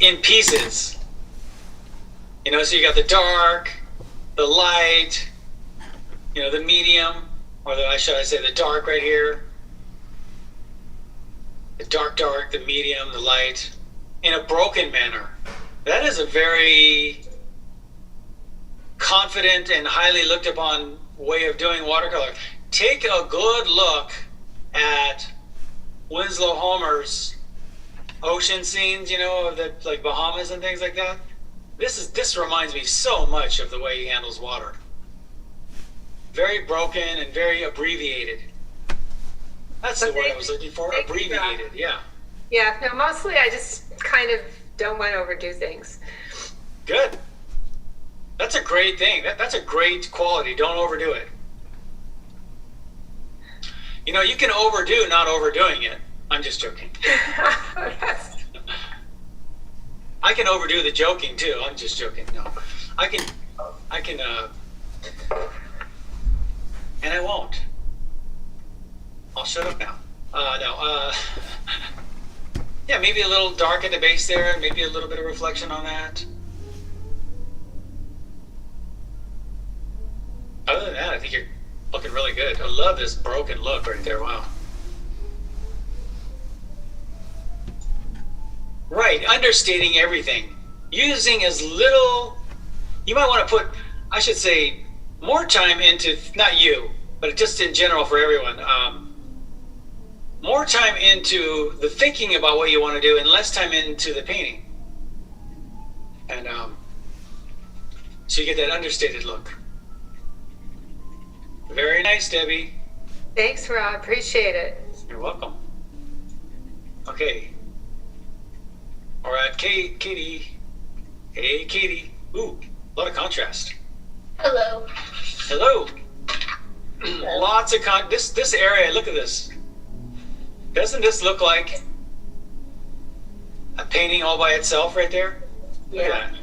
in pieces. You know, so you got the dark, the light, you know, the medium, or should I say the dark right here. The dark, the medium, the light, in a broken manner. That is a very confident and highly looked upon way of doing watercolor. Take a good look at Winslow Homer's ocean scenes, you know, of the like Bahamas and things like that. This reminds me so much of the way he handles water. Very broken and very abbreviated. That's the word I was looking for. Abbreviated, yeah. Yeah, no, mostly I just kind of don't want to overdo things. Good. That's a great thing. That's a great quality. Don't overdo it. You know, you can overdo not overdoing it. I'm just joking. I can overdo the joking too. I'm just joking. No, I can, and I won't. I'll shut up now. Yeah, maybe a little dark at the base there, maybe a little bit of reflection on that. Other than that, I think you're looking really good. I love this broken look right there. Wow. Right, understating everything. Using as little, you might want to put, I should say, more time into, not you, but just in general for everyone, more time into the thinking about what you want to do and less time into the painting. And so you get that understated look. Very nice, Debbie. Thanks, Rob. Appreciate it. You're welcome. Okay. All right, Katie. Hey, Katie. Ooh, a lot of contrast. Hello. Hello. Lots of this area. Look at this. Doesn't this look like a painting all by itself right there? Look at that.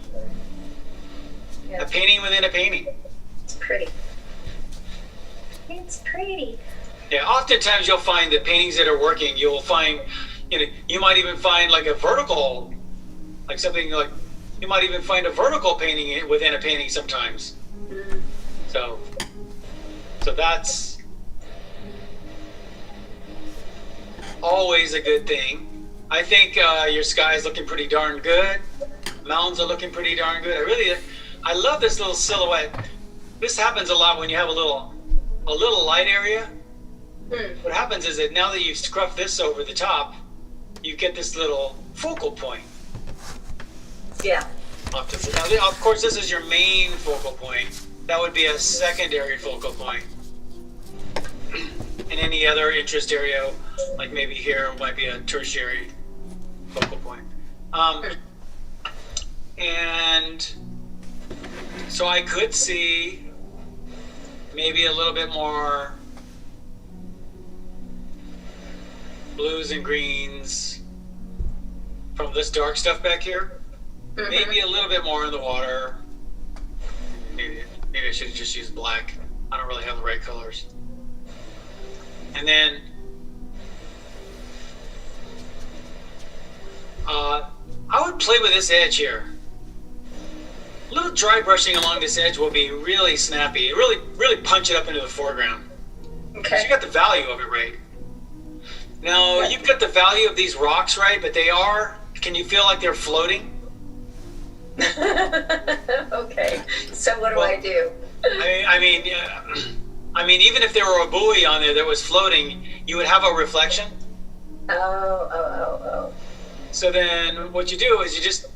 Yeah. A painting within a painting. It's pretty. It's pretty. Yeah, oftentimes you'll find that paintings that are working, you'll find, you might even find like a vertical, like something like, you might even find a vertical painting within a painting sometimes. Mm. So that's always a good thing. I think your sky is looking pretty darn good. Mountains are looking pretty darn good. I love this little silhouette. This happens a lot when you have a little light area. What happens is that now that you've scruffed this over the top, you get this little focal point. Yeah. Now, of course, this is your main focal point. That would be a secondary focal point. And any other interest area, like maybe here, might be a tertiary focal point. And so I could see maybe a little bit more blues and greens from this dark stuff back here. Mm-hmm. Maybe a little bit more in the water. Maybe I should have just used black. I don't really have the right colors. And then I would play with this edge here. A little dry brushing along this edge will be really snappy. Really punch it up into the foreground. Okay. So you got the value of it right. Now, you've got the value of these rocks right, but can you feel like they're floating? Okay. So what do I do? I mean, even if there were a buoy on there that was floating, you would have a reflection. Oh. So then what you do is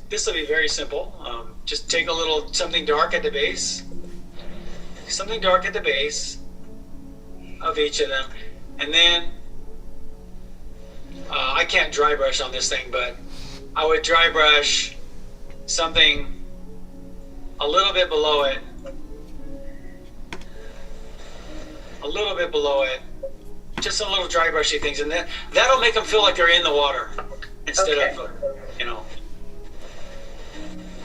this will be very simple. Just take something dark at the base. Something dark at the base of each of them. And then, I can't dry brush on this thing, but I would dry brush something a little bit below it. A little bit below it. Just some little dry brushy things. And that'll make them feel like they're in the water instead of,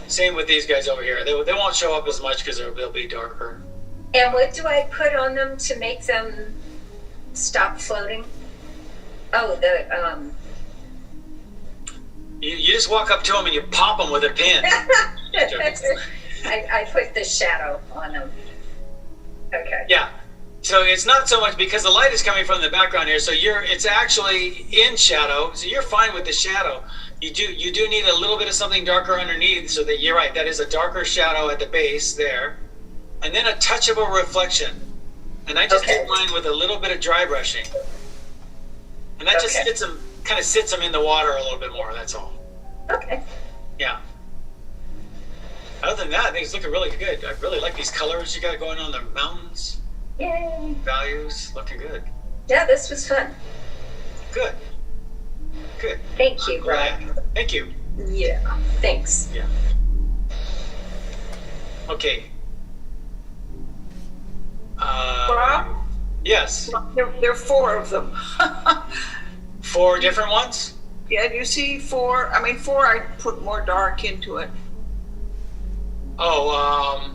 Same with these guys over here. They won't show up as much because they'll be darker. And what do I put on them to make them stop floating? Oh, You just walk up to them and you pop them with a pin. I put the shadow on them. Okay. Yeah. So it's not so much because the light is coming from the background here, so it's actually in shadow, so you're fine with the shadow. You do need a little bit of something darker underneath, so that you're right, that is a darker shadow at the base there. And then a touch of a reflection. And I just did mine with a little bit of dry brushing. And that just sits them in the water a little bit more, that's all. Okay. Yeah. Other than that, I think it's looking really good. I really like these colors you got going on the mountains. Yay. Values, looking good. Yeah, this was fun. Good. Thank you, Rob. Thank you. Yeah, thanks. Yeah. Okay. Rob? Yes. There are 4 of them. 4 different ones? Yeah, do you see 4? I mean, 4, I put more dark into it. Oh,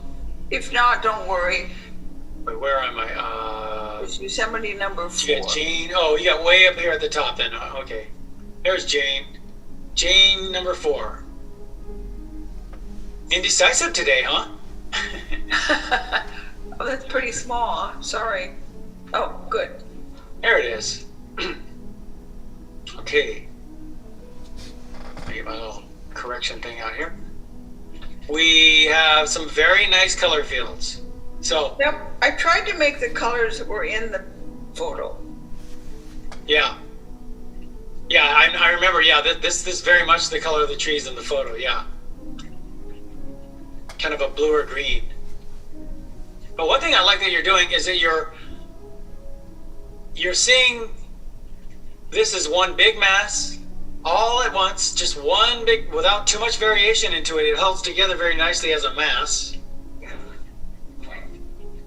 If not, don't worry. wait, where am I? It's Yosemite number 4. You got Jane. Oh, you got way up here at the top then. Okay. There's Jane. Jane number 4. Indecisive today, huh? Oh, that's pretty small. Sorry. Oh, good. There it is. Okay. Let me get my little correction thing out here. We have some very nice color fields. So, Yep. I tried to make the colors that were in the photo. yeah. Yeah, I remember, yeah, this is very much the color of the trees in the photo, yeah. Kind of a bluer green. But one thing I like that you're doing is that you're seeing this as one big mass, all at once, just one big, without too much variation into it. It holds together very nicely as a mass.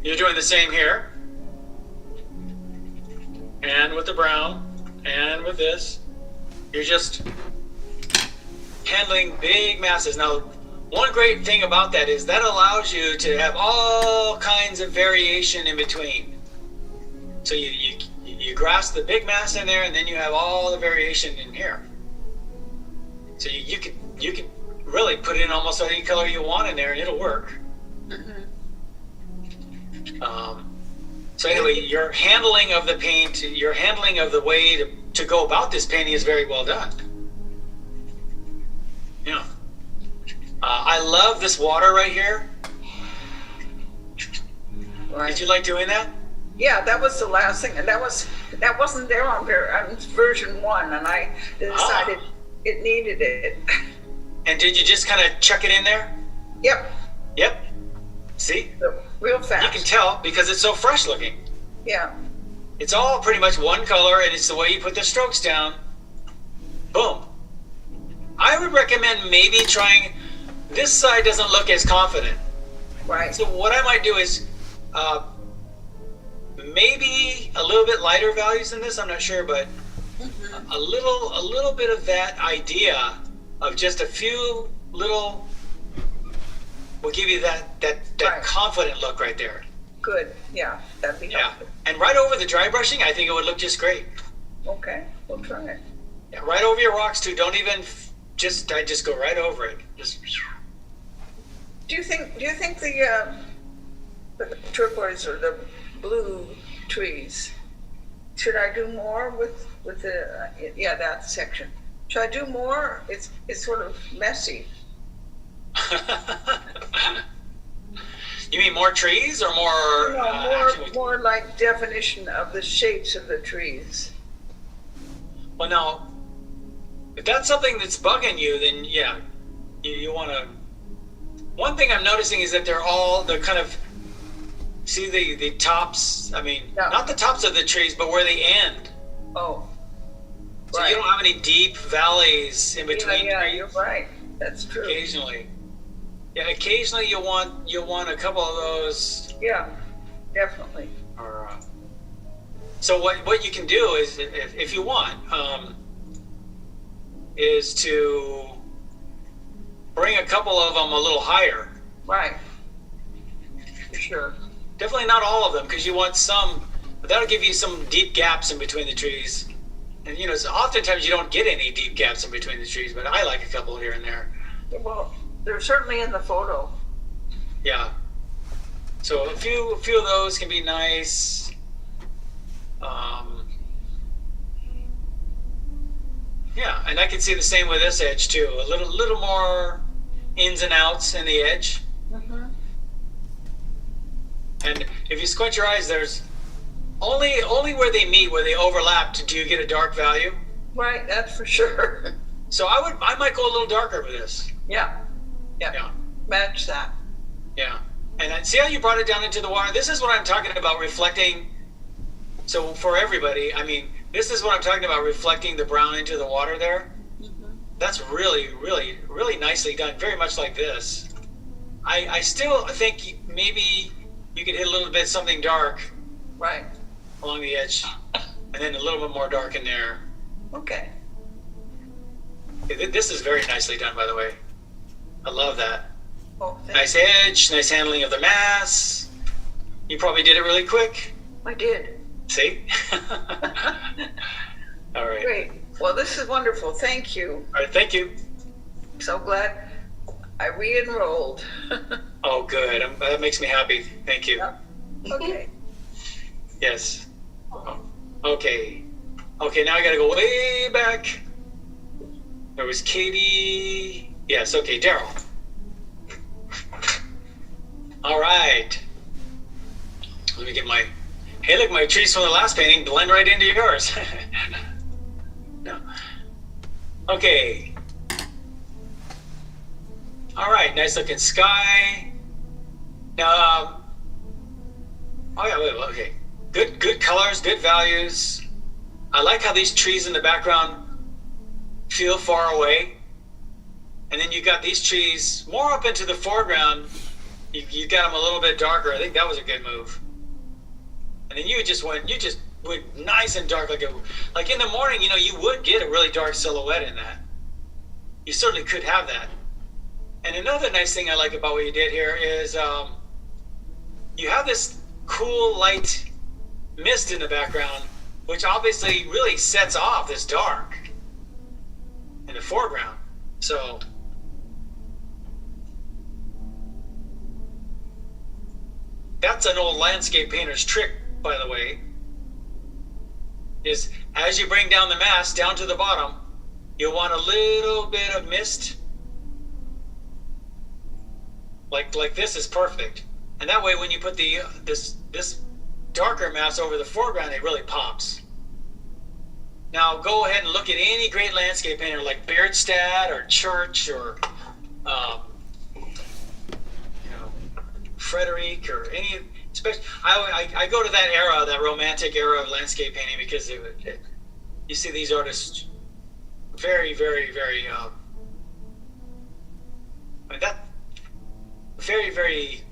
You're doing the same here. And with the brown, and with this. You're just handling big masses. Now, one great thing about that is that allows you to have all kinds of variation in between. So you grasp the big mass in there, and then you have all the variation in here. So you could really put in almost any color you want in there, and it'll work. So anyway, your handling of the paint, your handling of the way to go about this painting is very well done. Yeah. I love this water right here. Right. Did you like doing that? Yeah, that was the last thing, and that wasn't there on version 1, and I decided it needed it. And did you just kind of chuck it in there? Yep. Yep. See? Real fast. You can tell because it's so fresh looking. Yeah. It's all pretty much one color, and it's the way you put the strokes down. Boom. I would recommend maybe trying. This side doesn't look as confident. Right. So what I might do is maybe a little bit lighter values than this. I'm not sure, but a little bit of that idea of just a few little will give you that Right. confident look right there. Good. Yeah, that'd be helpful. And right over the dry brushing, I think it would look just great. Okay, we'll try it. Yeah, right over your rocks too. Don't even I just go right over it. Just. Do you think the turquoise or the blue trees, should I do more with the that section? Should I do more? It's sort of messy. You mean more trees or more? No, more like definition of the shapes of the trees. Well, now, if that's something that's bugging you, then yeah, you want to. One thing I'm noticing is that they're kind of. See the tops. I mean, not the tops of the trees, but where they end. Oh. So you don't have any deep valleys in between. Yeah, trees. you're right. That's true. Occasionally. Yeah, occasionally you'll want a couple of those. Yeah, definitely. Or, so what you can do is, if you want, is to bring a couple of them a little higher. Right. For sure. Definitely not all of them, because you want some. But that'll give you some deep gaps in between the trees. And so oftentimes you don't get any deep gaps in between the trees, but I like a couple here and there. Well, they're certainly in the photo. Yeah. So a few of those can be nice. Yeah, and I can see the same with this edge too. A little more ins and outs in the edge. Mm-hmm. And if you squint your eyes, there's only where they meet, where they overlap, do you get a dark value. Right, that's for sure. So I might go a little darker with this. Yeah. Match that. Yeah. And see how you brought it down into the water? This is what I'm talking about, reflecting. So for everybody, I mean, this is what I'm talking about, reflecting the brown into the water there. Mm-hmm. That's really, really, really nicely done. Very much like this. I still think maybe you could hit a little bit something dark. Right. Along the edge. And then a little bit more dark in there. Okay. This is very nicely done, by the way. I love that. Oh, nice edge, nice handling of the mass. You probably did it really quick. I did. See? All right. Great. Well, this is wonderful. Thank you. All right, thank you. So glad I re-enrolled. Oh, good. That makes me happy. Thank you. Okay. Yes. Okay. Okay, now I gotta go way back. There was Katie. Yes, okay, Daryl. All right. Let me get my... Hey, look, my trees from the last painting blend right into yours. No. Okay. All right, nice looking sky. Now, oh yeah, wait, okay. Good colors, good values. I like how these trees in the background feel far away. And then you got these trees more up into the foreground. You got them a little bit darker. I think that was a good move. And then you just went nice and dark, like in the morning, you would get a really dark silhouette in that. You certainly could have that. And another nice thing I like about what you did here is you have this cool light mist in the background, which obviously really sets off this dark in the foreground. So that's an old landscape painter's trick, by the way, is as you bring down the mask down to the bottom, you'll want a little bit of mist. Like this is perfect. And that way when you put this darker mask over the foreground, it really pops. Now go ahead and look at any great landscape painter like Beardstad or Church or Frederick or any, especially I go to that era, that romantic era of landscape painting, because you see these artists very, very, very very, very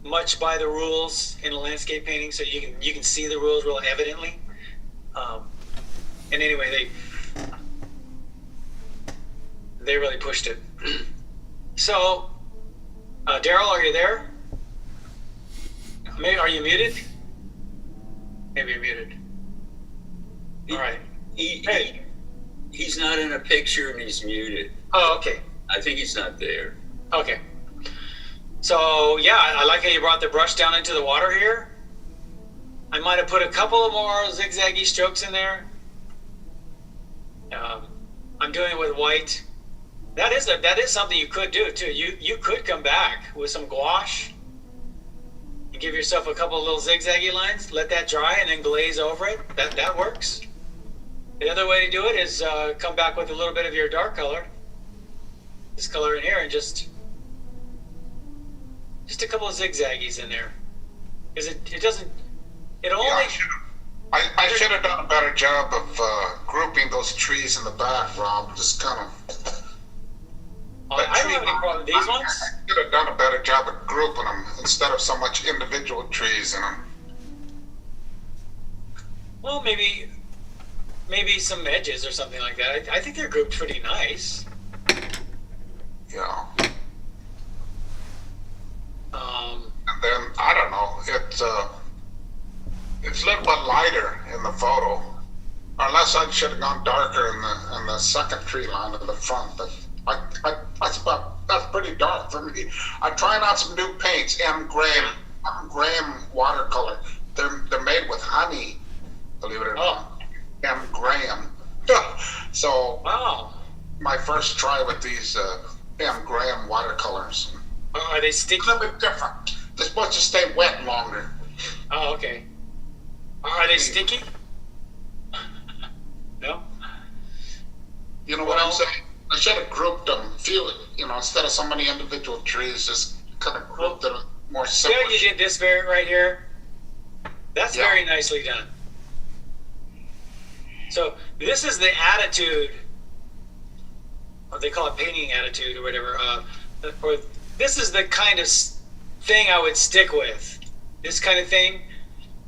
much by the rules in a landscape painting, so you can see the rules real evidently. And anyway, they really pushed it. So, Daryl, are you there? Are you muted? Maybe you're muted. All right. He's not in a picture and he's muted. Oh, okay. I think he's not there. Okay. So, yeah, I like how you brought the brush down into the water here. I might have put a couple of more zigzaggy strokes in there. I'm doing it with white. That is something you could do too. You could come back with some gouache and give yourself a couple of little zigzaggy lines. Let that dry and then glaze over it. That works. The other way to do it is come back with a little bit of your dark color. This color in here, and just a couple of zigzaggies in there, because it doesn't. It only. Yeah, I should have done a better job of grouping those trees in the back, Rob. Just kind of. I don't have any problem with these ones. I should have done a better job of grouping them instead of so much individual trees in them. Well, maybe some edges or something like that. I think they're grouped pretty nice. Yeah. And then I don't know. It's a little bit lighter in the photo. Unless I should have gone darker in the second tree line in the front, but that's pretty dark for me. I'm trying out some new paints, M. Graham watercolor. They're made with honey, believe it or not. M. Graham. So my first try with these M. Graham watercolors. Are they sticky? A little bit different. They're supposed to stay wet longer. Oh, okay. Are they sticky? No? You know what I'm saying? I should have grouped them, instead of so many individual trees, just kind of grouped them more simple. Yeah, you did this right here. That's very nicely done. So this is the attitude, or they call it painting attitude or whatever. Or this is the kind of thing I would stick with. This kind of thing.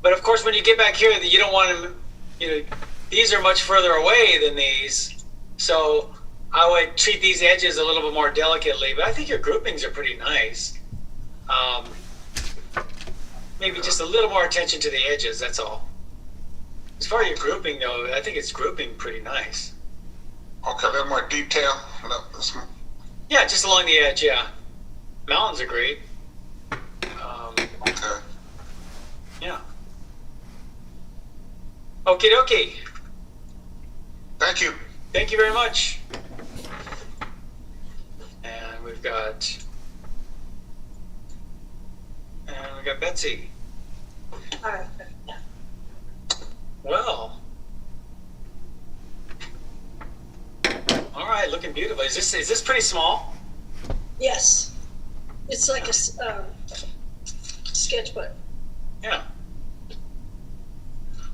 But of course, when you get back here, you don't want to. These are much further away than these, so I would treat these edges a little bit more delicately. But I think your groupings are pretty nice. Maybe just a little more attention to the edges. That's all. As far as your grouping, though, I think it's grouping pretty nice. Okay, a little more detail. Yeah, just along the edge, yeah. Mountains are great. Okay. Yeah. Okie dokie. Thank you. Thank you very much. And we've got Betsy. Alright. Well. All right, looking beautiful. Is this pretty small? Yes. It's like a sketchbook. Yeah.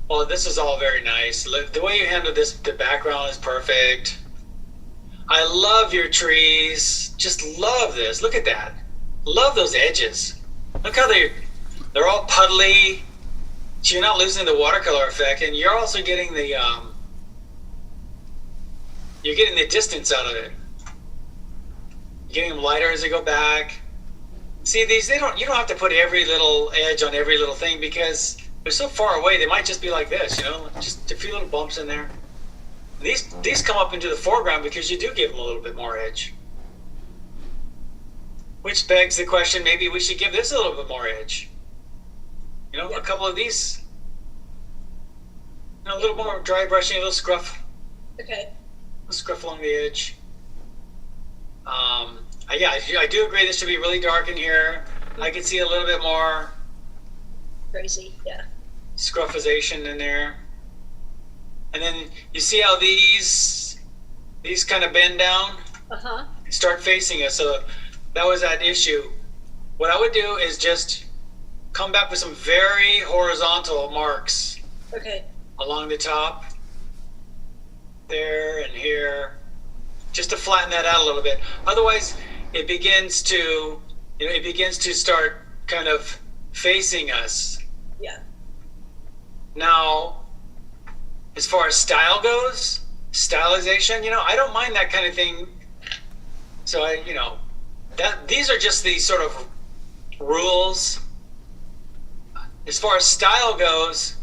Well, this is all very nice. The way you handle this, the background is perfect. I love your trees. Just love this. Look at that. Love those edges. Look how they're all puddly. So you're not losing the watercolor effect, and you're also getting the distance out of it. You're getting them lighter as they go back. See, these you don't have to put every little edge on every little thing because they're so far away. They might just be like this, just a few little bumps in there. These come up into the foreground because you do give them a little bit more edge. Which begs the question, maybe we should give this a little bit more edge. A couple of these. A little more dry brushing, a little scruff. Okay. A scruff along the edge. I do agree this should be really dark in here. I can see a little bit more Crazy, yeah. scruffization in there. And then you see how these kind of bend down? Uh-huh. Start facing us. So that was that issue. What I would do is just come back with some very horizontal marks. Okay. Along the top. There and here. Just to flatten that out a little bit. Otherwise, it begins to start kind of facing us. Yeah. Now, as far as style goes, stylization, I don't mind that kind of thing. So these are just the sort of rules. As far as style goes,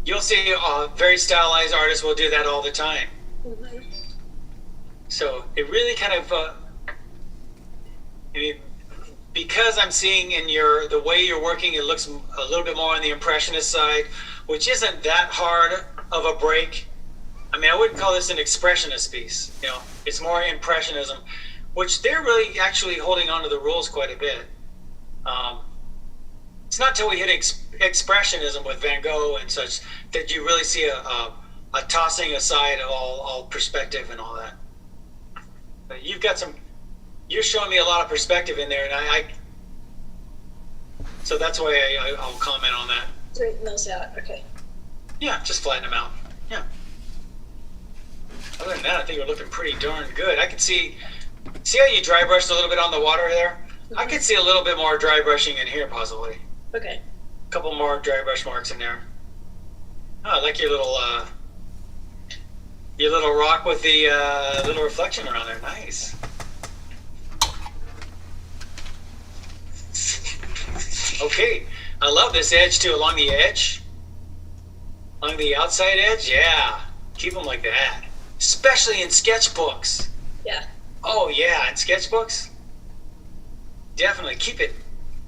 you'll see very stylized artists will do that all the time. Mm-hmm. So it really kind of, because I'm seeing in the way you're working, it looks a little bit more on the impressionist side, which isn't that hard of a break. I mean, I wouldn't call this an expressionist piece. It's more impressionism, which they're really actually holding on to the rules quite a bit. It's not till we hit expressionism with Van Gogh and such that you really see a tossing aside of all perspective and all that. But you're showing me a lot of perspective in there, and so that's why I'll comment on that. Straighten those out, okay. Yeah, just flatten them out. Yeah. Other than that, I think we're looking pretty darn good. I can see how you dry brushed a little bit on the water there? Mm-hmm. I could see a little bit more dry brushing in here, possibly. Okay. A couple more dry brush marks in there. Oh, I like your little rock with the little reflection around there. Nice. Okay, I love this edge too, along the edge. Along the outside edge, yeah. Keep them like that. Especially in sketchbooks. Yeah. Oh yeah, in sketchbooks. Definitely keep it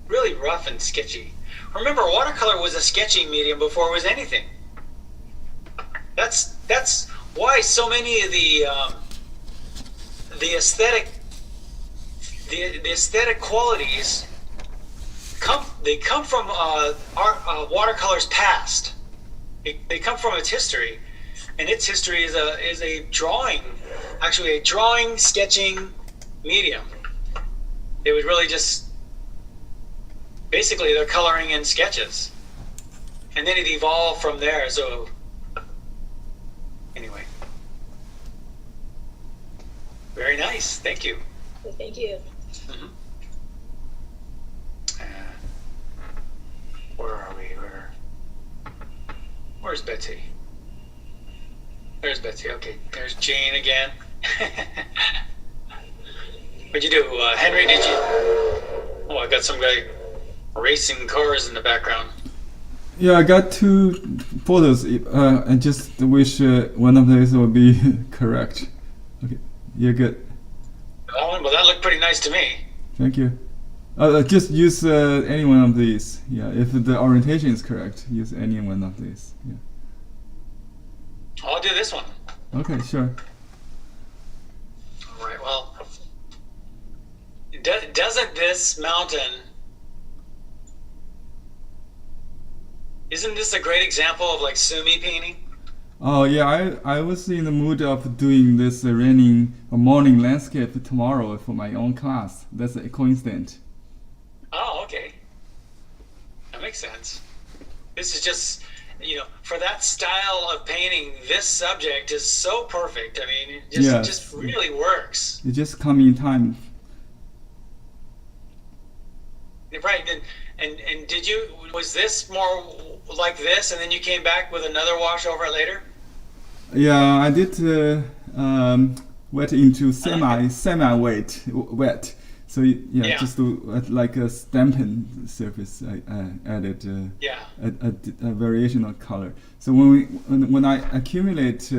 really rough and sketchy. Remember, watercolor was a sketching medium before it was anything. That's why so many of the aesthetic qualities come from watercolor's past. They come from its history, and its history is a drawing, actually a drawing sketching medium. It was really just basically they're coloring in sketches, and then it evolved from there. So anyway, very nice. Thank you. Thank you. Mm-hmm. Where are we? Where's Betsy? There's Betsy. Okay, there's Jane again. What'd you do, Henry? Did you? Oh, I got some guy racing cars in the background. Yeah, I got two photos. I just wish one of these would be correct. Okay, you're good. Oh, well, that looked pretty nice to me. Thank you. Just use any one of these. Yeah, if the orientation is correct, use any one of these. Yeah. I'll do this one. Okay, sure. All right. Well, doesn't this mountain? Isn't this a great example of like sumi painting? Oh yeah, I was in the mood of doing this raining morning landscape tomorrow for my own class. That's a coincidence. Oh, okay. That makes sense. This is just, for that style of painting, this subject is so perfect. I mean, it just really works. It just come in time. Right. And was this more like this, and then you came back with another wash over it later? Yeah, I did wet into semi-wet. So just like a stamping surface, I added a variation of color. So when I accumulate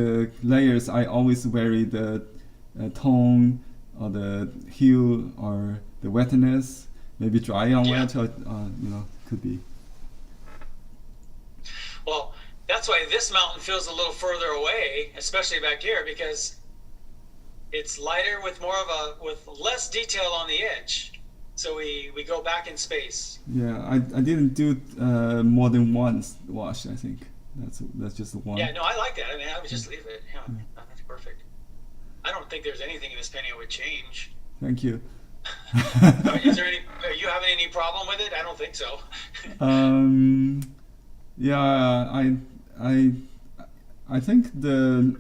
layers, I always vary the tone or the hue or the wetness. Maybe dry on wet, or could be. Well, that's why this mountain feels a little further away, especially back here, because it's lighter with with less detail on the edge. So we go back in space. Yeah, I didn't do more than one wash. I think that's just one. Yeah, no, I like that. I mean, I would just leave it. Yeah, that's perfect. I don't think there's anything in this painting I would change. Thank you. Are you having any problem with it? I don't think so. Yeah, I think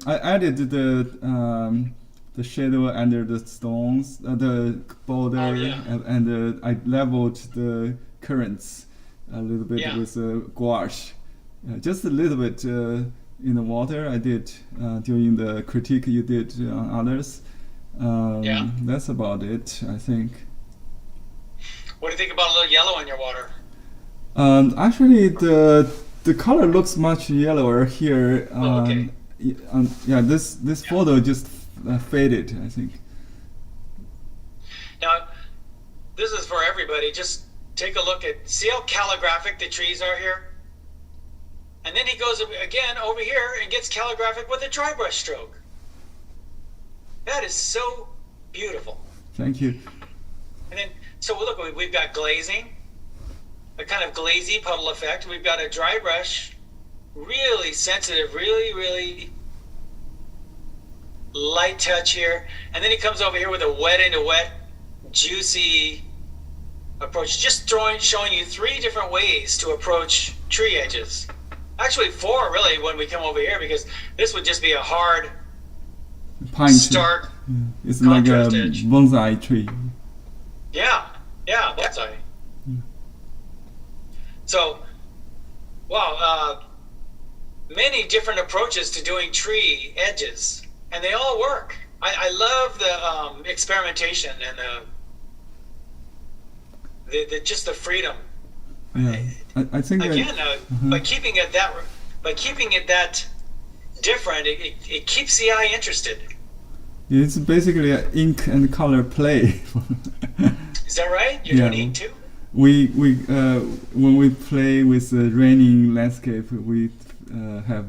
I added the shadow under the stones, the border, and I leveled the currents a little bit with gouache, just a little bit in the water. I did during the critique you did on others. That's about it, I think. What do you think about a little yellow in your water? Actually, the color looks much yellower here. Okay. This photo just faded, I think. Now, this is for everybody. Just take a look see how calligraphic the trees are here? And then he goes again over here and gets calligraphic with a dry brush stroke. That is so beautiful. Thank you. And then, so look, we've got glazing, a kind of glazy puddle effect. We've got a dry brush, really sensitive, really, really light touch here. And then he comes over here with a wet into wet, juicy approach. Just showing you 3 different ways to approach tree edges. Actually 4 really when we come over here, because this would just be a hard, pine stark tree. It's like a edge. bonsai tree. Yeah, bonsai. So, wow, many different approaches to doing tree edges, and they all work. I love the experimentation and the just the freedom. Yeah, I think again by keeping it that different, it keeps the eye interested. It's basically an ink and color play. Is that right? You're doing ink too? We when we play with the raining landscape, we have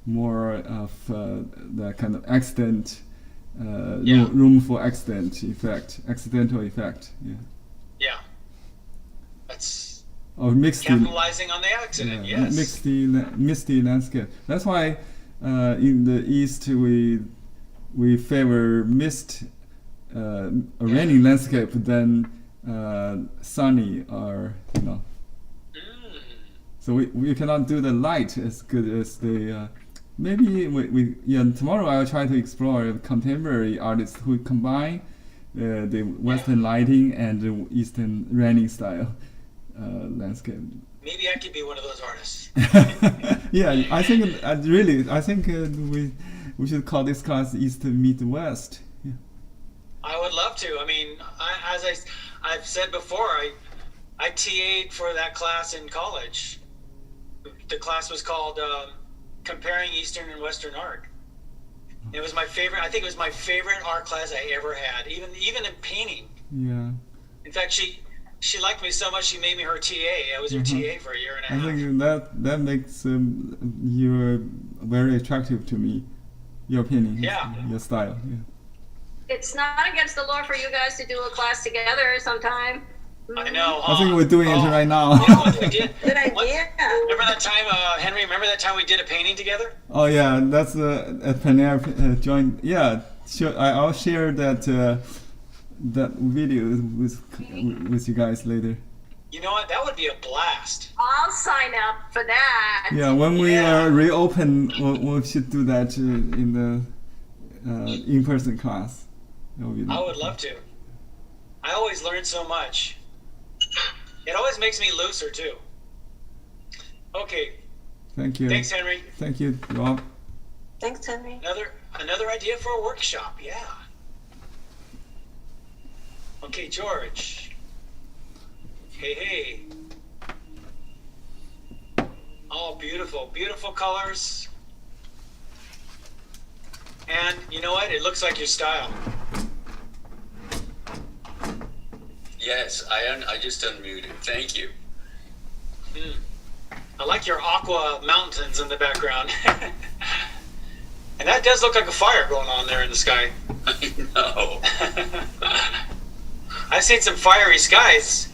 more of the kind of room for accidental effect. Yeah. That's misty, capitalizing on the accident. Yes. Misty landscape. That's why in the East we favor mist, a raining landscape than sunny or So we cannot do the light as good as the. Maybe tomorrow I'll try to explore contemporary artists who combine the Western lighting and the Eastern raining style landscape. Maybe I could be one of those artists. Yeah, I think we should call this class East meet West. Yeah. I would love to. I mean, as I've said before, I TA'd for that class in college the class was called Comparing Eastern and Western Art. It was my favorite. I think it was my favorite art class I ever had, even in painting. Yeah. In fact, she liked me so much she made me her TA. I was her TA for a year and a half. I think that makes you very attractive to me. Your opinion, your style. Yeah. It's not against the law for you guys to do a class together sometime. I know. I think we're doing it right now. You know what we did? Good idea. Remember that time, Henry? Remember that time we did a painting together? Oh yeah, that's at Panera joint. Yeah, sure. I'll share that that video with you guys later. You know what? That would be a blast. I'll sign up for that. Yeah, when we reopen, we should do that in the in-person class. That would be I would love to. I always learn so much. It always makes me looser too. Okay. Thank you. Thanks, Henry. Thank you, Rob. Thanks, Henry. Another idea for a workshop. Yeah. Okay, George. Hey. Oh, beautiful, beautiful colors. And you know what? It looks like your style. Yes, I just unmuted. Thank you. I like your aqua mountains in the background. And that does look like a fire going on there in the sky. I know. I've seen some fiery skies.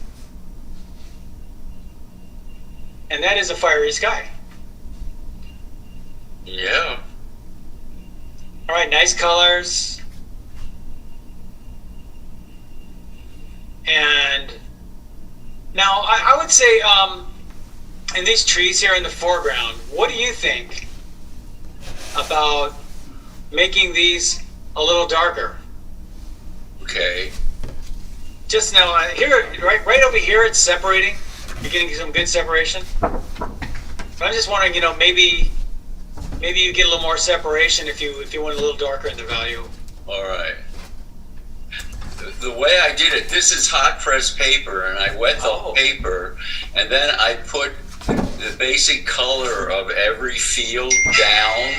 And that is a fiery sky. Yeah. All right, nice colors. And now I would say in these trees here in the foreground, what do you think about making these a little darker? Okay. Just now, here, right over here, it's separating. You're getting some good separation. But I'm just wondering, maybe you get a little more separation if you went a little darker in the value. All right. The way I did it, this is hot press paper, and I wet the paper, and then I put the basic color of every field down.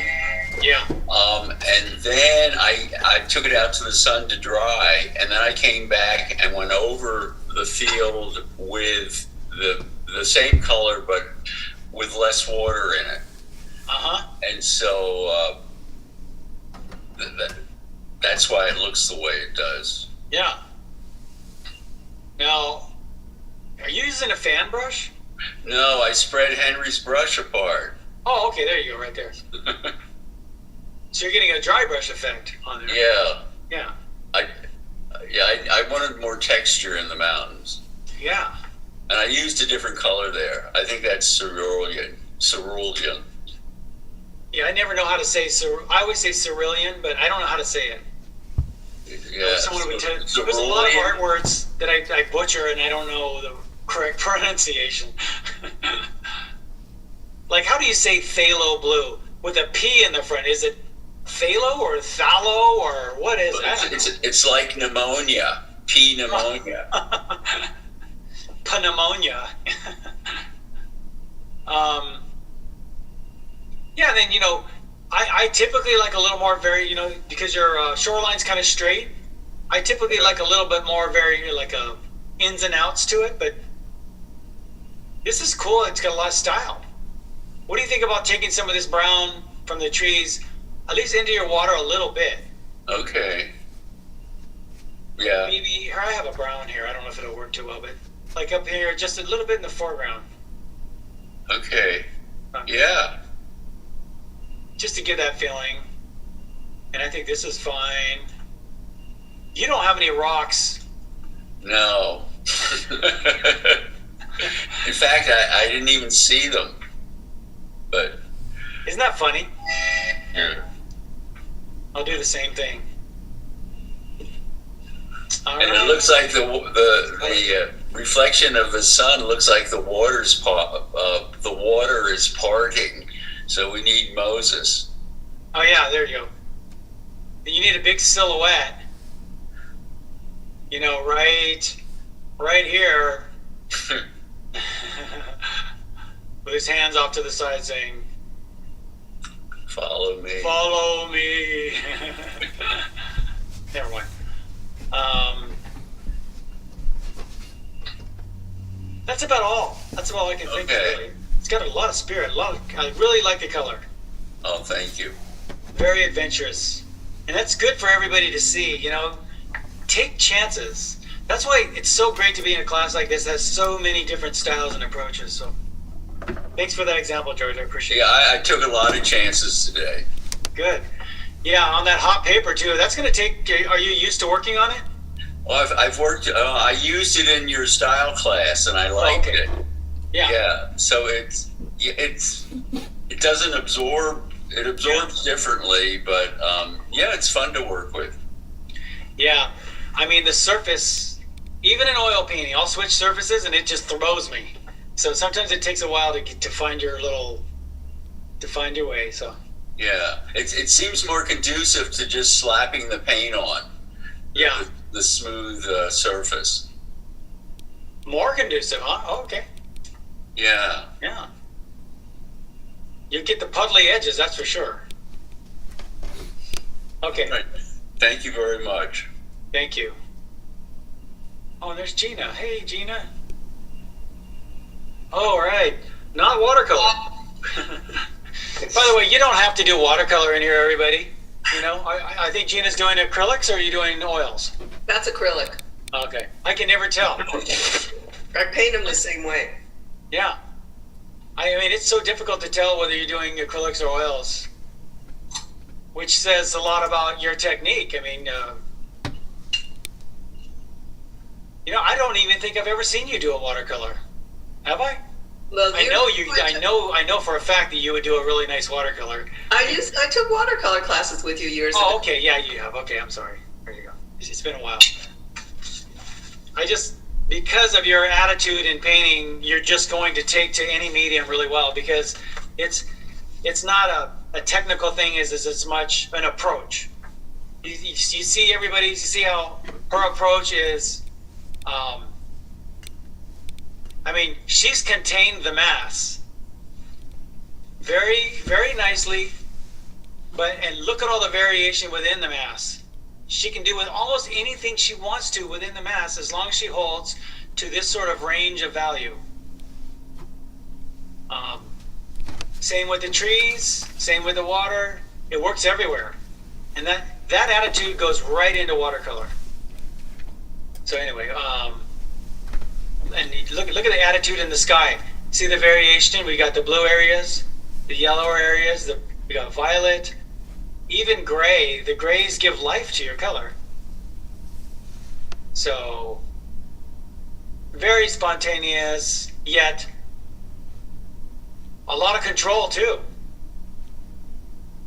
Yeah. And then I took it out to the sun to dry, and then I came back and went over the field with the same color, but with less water in it. And so that's why it looks the way it does. Yeah. Now, are you using a fan brush? No, I spread Henry's brush apart. Oh, okay, there you go, right there. So you're getting a dry brush effect on there. Yeah. Yeah. I wanted more texture in the mountains. Yeah. And I used a different color there. I think that's cerulean. Cerulean. Yeah, I never know how to say I always say cerulean, but I don't know how to say it. Yeah. Someone would tell, there's a lot of art words that I butcher and I don't know the correct pronunciation. Like, how do you say phthalo blue with a P in the front? Is it phthalo or phthalo or what is that? It's like pneumonia. P pneumonia. Pneumonia. Yeah, then, I typically like a little more because your shoreline's kind of straight, I typically like a little bit more ins and outs to it, but this is cool. It's got a lot of style. What do you think about taking some of this brown from the trees, at least into your water a little bit? Okay. Yeah. Maybe, here I have a brown here. I don't know if it'll work too well, but like up here, just a little bit in the foreground. Okay. Yeah. Just to give that feeling. And I think this is fine. You don't have any rocks. No. In fact, I didn't even see them. But isn't that funny? Yeah. I'll do the same thing. All and right. It looks like the reflection of the sun looks like the water is parting. So we need Moses. Oh yeah, there you go. You need a big silhouette. Right here. with his hands off to the side saying, Follow me. "Follow me." Never mind. That's about all. That's all I can think of. Really. It's got a lot of spirit. I really like the color. Oh, thank you. Very adventurous, and that's good for everybody to see. You know, take chances. That's why it's so great to be in a class like this that has so many different styles and approaches. So, thanks for that example, George. I appreciate it. Yeah, I took a lot of chances today. Good. Yeah, on that hot paper too. That's going to take. Are you used to working on it? Well, I've worked. I used it in your style class, and I liked it. Yeah. Yeah. So it doesn't absorb. It absorbs differently, but yeah, it's fun to work with. Yeah, I mean the surface, even in oil painting, I'll switch surfaces and it just throws me. So sometimes it takes a while to find your way. So yeah, it seems more conducive to just slapping the paint on. Yeah, the smooth surface. More conducive, huh? Oh, okay. Yeah. Yeah. You get the puddly edges, that's for sure. Okay. Right. Thank you very much. Thank you. Oh, and there's Gina. Hey, Gina. Oh, right. Not watercolor. By the way, you don't have to do watercolor in here, everybody. You know, I think Gina's doing acrylics, or are you doing oils? That's acrylic. Okay. I can never tell. I paint them the same way. Yeah. I mean, it's so difficult to tell whether you're doing acrylics or oils, which says a lot about your technique. I mean, you know, I don't even think I've ever seen you do a watercolor. Have I? Well, I know for a fact that you would do a really nice watercolor. I took watercolor classes with you years ago. Oh, okay, yeah, you have. Okay, I'm sorry. There you go. It's been a while. Because of your attitude in painting, you're just going to take to any medium really well, because it's not a technical thing as much an approach. You see everybody, you see how her approach is. I mean, she's contained the mass very, very nicely, and look at all the variation within the mass. She can do with almost anything she wants to within the mass, as long as she holds to this sort of range of value. Same with the trees, same with the water. It works everywhere. And that attitude goes right into watercolor. So anyway, and look at the attitude in the sky. See the variation? We got the blue areas, the yellow areas, we got violet, even gray. The grays give life to your color. So very spontaneous, yet a lot of control too.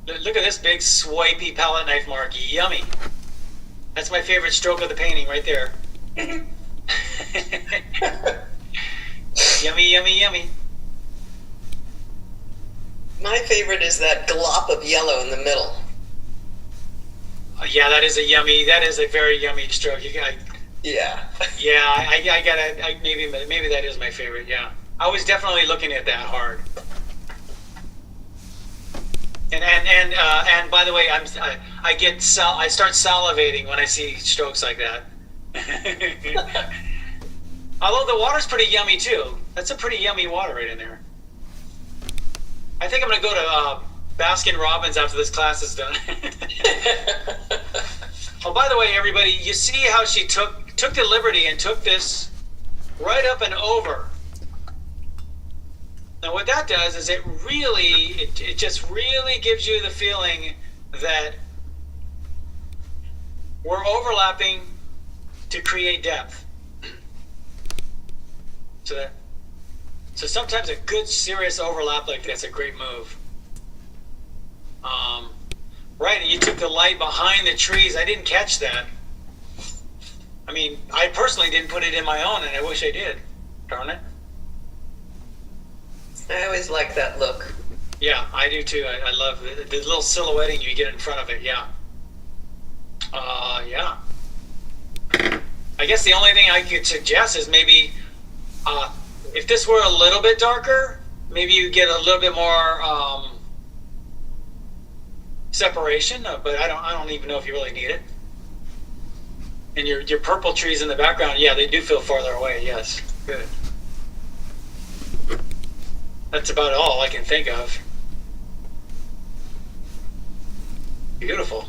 Look at this big swipey palette knife mark. Yummy. That's my favorite stroke of the painting right there. Yummy, yummy, yummy. My favorite is that glop of yellow in the middle. Yeah, that is a very yummy stroke. Yeah. Yeah, I gotta, maybe that is my favorite, yeah. I was definitely looking at that hard. And by the way, I start salivating when I see strokes like that. Although the water's pretty yummy too. That's a pretty yummy water right in there. I think I'm gonna go to Baskin Robbins after this class is done. Oh, by the way, everybody, you see how she took the liberty and took this right up and over. Now what that does is it just really gives you the feeling that we're overlapping to create depth. So sometimes a good serious overlap like that's a great move. Right, and you took the light behind the trees. I didn't catch that. I mean, I personally didn't put it in my own, and I wish I did. Darn it. I always like that look. Yeah, I do too. I love the little silhouetting you get in front of it. Yeah. Yeah. I guess the only thing I could suggest is maybe if this were a little bit darker, maybe you get a little bit more separation, but I don't even know if you really need it. And your purple trees in the background, yeah, they do feel farther away. Yes, good. That's about all I can think of. Beautiful.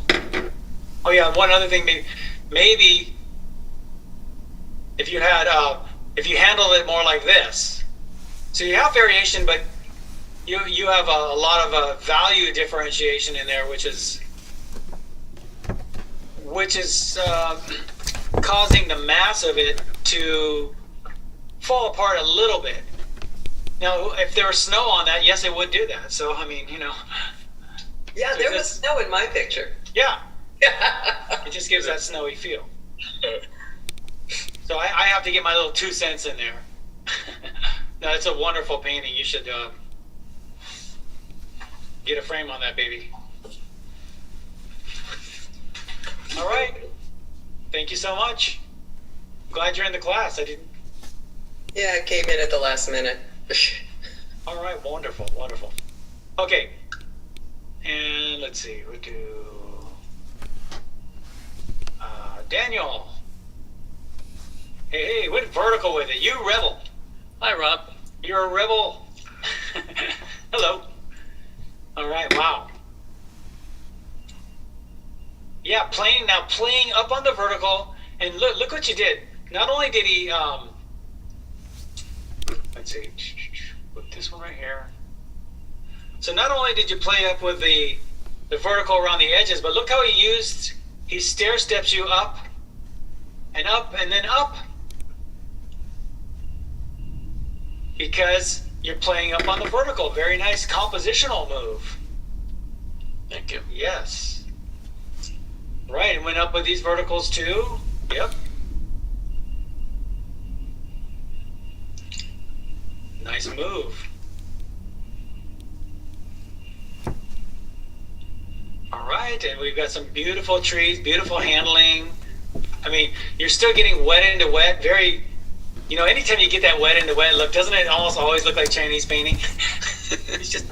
Oh yeah, one other thing, maybe if you handled it more like this. So you have variation, but you have a lot of value differentiation in there, which is causing the mass of it to fall apart a little bit. Now, if there was snow on that, yes, it would do that. So I mean, Yeah, there was snow in my picture. Yeah. It just gives that snowy feel. So I have to get my little 2 cents in there. No, it's a wonderful painting. You should get a frame on that baby. All right. Thank you so much. I'm glad you're in the class. Yeah, I came in at the last minute. All right, wonderful, wonderful. Okay. And let's see, we'll do Daniel. Hey, went vertical with it. You rebel. Hi, Rob. You're a rebel. Hello. All right, wow. Yeah, playing up on the vertical, and look what you did. Not only did he, let's see, put this one right here. So not only did you play up with the vertical around the edges, but look how he stair steps you up and then up. Because you're playing up on the vertical. Very nice compositional move. Thank you. Yes. Right, and went up with these verticals too. Yep. Nice move. All right, and we've got some beautiful trees, beautiful handling. I mean, you're still getting wet into wet. Very, anytime you get that wet into wet look, doesn't it almost always look like Chinese painting? It's just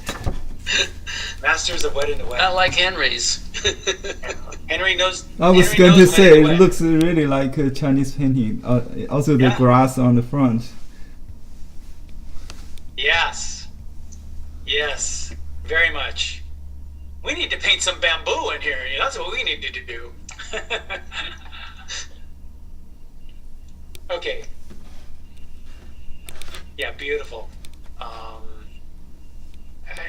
masters of wet into wet. Not like Henry's. Henry knows. I was Henry going to knows say, wet. it looks really like a Chinese painting. Also, the grass on the front. Yes. Yes. Very much. We need to paint some bamboo in here. That's what we need to do. Okay. Yeah, beautiful.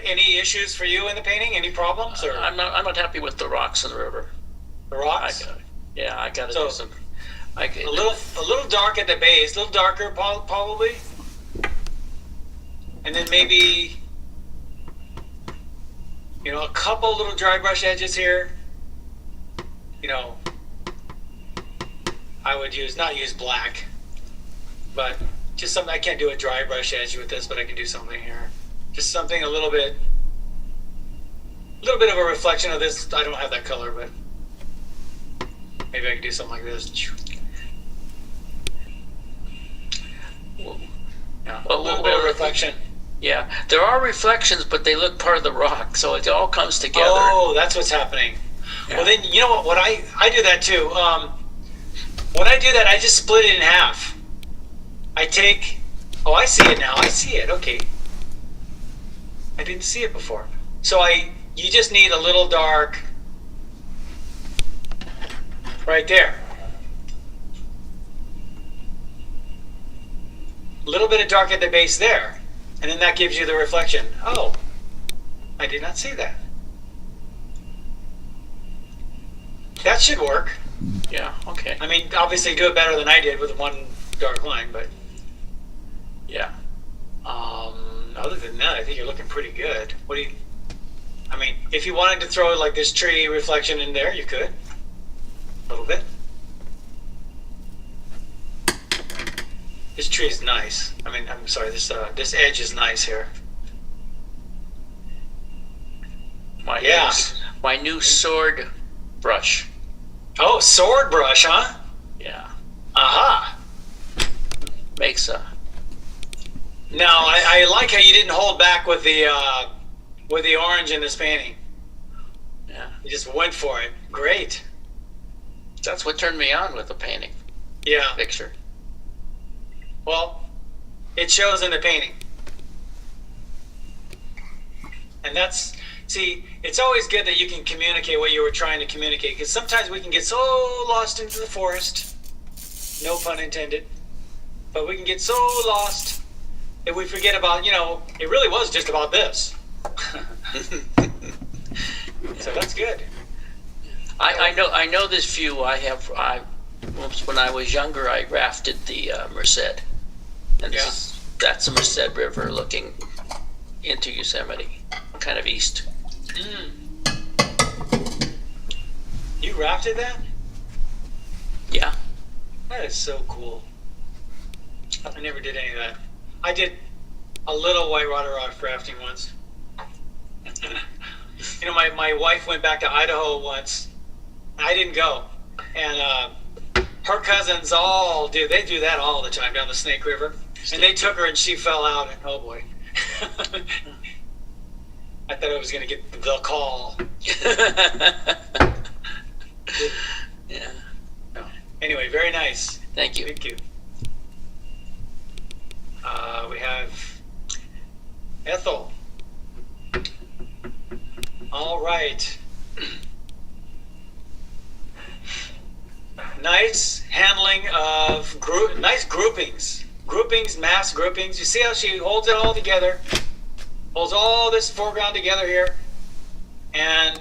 Any issues for you in the painting? Any problems? Or I'm not happy with the rocks in the river. the rocks? I gotta So, do some. a little dark at the base, a little darker probably, and then maybe a couple little dry brush edges here. I would not use black, but just something. I can't do a dry brush edge with this, but I can do something here. Just something a little bit of a reflection of this. I don't have that color, but maybe I can do something like this. Yeah, a little bit of reflection. Yeah, there are reflections, but they look part of the rock, so it all comes together. Oh, that's what's happening. Yeah. Well, then you know what I do that too. When I do that, I just split it in half. I take. Oh, I see it now. I see it. Okay. I didn't see it before. So you just need a little dark right there. A little bit of dark at the base there. And then that gives you the reflection. Oh, I did not see that. That should work. Yeah, okay. I mean, obviously do it better than I did with one dark line, but yeah. Other than that, I think you're looking pretty good. If you wanted to throw like this tree reflection in there, you could. A little bit. This tree is nice. I'm sorry, this edge is nice here. My new sword brush. Oh, sword brush, huh? Yeah. Aha. Makes No, I like how you didn't hold back with the orange in this painting. Yeah. You just went for it. Great. That's what turned me on with the painting Yeah. picture. Well, it shows in the painting. And it's always good that you can communicate what you were trying to communicate, because sometimes we can get so lost into the forest, no pun intended, but we can get so lost that we forget about, it really was just about this. So that's good. I know this view. When I was younger, I rafted the Merced, and that's the Merced River looking into Yosemite, kind of east. You rafted that? Yeah. That is so cool. I never did any of that. I did a little whitewater rafting once. My wife went back to Idaho once. I didn't go. And her cousins all do. They do that all the time down the Snake River. And they took her and she fell out. And oh boy. I thought I was going to get the call. Yeah. Anyway, very nice. Thank you. Thank you. We have Ethel. All right. Nice handling of nice groupings. Mass groupings. You see how she holds it all together? Holds all this foreground together here. And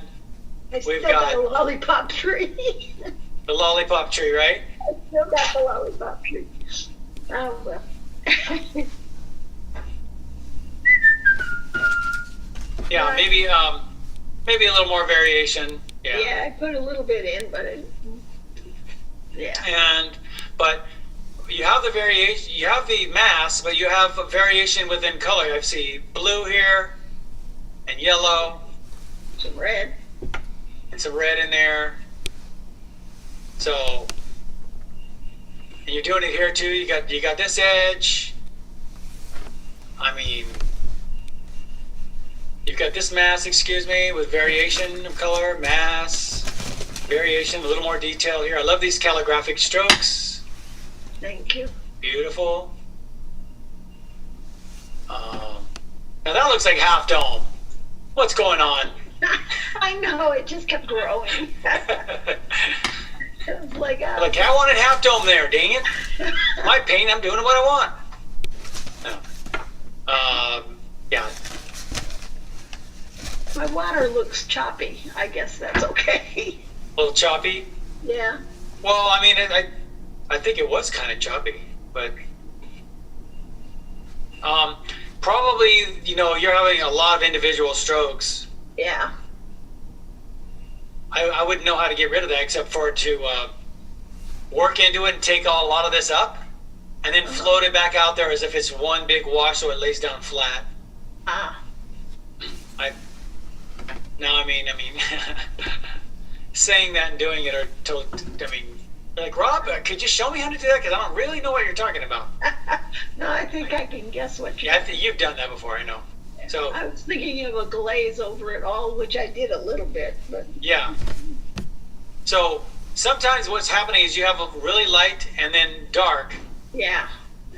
I still we've got got a lollipop tree. the lollipop tree, right? I still got the lollipop tree. Oh, well. Yeah, maybe a little more variation. Yeah. Yeah, I put a little bit in, but But you have the variation, you have the mass, but you have a variation within color. I see blue here and yellow. Some red. And some red in there. So, and you're doing it here too. You got this edge. I mean, you've got this mass, with variation of color, mass, variation, a little more detail here. I love these calligraphic strokes. Thank you. Beautiful. Now that looks like Half Dome. What's going on? I know, it just kept growing. It was like, Look, I wanted Half Dome there, dang it. My paint, I'm doing what I want. Yeah. my water looks choppy. I guess that's okay. A little choppy? Yeah. Well, I mean, I think it was kind of choppy, but probably, you're having a lot of individual strokes. Yeah. I wouldn't know how to get rid of that except for to work into it and take a lot of this up and then float it back out there as if it's one big wash so it lays down flat. Ah. Saying that and doing it are like, Rob, could you show me how to do that? Because I don't really know what you're talking about. No, I think I can guess what you. Yeah, you've done that before, I know. So I was thinking of a glaze over it all, which I did a little bit, but. Yeah. So sometimes what's happening is you have a really light and then dark. Yeah.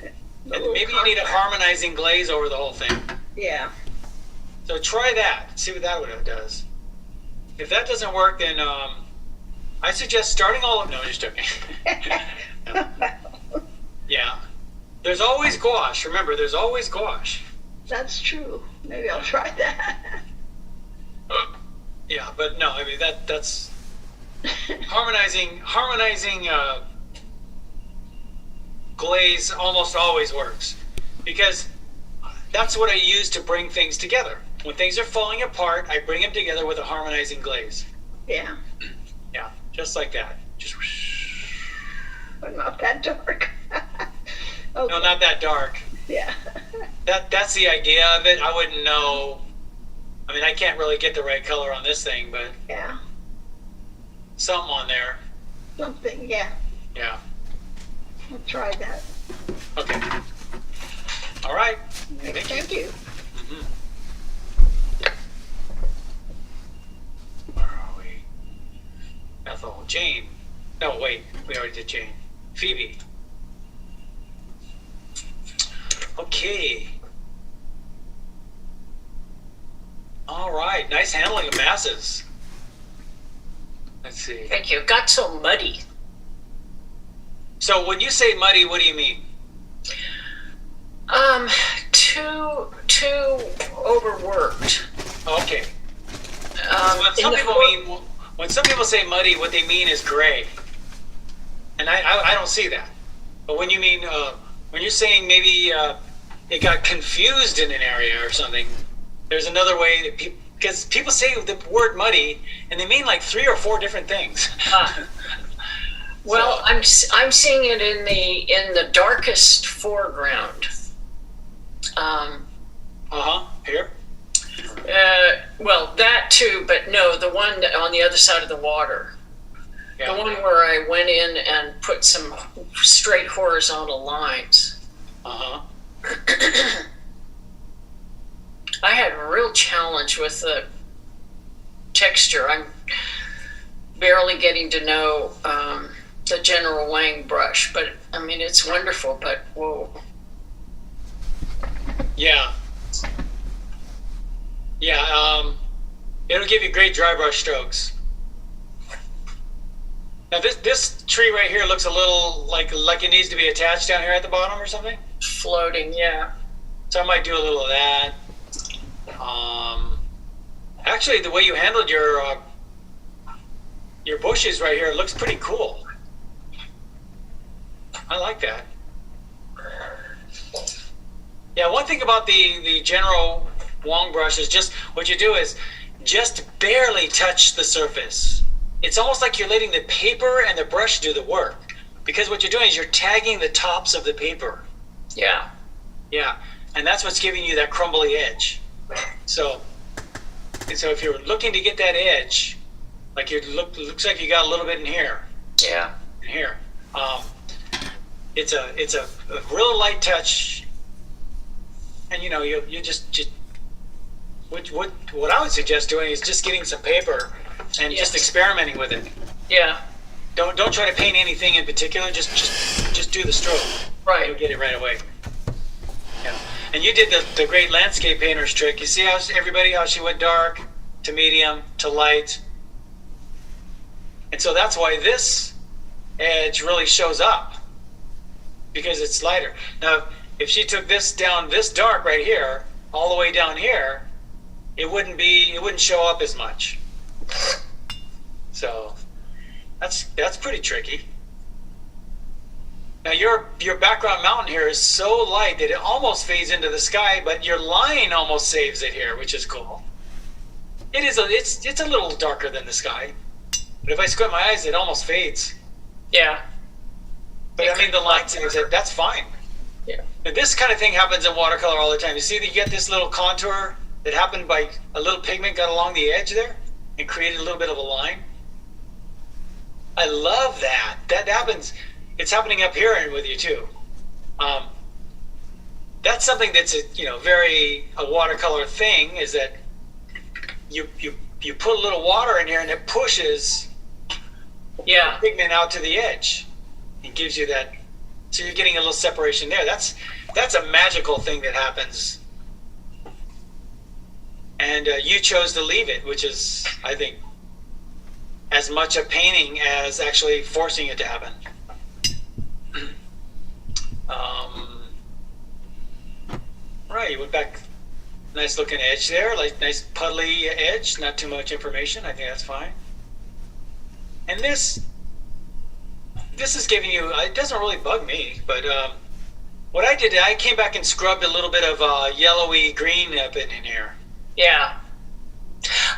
And maybe you need a harmonizing glaze over the whole thing. Yeah. So try that. See what that does. If that doesn't work, then I suggest starting all over. No, just joking. No. Yeah. There's always gouache. Remember, there's always gouache. That's true. Maybe I'll try that. Yeah, but no, I mean that's harmonizing glaze almost always works because that's what I use to bring things together. When things are falling apart, I bring them together with a harmonizing glaze. Yeah. Yeah, just like that. Just. But not that dark. Okay. No, not that dark. Yeah. That's the idea of it. I wouldn't know. I mean, I can't really get the right color on this thing, but yeah, something on there. Something, yeah. Yeah. I'll try that. Okay. All right. No, wait, we already did Jane. Phoebe. Okay. All right, nice handling of masses. Let's see. Thank you. It got so muddy. So when you say muddy, what do you mean? Too overworked. Okay. When some people say muddy, what they mean is gray, and I don't see that. But when you mean when you're saying maybe it got confused in an area or something, there's another way that because people say the word muddy and they mean like 3 or 4 different things. Well, I'm seeing it in the darkest foreground. Here. Well, that too, but no, the one on the other side of the water. Yeah. The one where I went in and put some straight horizontal lines. I had a real challenge with the texture. I'm barely getting to know the General Wang brush, but I mean, it's wonderful, but whoa. Yeah. Yeah, it'll give you great dry brush strokes. Now this tree right here looks a little like it needs to be attached down here at the bottom or something. Floating, yeah. So I might do a little of that. Actually, the way you handled your bushes right here looks pretty cool. I like that. Yeah, one thing about the General Wang brush is just what you do is just barely touch the surface. It's almost like you're letting the paper and the brush do the work, because what you're doing is you're tagging the tops of the paper. Yeah. Yeah, and that's what's giving you that crumbly edge. So if you're looking to get that edge, like looks like you got a little bit in here. Yeah. In here. It's a real light touch, and you know you just what I would suggest doing is just getting some paper and just experimenting with it. Yeah. Don't try to paint anything in particular. Just do the stroke. Right. You'll get it right away. Yeah. And you did the great landscape painter's trick. You see how she went dark to medium to light, and so that's why this edge really shows up, because it's lighter. Now, if she took this down this dark right here all the way down here, it wouldn't show up as much. So that's pretty tricky. Now your background mountain here is so light that it almost fades into the sky, but your line almost saves it here, which is cool. It's a little darker than the sky, but if I squint my eyes, it almost fades. Yeah. But I mean, the line saves it. That's fine. Yeah. And this kind of thing happens in watercolor all the time. You see that you get this little contour that happened by a little pigment got along the edge there and created a little bit of a line. I love that. That happens. It's happening up here and with you too. That's something that's a watercolor thing, is that you put a little water in here and it pushes the pigment out to the edge and gives you that. So you're getting a little separation there. That's a magical thing that happens. And you chose to leave it, which is, I think, as much a painting as actually forcing it to happen. Right, you went back, nice looking edge there, like nice puddly edge, not too much information. I think that's fine. And this is giving you, it doesn't really bug me, but what I did, I came back and scrubbed a little bit of yellowy green up in here. Yeah.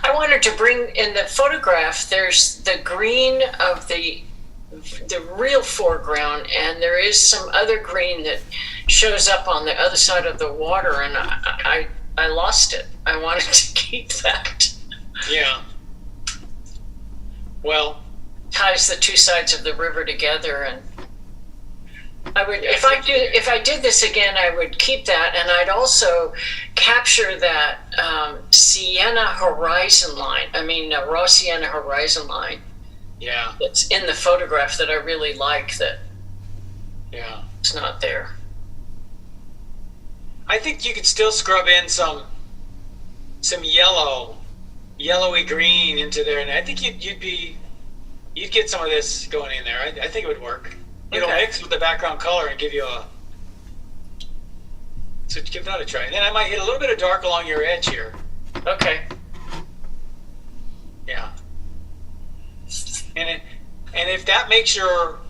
I wanted to bring in the photograph, there's the green of the real foreground, and there is some other green that shows up on the other side of the water, and I lost it. I wanted to keep that. Yeah. Well, ties the two sides of the river together, and I would, if I did this again, I would keep that, and I'd also capture that raw sienna horizon line, Yeah. It's in the photograph that I really like that Yeah. it's not there. I think you could still scrub in some yellowy green into there, and I think you'd get some of this going in there. I think it would work. It'll mix with the background color and give you so give that a try. And then I might hit a little bit of dark along your edge here. Okay. Yeah. And if that makes your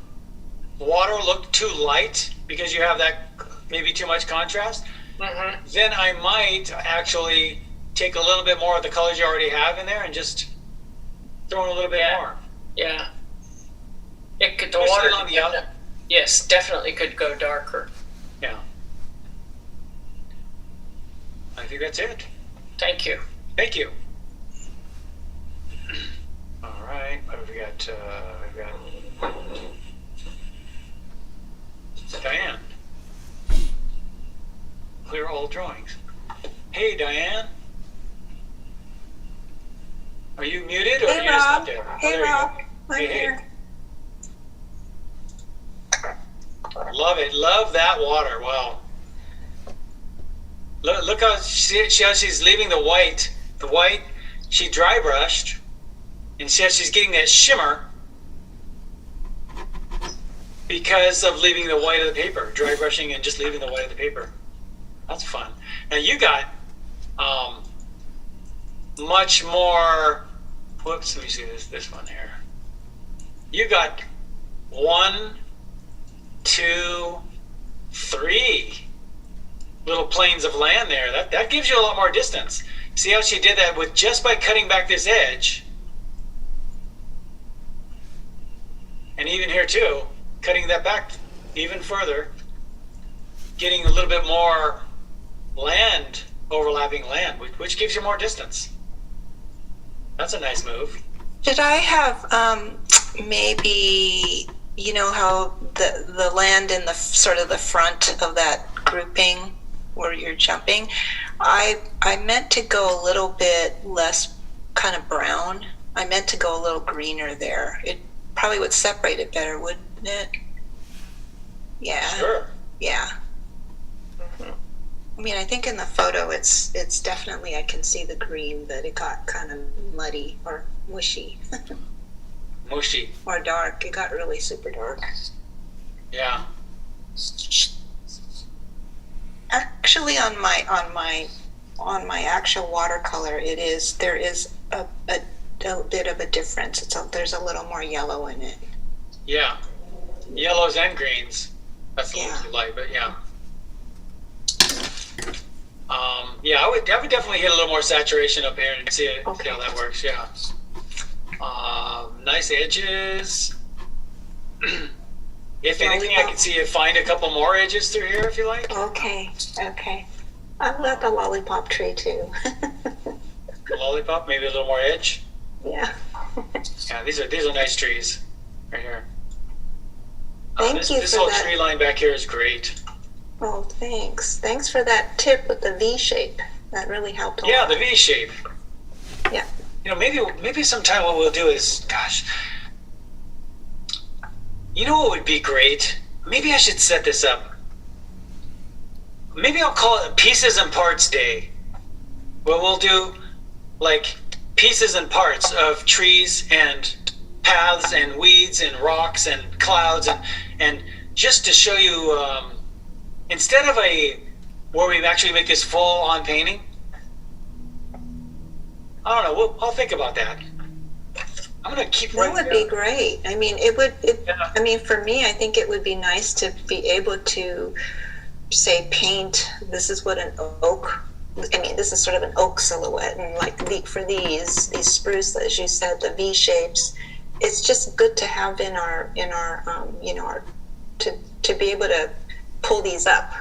water look too light because you have that maybe too much contrast, then I might actually take a little bit more of the colors you already have in there and just throw in a little bit more. Yeah. It could, the Especially water on the other. Yes, definitely could go darker. Yeah. I think that's it. Thank you. Thank you. All right. What have we got? We've got Diane. Clear all drawings. Hey, Diane. Are you muted or are you just not there? Hey, there Rob. you go. I'm Hey, here. Love it. Love that water. Wow. Look how she's leaving the white. The white she dry brushed, and she's getting that shimmer because of leaving the white of the paper. Dry brushing and just leaving the white of the paper. That's fun. Now you got much more. Whoops. Let me see this one here. You got 1, 2, 3 little planes of land there. That gives you a lot more distance. See how she did that with just by cutting back this edge, and even here too, cutting that back even further, getting a little bit more land, overlapping land, which gives you more distance. That's a nice move. Did I have maybe, you know how the land in the sort of the front of that grouping where you're jumping, I meant to go a little bit less kind of brown. I meant to go a little greener there. It probably would separate it better, wouldn't it? Yeah. Sure. Yeah. I mean, I think in the photo it's definitely, I can see the green, but it got kind of muddy or mushy. Mushy. Or dark. It got really super dark. Yeah. Actually, on my actual watercolor, there is a bit of a difference. There's a little more yellow in it. Yeah. Yellows and greens. That's a little too light, but yeah. Yeah, I would definitely hit a little more saturation up here and see how that works. Yeah. Nice edges. If anything, I can see you find a couple more edges through here if you like. Okay. I love the lollipop tree too. The lollipop, maybe a little more edge. Yeah. Yeah, these are nice trees right here. Thank you this for whole that. tree line back here is great. Oh, thanks. Thanks for that tip with the V shape. That really helped a lot. Yeah, the V shape. Yeah. You know, maybe sometime what we'll do is, gosh, you know what would be great? Maybe I should set this up. Maybe I'll call it Pieces and Parts Day. Where we'll do like pieces and parts of trees and paths and weeds and rocks and clouds and just to show you instead of where we actually make this full on painting. I don't know. I'll think about that. I'm gonna keep. That would be great. I mean, I mean, for me, I think it would be nice to be able to say, paint. This is what an oak. I mean, this is sort of an oak silhouette, and like for these spruce, as you said, the V shapes. It's just good to have in our to be able to pull these up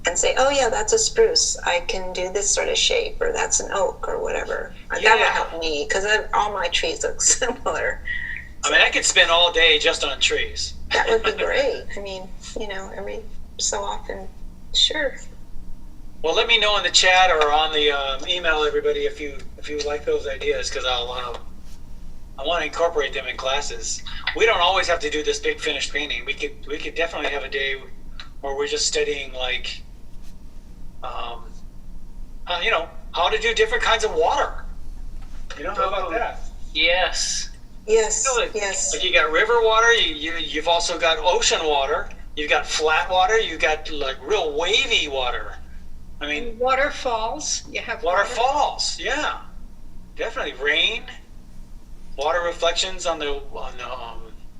and say, oh yeah, that's a spruce. I can do this sort of shape, or that's an oak, or whatever. That would help me because all my trees look similar. I mean, I could spend all day just on trees. That would be great. I mean, every so often, sure. Well, let me know in the chat or on the email, everybody, if you like those ideas, because I'll I want to incorporate them in classes. We don't always have to do this big finished painting. We could definitely have a day where we're just studying like, how to do different kinds of water. How about that? Yes. Yes. Yes. Like you got river water. You've also got ocean water. You've got flat water. You've got like real wavy water. I mean, waterfalls. You have waterfalls. Yeah, definitely rain, water reflections on the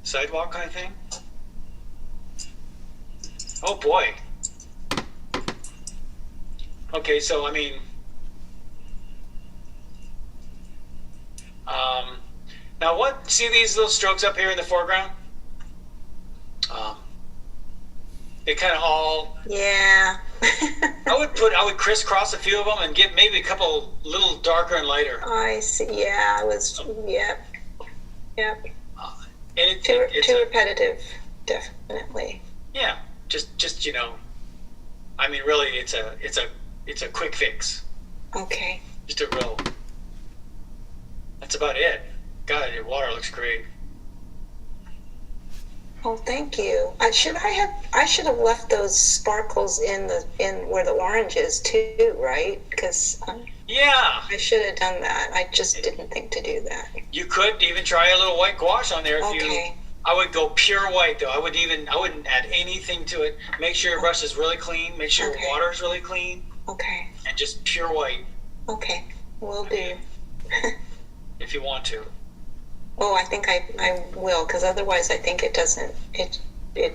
sidewalk kind of thing. Oh boy. Okay, so I mean, now see these little strokes up here in the foreground? They kind of all. Yeah. I would crisscross a few of them and get maybe a couple little darker and lighter. I see. Yeah, yep. And too repetitive, definitely. Yeah, just I mean, really, it's a quick fix. Okay. Just a real. That's about it. God, your water looks great. Oh, thank you. I should have left those sparkles in where the orange is too, right? Because yeah, I should have done that. I just didn't think to do that. You could even try a little white gouache on there if you. I would go pure white though. I wouldn't add anything to it. Make sure your brush is really clean. Make sure your water is really clean. Okay. And just pure white. Okay, will do. If you want to. Oh, I think I will, because otherwise I think it doesn't. It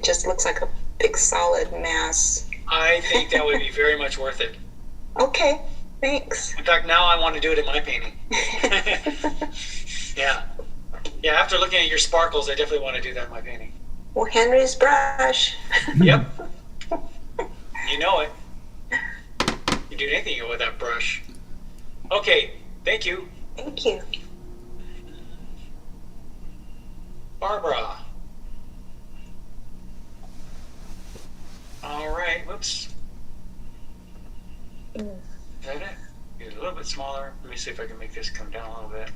just looks like a big solid mass. I think that would be very much worth it. Okay, thanks. In fact, now I want to do it in my painting. Yeah. Yeah, after looking at your sparkles, I definitely want to do that in my painting. Well, Henry's brush. Yep. You know it. You do anything with that brush. Okay, thank you. Thank you. Barbara. All right, whoops. Is that it? Get a little bit smaller. Let me see if I can make this come down a little bit.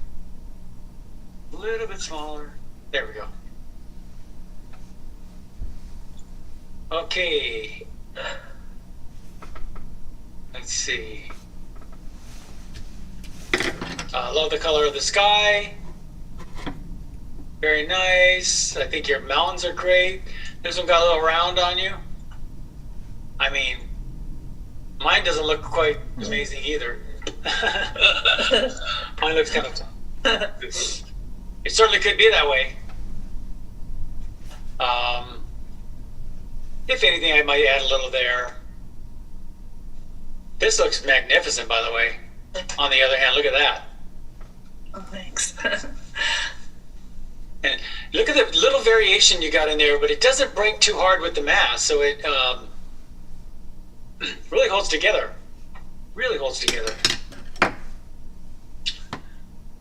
A little bit smaller. There we go. Okay. Let's see. I love the color of the sky. Very nice. I think your mountains are great. This one got a little round on you. I mean, mine doesn't look quite amazing either. Mine looks kind of... It certainly could be that way. If anything, I might add a little there. This looks magnificent, by the way. On the other hand, look at that. Oh, thanks. And look at the little variation you got in there, but it doesn't break too hard with the mass, so it really holds together. Really holds together.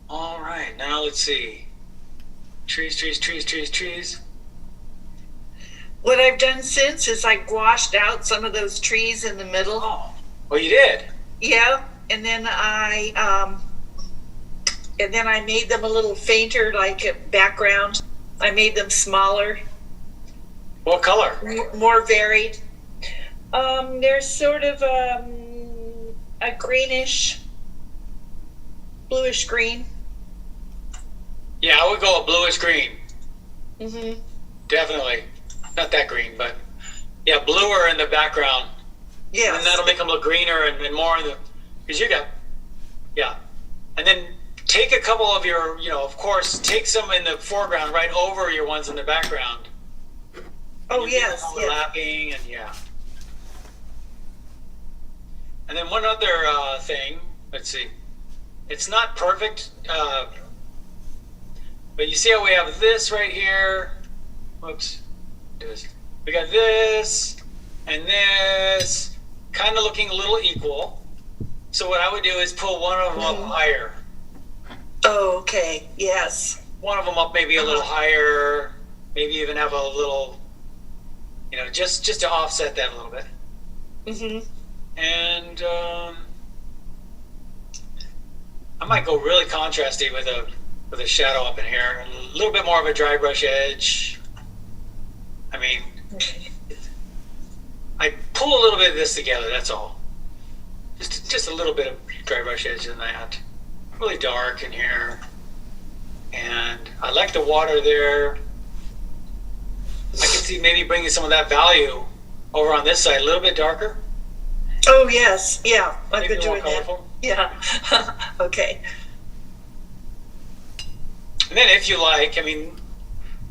All right, now let's see. Trees, trees, trees, trees, trees. What I've done since is I gouached out some of those trees in the middle. Oh, you did? Yeah, and then I made them a little fainter, like a background. I made them smaller. What color? More varied. They're sort of a greenish, bluish green. Yeah, I would go a bluish green. Mm-hmm. Definitely. Not that green, but yeah, bluer in the background. Yeah. And that'll make them look greener and more in the, because you got, yeah. And then take a couple of your, of course, take some in the foreground right over your ones in the background. Oh, yes. Overlapping and yeah. And then one other thing, let's see. It's not perfect, but you see how we have this right here. Whoops. We got this and this kind of looking a little equal. So what I would do is pull one of them up higher. Oh, okay. Yes. One of them up maybe a little higher. Maybe even have a little, just to offset that a little bit. Mm-hmm. And I might go really contrasty with with a shadow up in here. A little bit more of a dry brush edge. I mean, I pull a little bit of this together, that's all. Just a little bit of dry brush edge in that. Really dark in here. And I like the water there. I can see maybe bringing some of that value over on this side, a little bit darker. Oh, yes. Yeah. I've Maybe been more doing that. colorful. Yeah. Okay. And then if you like, I mean,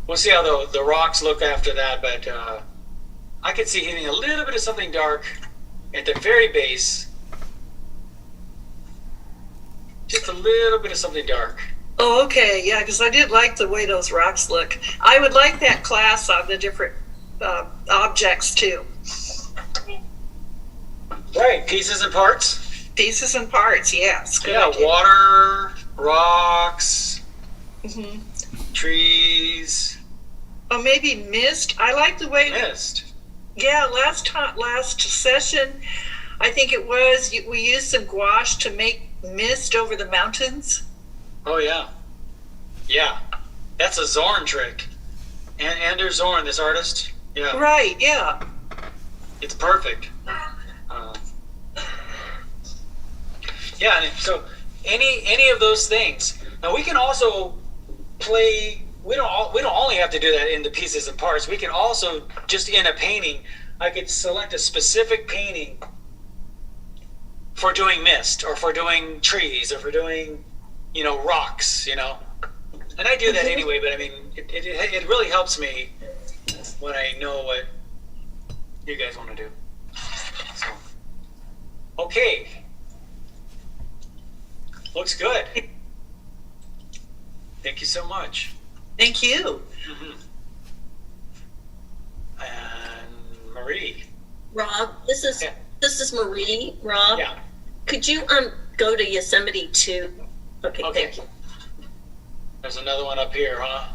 we'll see how the rocks look after that, but I could see hitting a little bit of something dark at the very base. Just a little bit of something dark. Oh, okay. Yeah, because I did like the way those rocks look. I would like that class on the different objects too. Right, pieces and parts. Pieces and parts, yes. Good Yeah, idea. water, rocks, Mhm. trees. Oh, maybe mist. I like the way. Mist. Yeah, last session, I think it was, we used some gouache to make mist over the mountains. Oh yeah, yeah. That's a Zorn trick. And Anders Zorn, this artist. Yeah. Right. Yeah. It's perfect. Yeah. And so any of those things. Now we can also play. We don't only have to do that in the pieces and parts. We can also just in a painting. I could select a specific painting for doing mist, or for doing trees, or for doing, rocks, And I do that anyway, but I mean, it really helps me when I know what you guys want to do. So, okay. Looks good. Thank you so much. Thank you. Mm-hmm. And Marie. Rob, this is Marie. Rob, Yeah. could you go to Yosemite 2? Okay, thank you. There's another one up here, huh?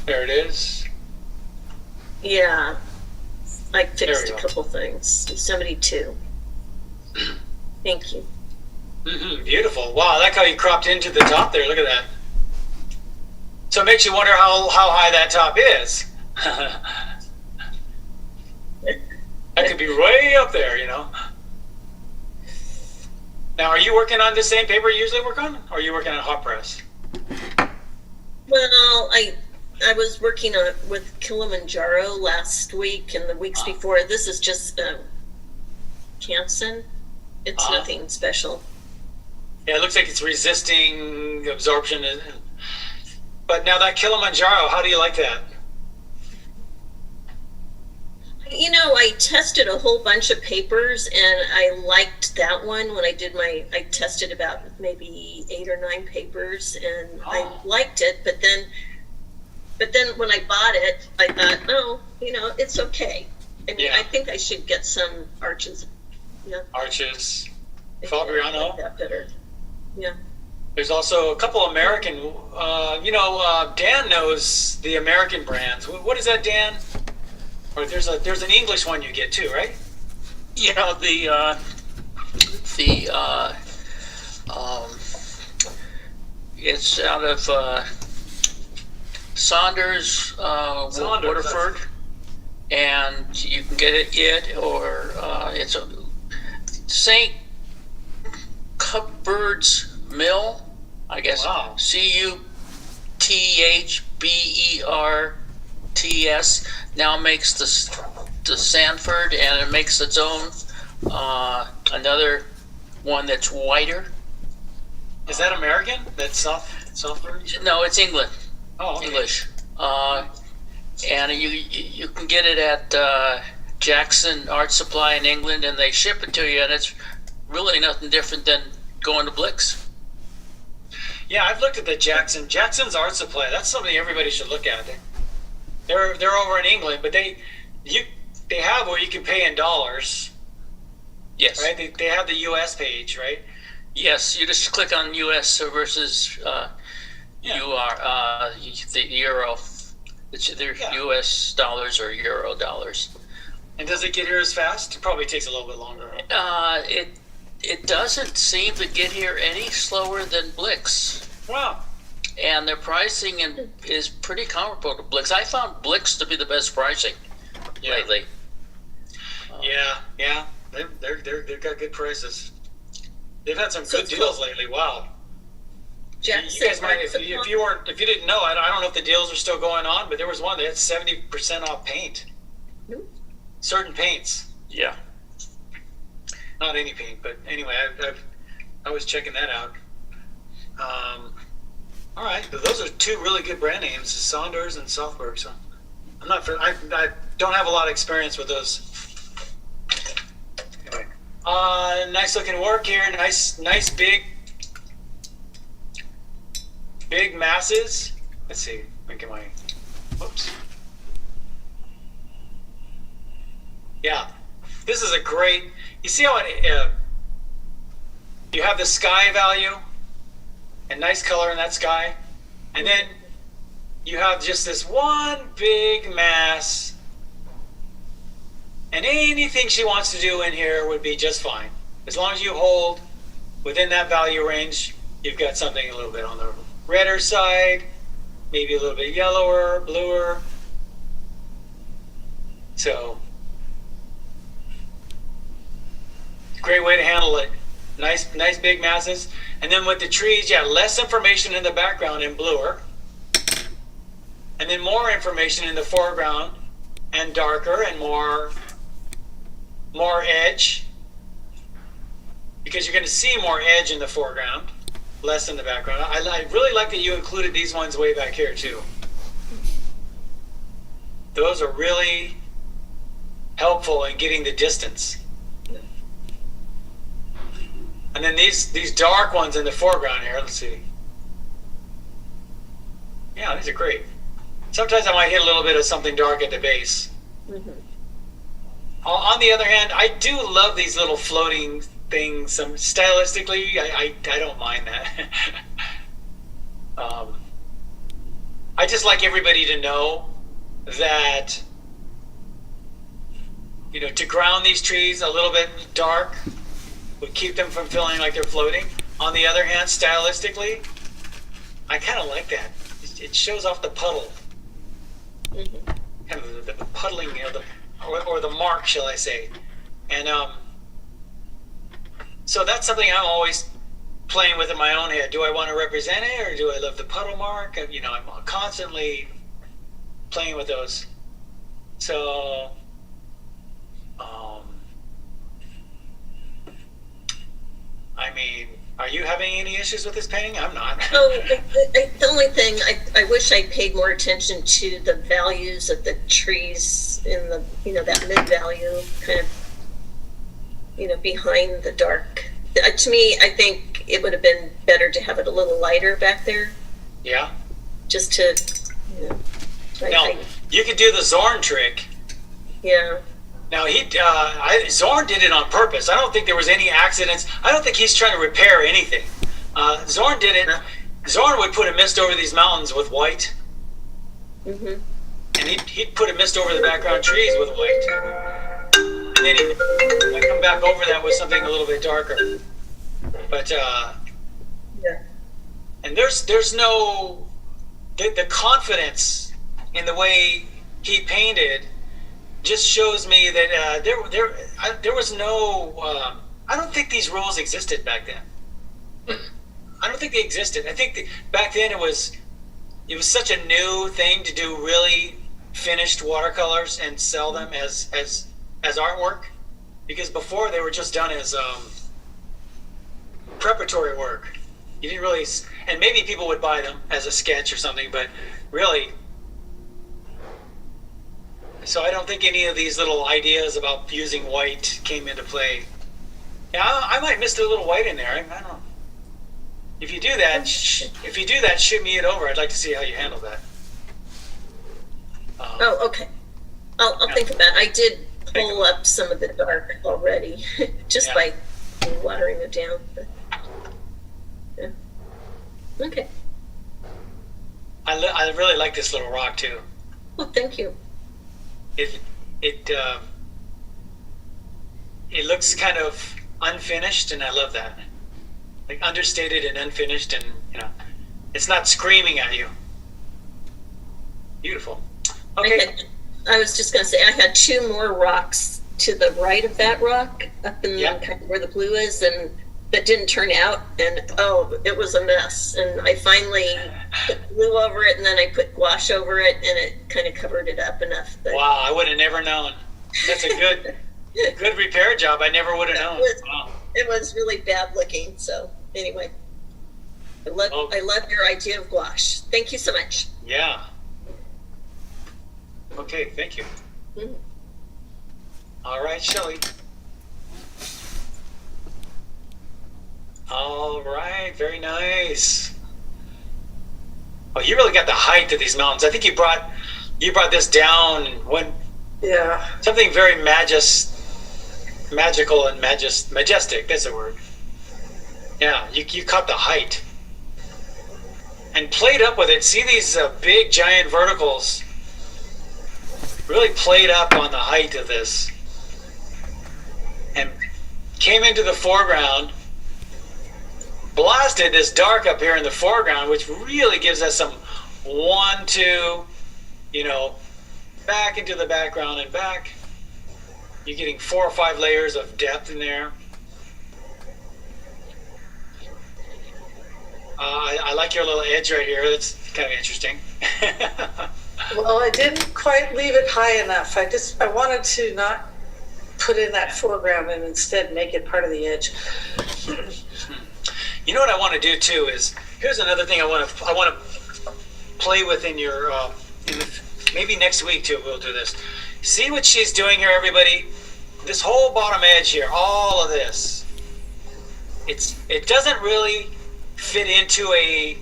There it is. Yeah, I There we fixed a go. couple things. Yosemite 2. Thank you. Mm-hmm. Beautiful. Wow, I like how you cropped into the top there. Look at that. So it makes you wonder how high that top is. That could be way up there, Now, are you working on the same paper you usually work on? Or are you working on hot press? Well, I was working on with Kilimanjaro last week and the weeks before. This is just Canson. It's nothing special. Yeah, it looks like it's resisting absorption. But now that Kilimanjaro, how do you like that? I tested a whole bunch of papers and I liked that one when I did I tested about maybe 8 or 9 papers and I liked it, but then when I bought it, I thought, no, it's okay. I mean, I think I should get some arches. Yeah. Arches. I Fabriano. like that better. Yeah. There's also a couple American, Dan knows the American brands. What is that, Dan? Or there's an English one you get too, right? Yeah, it's out of Saunders, Waterford, and you can get it or it's a St. Cuthbert's Mill, I guess. Wow. Cuthberts now makes the Sanford, and it makes its own another one that's whiter. Is that American? That's Southward? No, it's England. Oh, okay. English. And you can get it at Jackson Art Supply in England, and they ship it to you, and it's really nothing different than going to Blick's. Yeah, I've looked at the Jackson's Art Supply. That's something everybody should look at. They're over in England, but they have where you can pay in dollars. Yes. Right? They have the U.S. page, right? Yes, you just click on U.S. versus the euro. It's either U.S. dollars or euro dollars. And does it get here as fast? It probably takes a little bit longer. It doesn't seem to get here any slower than Blick's. Wow. and their pricing is pretty comparable to Blix. I found Blix to be the best pricing lately. Yeah. They've got good prices. They've had some good deals lately. Wow. You guys might, if you didn't know, I don't know if the deals are still going on, but there was one that had 70% off paint. Certain paints. Yeah. Not any paint, but anyway, I was checking that out. All right, those are two really good brand names, Saunders and Southberg. So I don't have a lot of experience with those. Anyway, nice looking work here. Nice big masses. Let's see. Whoops. Yeah, this is a great. You see how you have the sky value and nice color in that sky, and then you have just this one big mass, and anything she wants to do in here would be just fine. As long as you hold within that value range, you've got something a little bit on the redder side, maybe a little bit yellower, bluer. So, great way to handle it. Nice big masses. And then with the trees, less information in the background in bluer. And then more information in the foreground and darker and more edge. Because you're going to see more edge in the foreground, less in the background. I really like that you included these ones way back here too. Those are really helpful in getting the distance. And then these dark ones in the foreground here, let's see. Yeah, these are great. Sometimes I might hit a little bit of something dark at the base. Mm-hmm. On the other hand, I do love these little floating things. Stylistically, I don't mind that. I just like everybody to know that, to ground these trees a little bit dark would keep them from feeling like they're floating. On the other hand, stylistically, I kind of like that. It shows off the puddle. Mm-hmm. Kind of the puddling, or the mark, shall I say. And so that's something I'm always playing with in my own head. Do I want to represent it, or do I love the puddle mark? I'm constantly playing with those. So, are you having any issues with this painting? I'm not. The only thing, I wish I paid more attention to the values of the trees in the, that mid-value kind of, behind the dark. To me, I think it would have been better to have it a little lighter back there. Yeah. Just to, you could do the Zorn trick. Yeah. Now Zorn did it on purpose. I don't think there was any accidents. I don't think he's trying to repair anything. Zorn did it. Zorn would put a mist over these mountains with white. Mm-hmm. And he'd put a mist over the background trees with white. And then he'd come back over that with something a little bit darker. But and there's no the confidence in the way he painted just shows me that there was no. I don't think these rules existed back then. I don't think they existed. I think back then it was such a new thing to do really finished watercolors and sell them as artwork, because before they were just done as preparatory work. You didn't really, and maybe people would buy them as a sketch or something, but really. So I don't think any of these little ideas about using white came into play. Yeah, I might miss a little white in there. I don't know. If you do that, shoot me it over. I'd like to see how you handle that. Okay. I'll think about it. I did pull up some of the dark already, just by watering it down. But, yeah. Okay. I really like this little rock too. Well, thank you. It looks kind of unfinished, and I love that. Like understated and unfinished, and It's not screaming at you. Beautiful. Okay. I was just going to say, I had two more rocks to the right of that rock, up in kind of where the blue is, and that didn't turn out. And it was a mess. And I finally put glue over it, and then I put gouache over it, and it kind of covered it up enough. But wow, I would have never known. That's a good repair job. I never would have known. It was really bad looking. So anyway, I love your idea of gouache. Thank you so much. Yeah. Okay, thank you. Mm-hmm. All right, Shelley. All right, very nice. Oh, you really got the height of these mountains. I think you brought this down when something very magical and majestic. That's the word. Yeah, you caught the height and played up with it. See these big giant verticals. Really played up on the height of this and came into the foreground, blasted this dark up here in the foreground, which really gives us some 1, 2, back into the background and back. You're getting 4 or 5 layers of depth in there. I like your little edge right here. That's kind of interesting. Well, I didn't quite leave it high enough. I wanted to not put in that foreground and instead make it part of the edge. You know what I want to do too is, here's another thing I want to play with in your maybe next week too. We'll do this. See what she's doing here, everybody. This whole bottom edge here, all of this. It doesn't really fit into a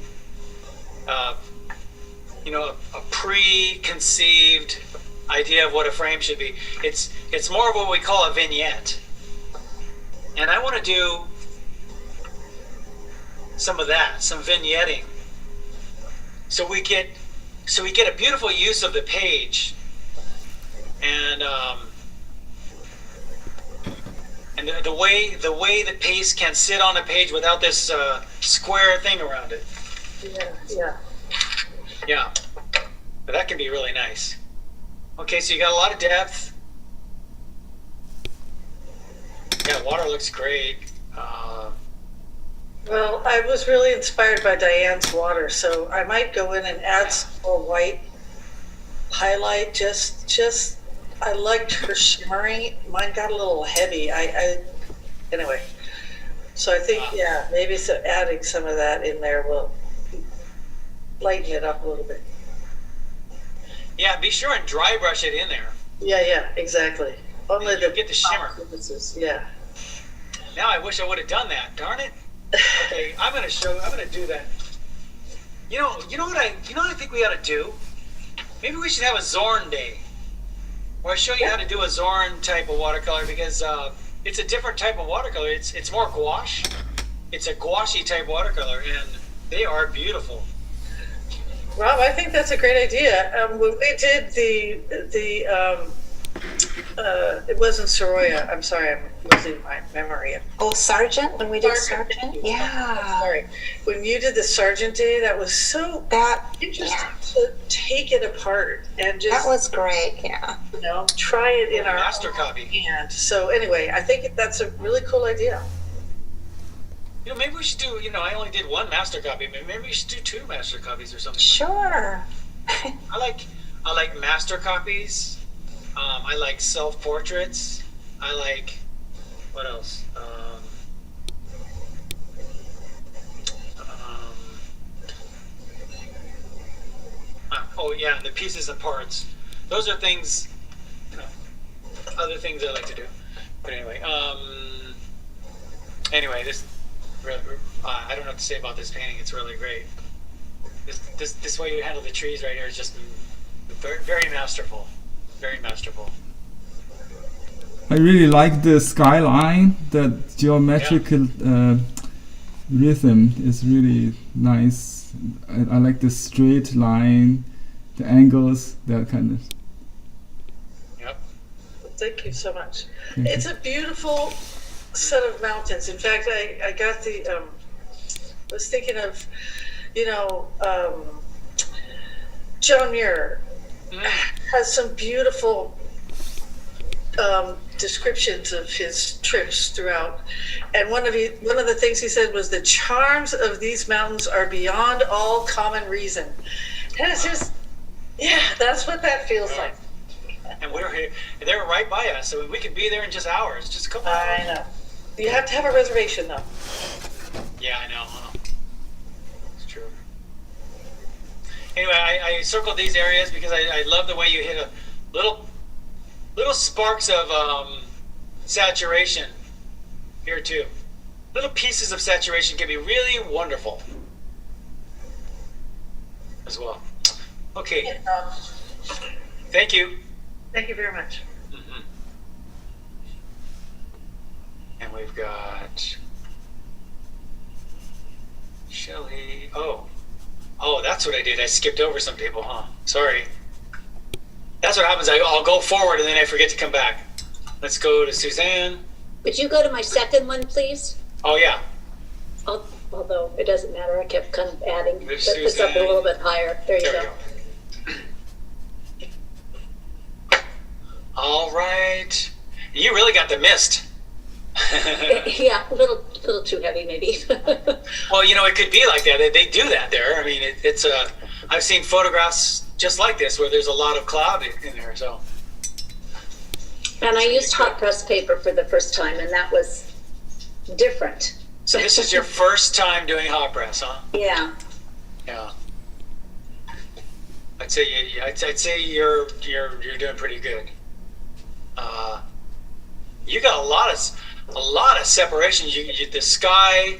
preconceived idea of what a frame should be. It's more of what we call a vignette. And I want to do some of that, some vignetting. So we get a beautiful use of the page. And the way the piece can sit on a page without this square thing around it. Yeah, but that can be really nice. Okay, so you got a lot of depth. Yeah, water looks great. Well, I was really inspired by Diane's water, so I might go in and add some more white highlight. Just I liked her shimmery. Mine got a little heavy. Anyway. So I think maybe adding some of that in there will lighten it up a little bit. Yeah, be sure and dry brush it in there. Yeah, exactly. Only you get the shimmer. Yeah. Now I wish I would have done that. Darn it. Okay, I'm gonna do that. You know what I think we ought to do? Maybe we should have a Zorn day, where I show you how to do a Zorn type of watercolor, because it's a different type of watercolor. It's more gouache. It's a gouache type watercolor, and they are beautiful. Rob, I think that's a great idea. When we did it wasn't Soroya. I'm sorry, I'm losing my memory. Sargent, when we did Sargent? Yeah. I'm sorry. When you did the Sargent day, that was so interesting to take it apart and just... That was great, yeah. Try it in our master copy. Hand. So anyway, I think that's a really cool idea. Maybe we should do, I only did one master copy. Maybe we should do 2 master copies or something. Sure. I like master copies. I like self-portraits. I like, what else? And the pieces and parts. Those are things, other things I like to do. But anyway, this, I don't know what to say about this painting. It's really great. This way you handle the trees right here is just very, very masterful. Very masterful. I really like the skyline. The geometrical rhythm is really nice. I like the straight line, the angles, that kind of. Yep. Thank you so much. It's a beautiful set of mountains. In fact, I got I was thinking of you know, John Muir has some beautiful descriptions of his trips throughout. And one of the things he said was, the charms of these mountains are beyond all common reason. And it's just, yeah, that's what that feels like. And we're here. They're right by us, so we could be there in just hours. Just a couple hours. I know. You have to have a reservation, though. Yeah, I know. It's true. Anyway, I circled these areas because I love the way you hit a little sparks of saturation here too. Little pieces of saturation can be really wonderful as well. Okay. Thank you. Thank you very much. Mm-hmm. And we've got Shelly. Oh, that's what I did. I skipped over some people, huh? Sorry. That's what happens. I'll go forward and then I forget to come back. Let's go to Suzanne. Would you go to my second one, please? Oh, yeah. Although it doesn't matter, I kept kind of adding. Put There's this up a Suzanne. little bit higher. There you There go. we go. All right. You really got the mist. Yeah, a little too heavy, maybe. Well, it could be like that. They do that there. I mean, it's I've seen photographs just like this where there's a lot of cloud in there. So. And I used hot press paper for the first time, and that was different. So this is your first time doing hot press, huh? Yeah. Yeah. I'd say you're doing pretty good. You got a lot of separation. The sky.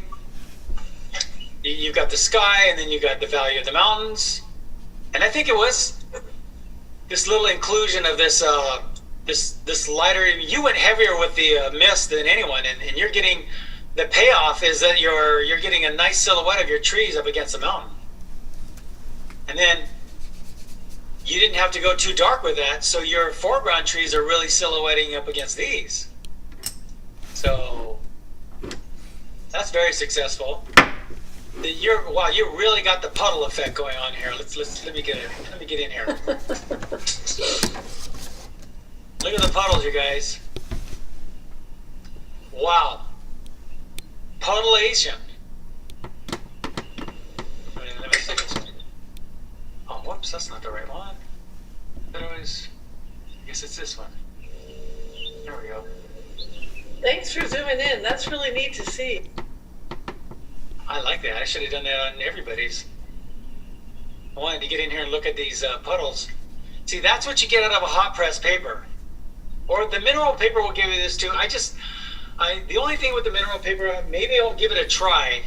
You've got the sky, and then you got the value of the mountains, and I think it was this little inclusion of this this lighter. You went heavier with the mist than anyone, and you're getting the payoff is that you're getting a nice silhouette of your trees up against the mountain, and then you didn't have to go too dark with that, so your foreground trees are really silhouetting up against these. So that's very successful. You really got the puddle effect going on here. Let me get in here. Look at the puddles, you guys. Wow. Puddleation. Let me see this. Oh, whoops, that's not the right one. I guess it's this one. There we go. Thanks for zooming in. That's really neat to see. I like that. I should have done that on everybody's. I wanted to get in here and look at these puddles. See, that's what you get out of a hot press paper. Or the mineral paper will give you this too. The only thing with the mineral paper, maybe I'll give it a try.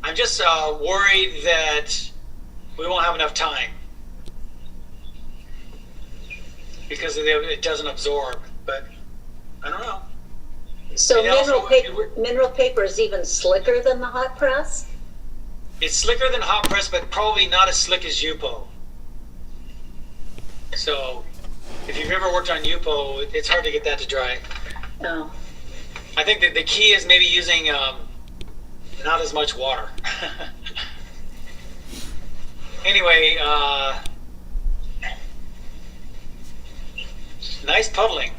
I'm just worried that we won't have enough time. Because it doesn't absorb, but I don't know. So And mineral paper is even slicker than the hot press? It's slicker than hot press, but probably not as slick as Yupo. So, if you've ever worked on Yupo, it's hard to get that to dry. Oh. I think that the key is maybe using not as much water. Anyway, nice puddling.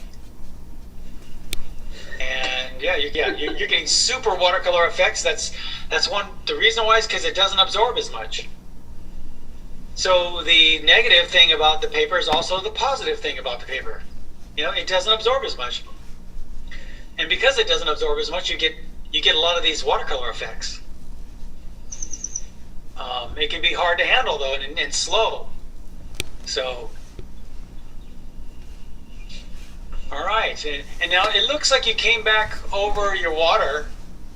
And yeah, you're getting super watercolor effects. That's the reason why is because it doesn't absorb as much. So the negative thing about the paper is also the positive thing about the paper. It doesn't absorb as much. And because it doesn't absorb as much, you get a lot of these watercolor effects. It can be hard to handle though, and slow. So. All right, and now it looks like you came back over your water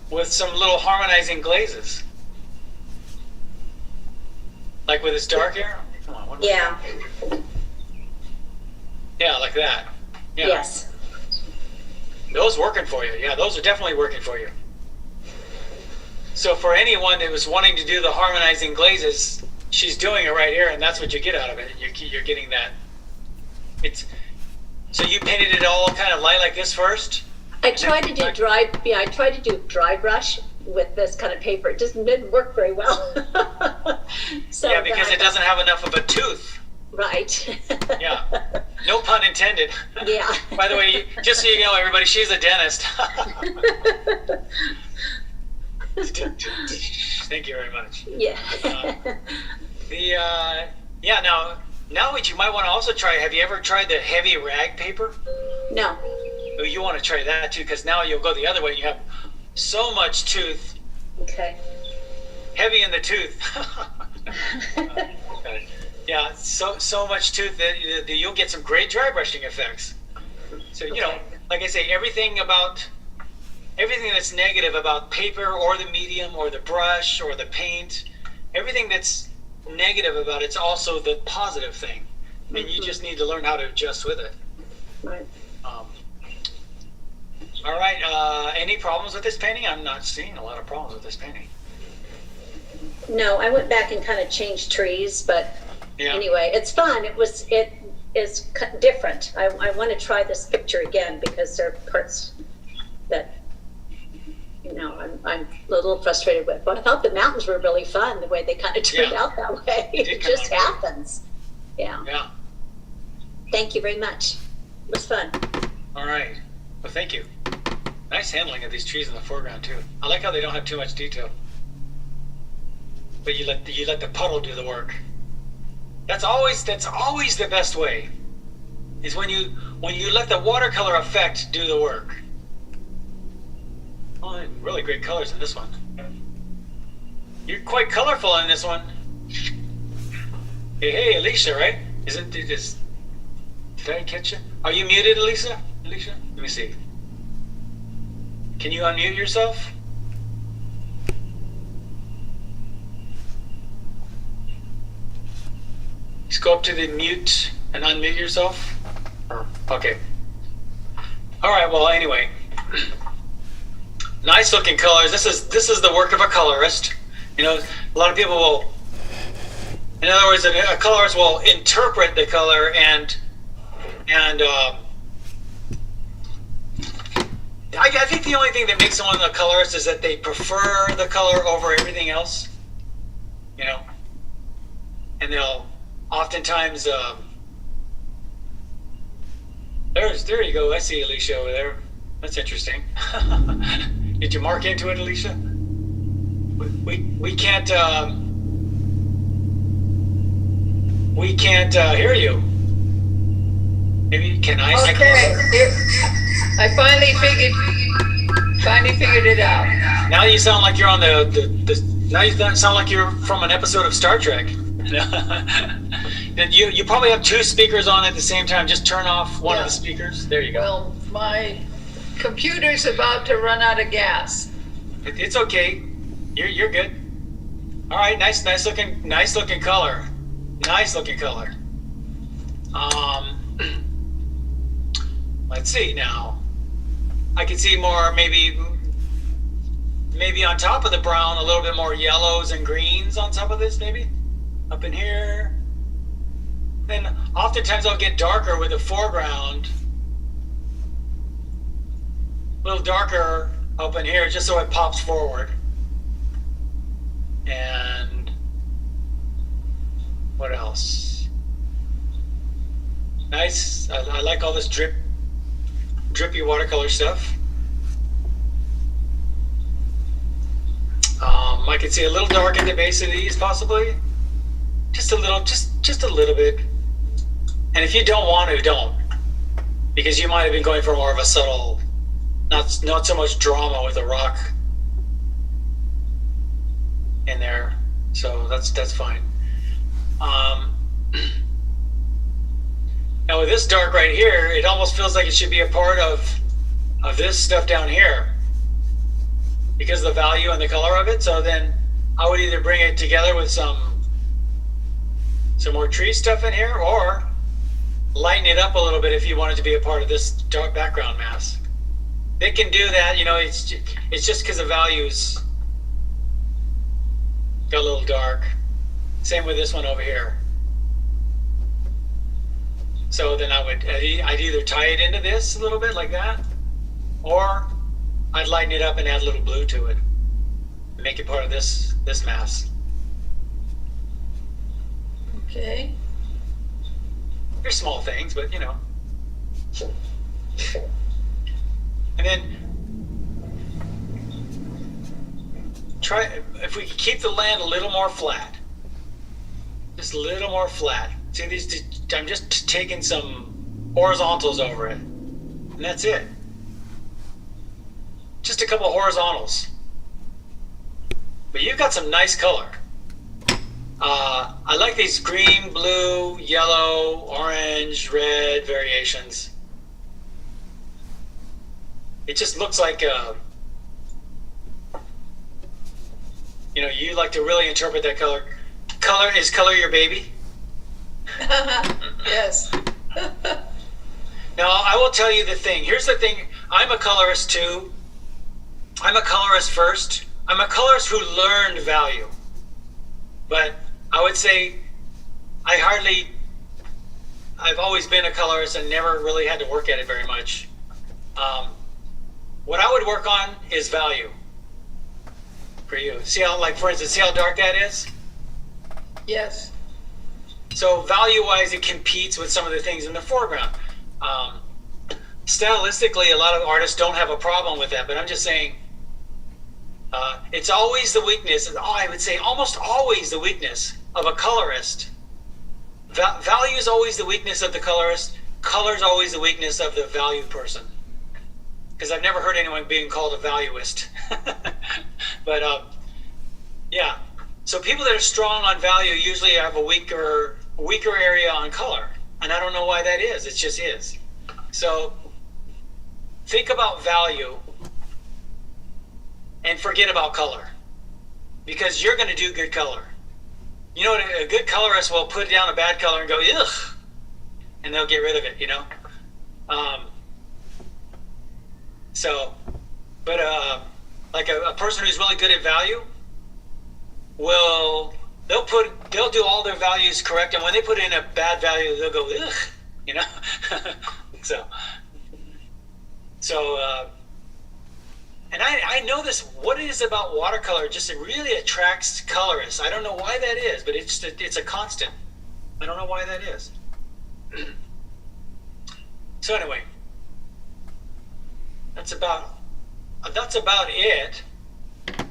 with some little harmonizing glazes. Like with this dark here? Come on, Yeah. Yeah, like that. Yeah. Yes. Those working for you. Yeah, those are definitely working for you. So for anyone that was wanting to do the harmonizing glazes, she's doing it right here, and that's what you get out of it. You're getting that. So you painted it all kind of light like this first? I tried to do dry brush, with this kind of paper. It just didn't work very well. So yeah, because it doesn't have enough of a tooth. Right. Yeah. No pun intended. Yeah. By the way, just so you know, everybody, she's a dentist. Thank you very much. Yeah. Now what you might want to also try, have you ever tried the heavy rag paper? No. Oh, you want to try that too, because now you'll go the other way and you have so much tooth. Okay. Heavy in the tooth. Yeah, so much tooth that you'll get some great dry brushing effects. So, you know, like I say, everything that's negative about paper or the medium or the brush or the paint, everything that's negative about it's also the positive thing. And you just need to learn how to adjust with it. Right. All right, any problems with this painting? I'm not seeing a lot of problems with this painting. No, I went back and kind of changed trees, but Yeah. anyway, it's fun. It is different. I want to try this picture again because there are parts that, you know, I'm a little frustrated with. But I thought the mountains were really fun, the way they kind of turned out that way. It just happens. Yeah. Yeah. Thank you very much. It was fun. All right. Well, thank you. Nice handling of these trees in the foreground too. I like how they don't have too much detail, but you let the puddle do the work. That's always the best way. Is when you let the watercolor effect do the work. Oh, really great colors in this one. You're quite colorful in this one. Hey, Alicia, right? Did I catch you? Are you muted, Alicia? Alicia? Let me see. Can you unmute yourself? Just go up to the mute and unmute yourself. Okay. All right. Well, anyway, nice looking colors. This is the work of a colorist. You know, a lot of people will. In other words, a colorist will interpret the color and I think the only thing that makes someone a colorist is that they prefer the color over everything else. You know, and they'll oftentimes. There you go. I see Alicia over there. That's interesting. Did you mark into it, Alicia? We can't hear you. Maybe can I? Okay, I finally figured it out. Now you sound like you're on now you sound like you're from an episode of Star Trek. You probably have two speakers on at the same time. Just turn off one of the speakers. There you go. Well, my computer's about to run out of gas. It's okay. You're good. All right, nice looking color. Nice looking color. Let's see now. I can see more maybe on top of the brown a little bit more yellows and greens on top of this maybe. Up in here. Then oftentimes I'll get darker with the foreground. A little darker up in here just so it pops forward. And what else? Nice. I like all this drippy watercolor stuff. I can see a little dark at the base of these possibly. Just a little bit. And if you don't want to, don't. Because you might have been going for more of a subtle, not so much drama with a rock in there. So that's fine. Now with this dark right here, it almost feels like it should be a part of this stuff down here. Because of the value and the color of it. So then I would either bring it together with some more tree stuff in here, or lighten it up a little bit if you want it to be a part of this dark background mass. They can do that, you know. It's just because the values got a little dark. Same with this one over here. So then I'd either tie it into this a little bit like that, or I'd lighten it up and add a little blue to it. and make it part of this mass. Okay. They're small things, but you know. And then try, if we could keep the land a little more flat. Just a little more flat. See these, I'm just taking some horizontals over it. And that's it. Just a couple of horizontals. But you've got some nice color. I like these green, blue, yellow, orange, red variations. It just looks like, you know, you like to really interpret that color. Is color your baby? Yes. Now, I will tell you the thing. Here's the thing. I'm a colorist too. I'm a colorist first. I'm a colorist who learned value. But I would say I've always been a colorist and never really had to work at it very much. What I would work on is value for you. See how, like, for instance, see how dark that is? Yes. So value-wise, it competes with some of the things in the foreground. Stylistically, a lot of artists don't have a problem with that, but I'm just saying it's always the weakness, I would say almost always the weakness of a colorist. Value is always the weakness of the colorist. Color is always the weakness of the value person. Because I've never heard anyone being called a valuist. But yeah. So people that are strong on value usually have a weaker area on color. And I don't know why that is. It just is. So think about value and forget about color. Because you're going to do good color. You know, a good colorist will put down a bad color and go, ugh, and they'll get rid of it, you know? But like a person who's really good at value they'll do all their values correct, and when they put in a bad value, they'll go, ugh, you know? And I know this, what it is about watercolor just it really attracts colorists. I don't know why that is, but it's a constant. I don't know why that is. So anyway, that's about it.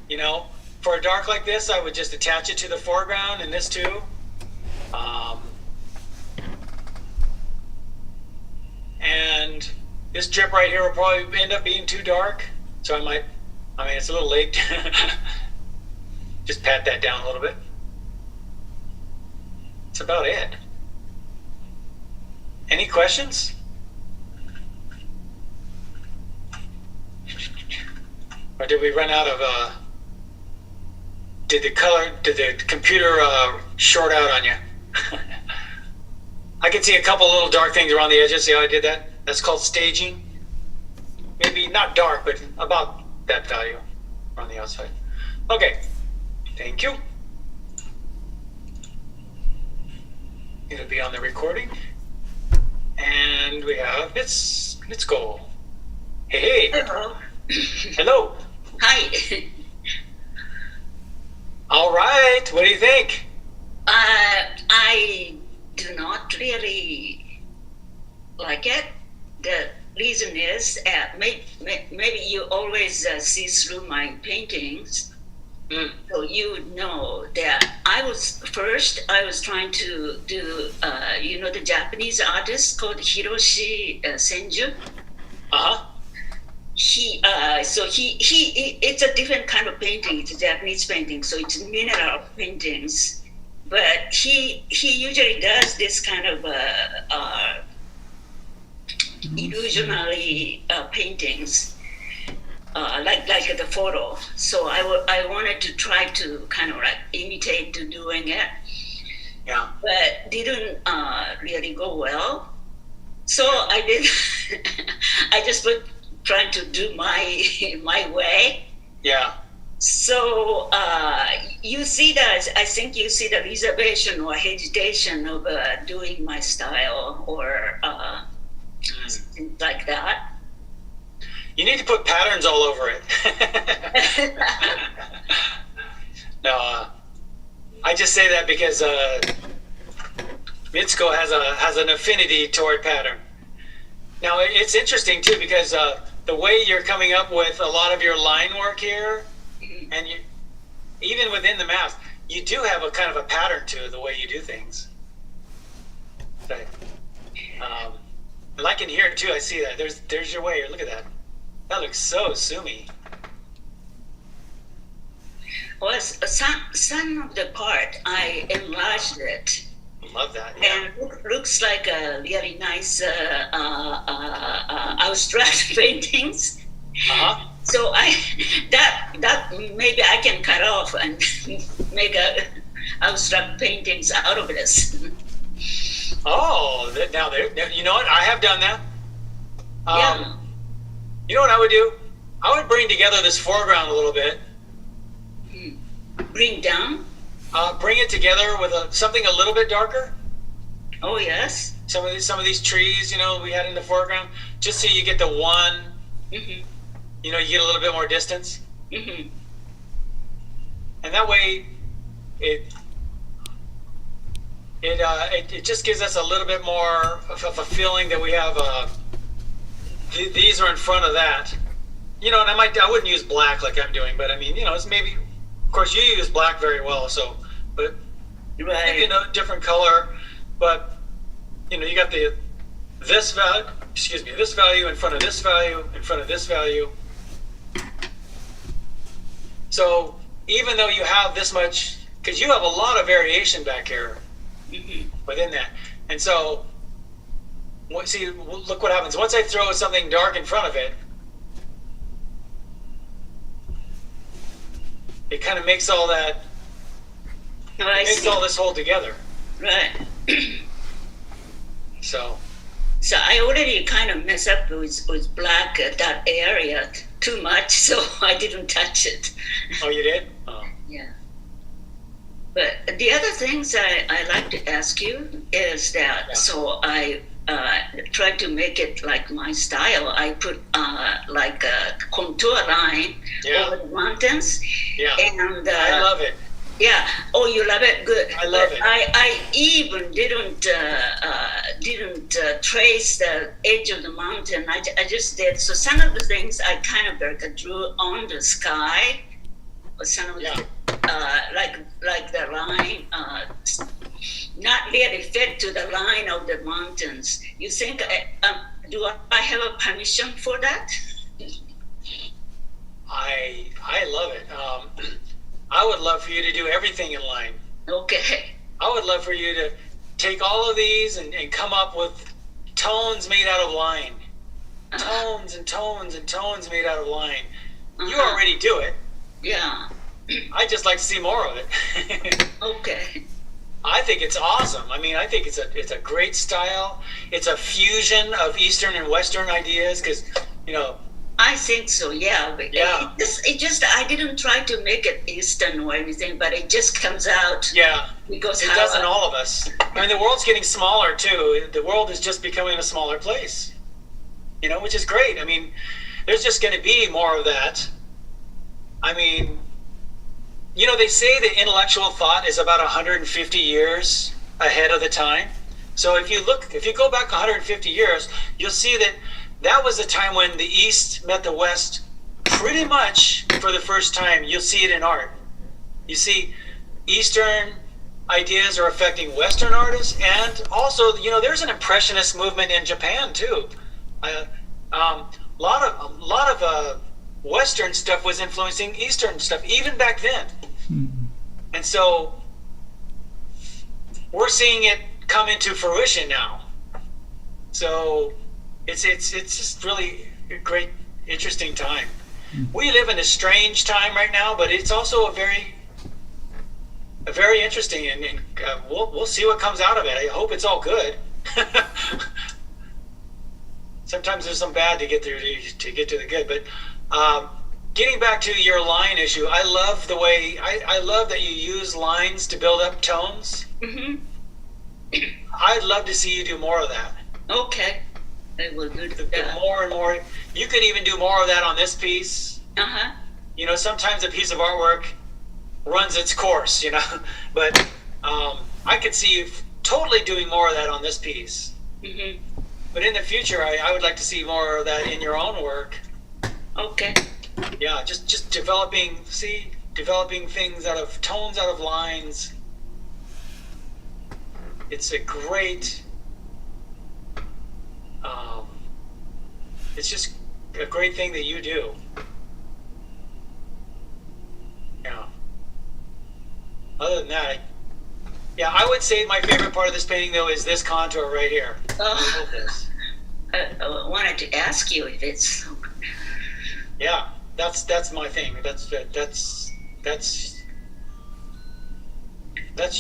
You know, for a dark like this, I would just attach it to the foreground, and this too. And this drip right here will probably end up being too dark. So I mean, it's a little late. Just pat that down a little bit. That's about it. Any questions? Or did we run out of, did the computer short out on you? I can see a couple little dark things around the edges. See how I did that? That's called staging. Maybe not dark, but about that value on the outside. Okay, thank you. It'll be on the recording. And we have, let's go. Hey. Hello. Hello. Hi. All right, what do you think? I do not really like it. The reason is maybe you always see through my paintings, so you know that I was trying to do the Japanese artist called Hiroshi Senju. He it's a different kind of painting. It's a Japanese painting, so it's mineral paintings, but he usually does this kind of illusionary paintings, like the photo. So I wanted to try to kind of like imitate to doing it. Yeah. But didn't really go well. So I did. I just trying to do my way. Yeah. So you see that, I think you see the reservation or hesitation of doing my style or things like that. You need to put patterns all over it. No, I just say that because Mitsuko has an affinity toward pattern. Now it's interesting too because the way you're coming up with a lot of your line work here, and you, even within the mask, you do have a kind of a pattern to the way you do things. But, like in here too, I see that. There's your way. Look at that. That looks so Sumi. Well, some of the part I enlarged it. Love that. Yeah. And looks like a very nice abstract paintings. So that maybe I can cut off and make a abstract paintings out of this. Oh, now you know what? I have done that. Yeah. You know what I would do? I would bring together this foreground a little bit. Bring down? Bring it together with something a little bit darker. Oh yes. Some of these trees, we had in the foreground, just so you get the one. Mm-hmm. You get a little bit more distance. Mm-hmm. And that way, it just gives us a little bit more of a feeling that we have. These are in front of that. And I wouldn't use black like I'm doing, but I mean, it's maybe. Of course, you use black very well, so, but maybe a different color. But you got this value in front of this value in front of this value. So even though you have this much, because you have a lot of variation back here within that, and so look what happens once I throw something dark in front of it. It kind of makes all that. Makes all this hold together. Right. So I already kind of messed up with black that area too much, so I didn't touch it. Oh, you did? Oh. Yeah. But the other things I like to ask you is that, so I try to make it like my style. I put like a contour line over the mountains. Yeah. And I love it. Yeah. Oh, you love it? Good. I love it. I even didn't trace the edge of the mountain. I just did. So some of the things I kind of drew on the sky, or some of the like the line, not really fit to the line of the mountains. You think do I have a permission for that? I love it. I would love for you to do everything in line. Okay. I would love for you to take all of these and come up with tones made out of line. Tones and tones and tones made out of line. You already do it. Yeah. I'd just like to see more of it. Okay. I think it's awesome. I mean, I think it's a great style. It's a fusion of Eastern and Western ideas because, I think so, yeah. But yeah. It just I didn't try to make it Eastern or anything, but it just comes out. Yeah. Because it does in all of us. I mean, the world's getting smaller too. The world is just becoming a smaller place. Which is great. I mean, there's just going to be more of that. I mean, they say the intellectual thought is about 150 years ahead of the time. So if you go back 150 years, you'll see that was the time when the East met the West pretty much for the first time. You'll see it in art. You see Eastern ideas are affecting Western artists, and also, there's an Impressionist movement in Japan too. A lot of Western stuff was influencing Eastern stuff even back then. And so we're seeing it come into fruition now. So it's just really a great, interesting time. We live in a strange time right now, but it's also a very interesting, and we'll see what comes out of it. I hope it's all good. Sometimes there's some bad to get through to get to the good, but getting back to your line issue, I love the way I love that you use lines to build up tones. I'd love to see you do more of that. Okay. I will do that. More and more. You could even do more of that on this piece. Sometimes a piece of artwork, runs its course, you know. But I could see you totally doing more of that on this piece. Mm-hmm. But in the future, I would like to see more of that in your own work. Okay. Yeah, just developing things out of tones, out of lines. It's a great, it's just a great thing that you do. Yeah. Other than that, I would say my favorite part of this painting though is this contour right here. I love this. I wanted to ask you if it's. Yeah, that's my thing. That's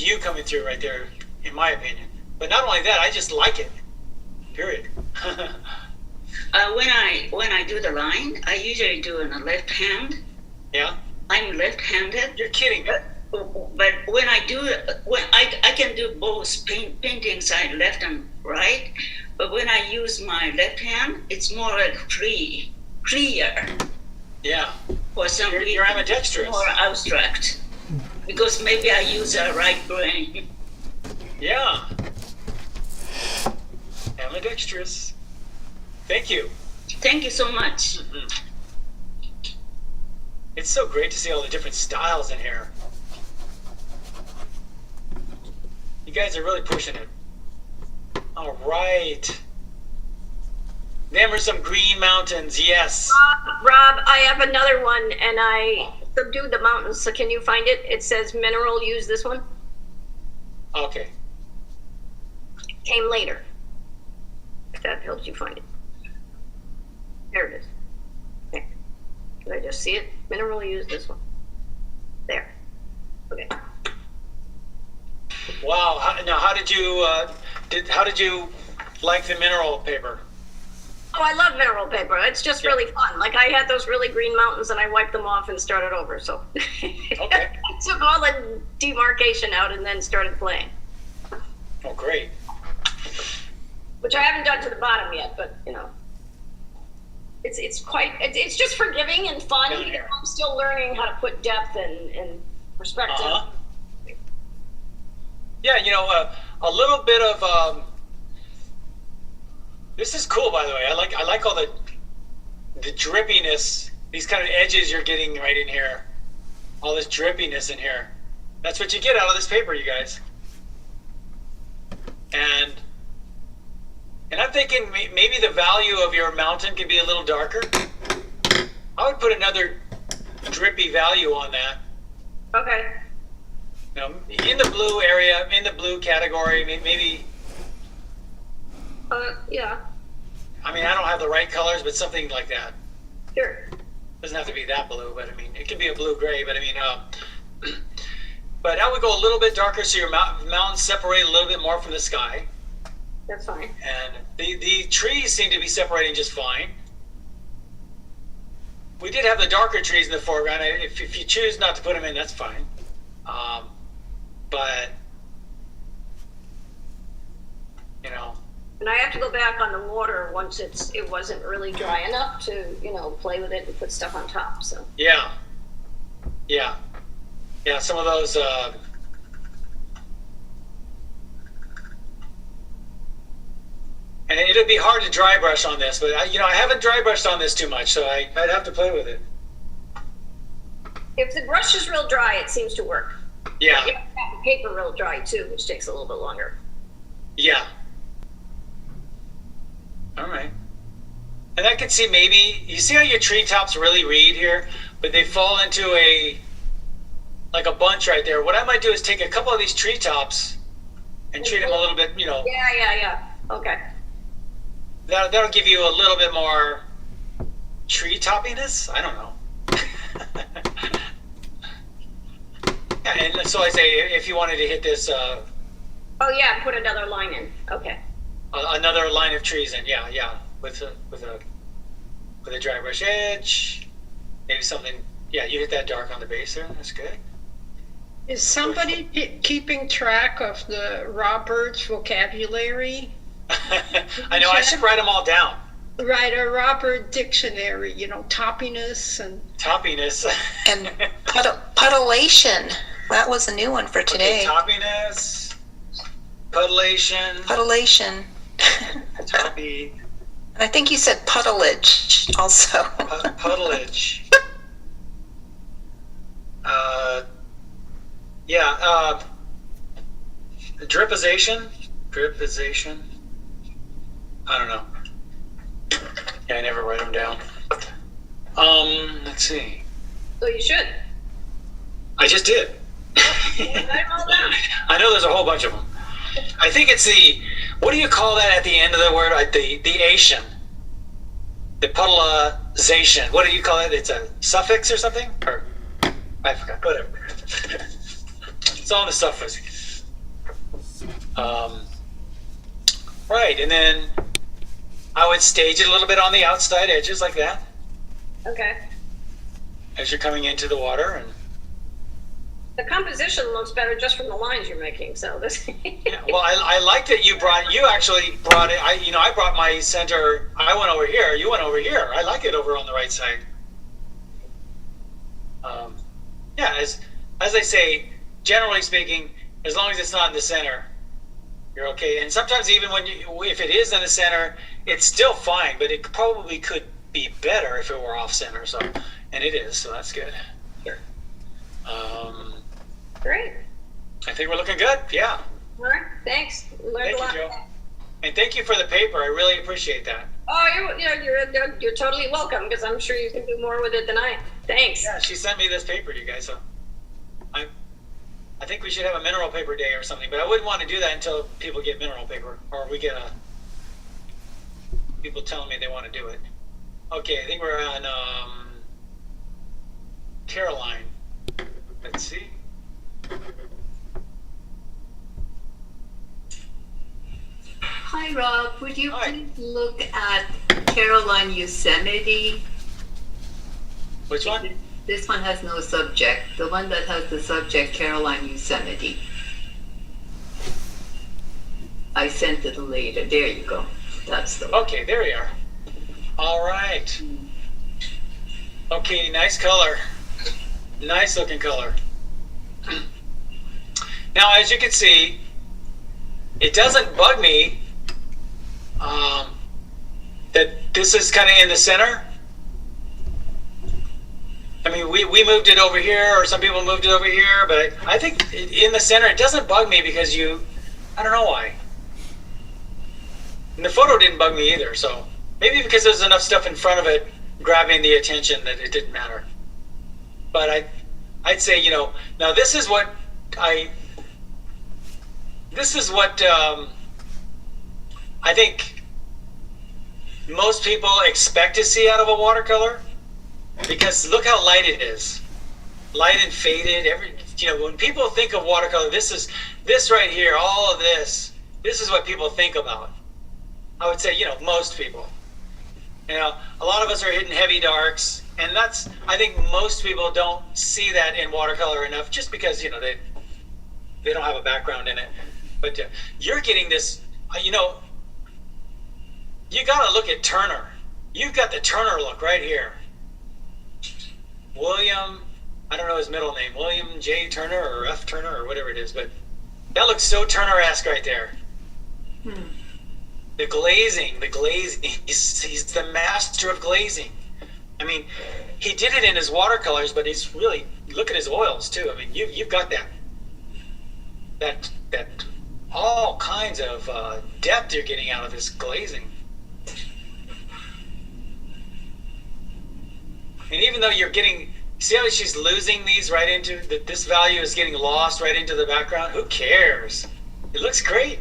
you coming through right there, in my opinion. But not only that, I just like it. Period. When I do the line, I usually do in the left hand. Yeah. I'm left-handed. You're kidding me. But when I do, when I can do both painting side left and right. But when I use my left hand, it's more like clear. Yeah. For some reason, you're ambidextrous. More abstract. Because maybe I use a right brain. Yeah. Ambidextrous. Thank you. Thank you so much. Mm-hmm. It's so great to see all the different styles in here. You guys are really pushing it. All right. Then some green mountains, yes. Rob, I have another one, and I subdued the mountains, so can you find it? It says mineral, use this one. Okay. Came later. If that helps you find it. There it is. Okay. Did I just see it? Mineral, use this one. There. Okay. Wow. How did you like the mineral paper? Oh, I love mineral paper. It's just really fun. Like I had those really green mountains and I wiped them off and started over. So okay. I took all the demarcation out and then started playing. Oh, great. Which I haven't done to the bottom yet, but you know, it's just forgiving and fun. You know, I'm still learning how to put depth and perspective. Uh-huh. Yeah, you know, a little bit of this is cool, by the way. I like all the drippiness, these kind of edges you're getting right in here. All this drippiness in here. That's what you get out of this paper, you guys. And I'm thinking maybe the value of your mountain can be a little darker. I would put another drippy value on that. Okay. You know, in the blue area, in the blue category, maybe. Yeah. I mean, I don't have the right colors, but something like that. Sure. Doesn't have to be that blue, but I mean, it can be a blue-gray, but I mean, but I would go a little bit darker so your mountains separate a little bit more from the sky. That's fine. And the trees seem to be separating just fine. We did have the darker trees in the foreground. If you choose not to put them in, that's fine. But, you know. And I have to go back on the water once it wasn't really dry enough to, you know, play with it and put stuff on top, so. Yeah. Yeah. Yeah, some of those, and it'd be hard to dry brush on this, but I haven't dry brushed on this too much, so I'd have to play with it. If the brush is real dry, it seems to work. Yeah. You have to have the paper real dry too, which takes a little bit longer. Yeah. All right. And I could see maybe, you see how your treetops really read here, but they fall into like a bunch right there. What I might do is take a couple of these treetops and treat them a little bit, you know. Yeah. Okay. That'll give you a little bit more tree toppiness. I don't know. And so I say, if you wanted to hit this. Oh yeah, put another line in. Okay. Another line of trees in. Yeah, with a dry brush edge. Maybe something. Yeah, you hit that dark on the base there. That's good. Is somebody keeping track of the Roberts vocabulary? I know. I should write them all down. Right, a Robert dictionary, toppiness and. Toppiness. And puddleation. That was a new one for today. Okay, toppiness, puddleation. Puddleation. Toppy. And I think you said puddleage also. Puddleage. Dripization. Dripization. I don't know. Yeah, I never write them down. Let's see. So you should. I just did. I know there's a whole bunch of them. I think it's what do you call that at the end of the word? The Asian. The puddleization. What do you call it? It's a suffix or something? Or I forgot. Whatever. It's all in the suffix. Right, and then I would stage it a little bit on the outside edges like that. Okay. As you're coming into the water, and the composition looks better just from the lines you're making. So this. Yeah, well, I like that you actually brought it. I brought my center. I went over here. You went over here. I like it over on the right side. Yeah, as I say, generally speaking, as long as it's not in the center, you're okay. And sometimes even if it is in the center, it's still fine. But it probably could be better if it were off center. So, and it is. So that's good. Sure. Great. I think we're looking good. Yeah. All right. Thanks. Learned a lot. Thank you, Joe. And thank you for the paper. I really appreciate that. Oh, you're totally welcome, because I'm sure you can do more with it than I. Thanks. Yeah, she sent me this paper, you guys. So I think we should have a mineral paper day or something, but I wouldn't want to do that until people get mineral paper, or we get people telling me they want to do it. Okay, I think we're on Caroline. Let's see. Hi, Rob. Would you please look at Caroline Yosemite? Which one? This one has no subject. The one that has the subject, Caroline Yosemite. I sent it later. There you go. That's the one. Okay, there we are. All right. Okay, nice color. Nice looking color. Now, as you can see, it doesn't bug me that this is kind of in the center. I mean, we moved it over here, or some people moved it over here, but I think in the center, it doesn't bug me because I don't know why. And the photo didn't bug me either, so maybe because there's enough stuff in front of it grabbing the attention that it didn't matter. But I'd say, now this is what I think most people expect to see out of a watercolor, because look how light it is. Light and faded. When people think of watercolor, this right here, all of this is what people think about. I would say, most people. A lot of us are hitting heavy darks, and I think most people don't see that in watercolor enough, just because, they don't have a background in it. But you're getting this, you got to look at Turner. You've got the Turner look right here. William, I don't know his middle name, William J. Turner or F. Turner or whatever it is, but that looks so Turner-esque right there. The glazing, he's the master of glazing. I mean, he did it in his watercolors, but he's really, look at his oils too. I mean, you've got that all kinds of depth you're getting out of this glazing. And even though you're getting, see how she's losing these right into, this value is getting lost right into the background? Who cares? It looks great.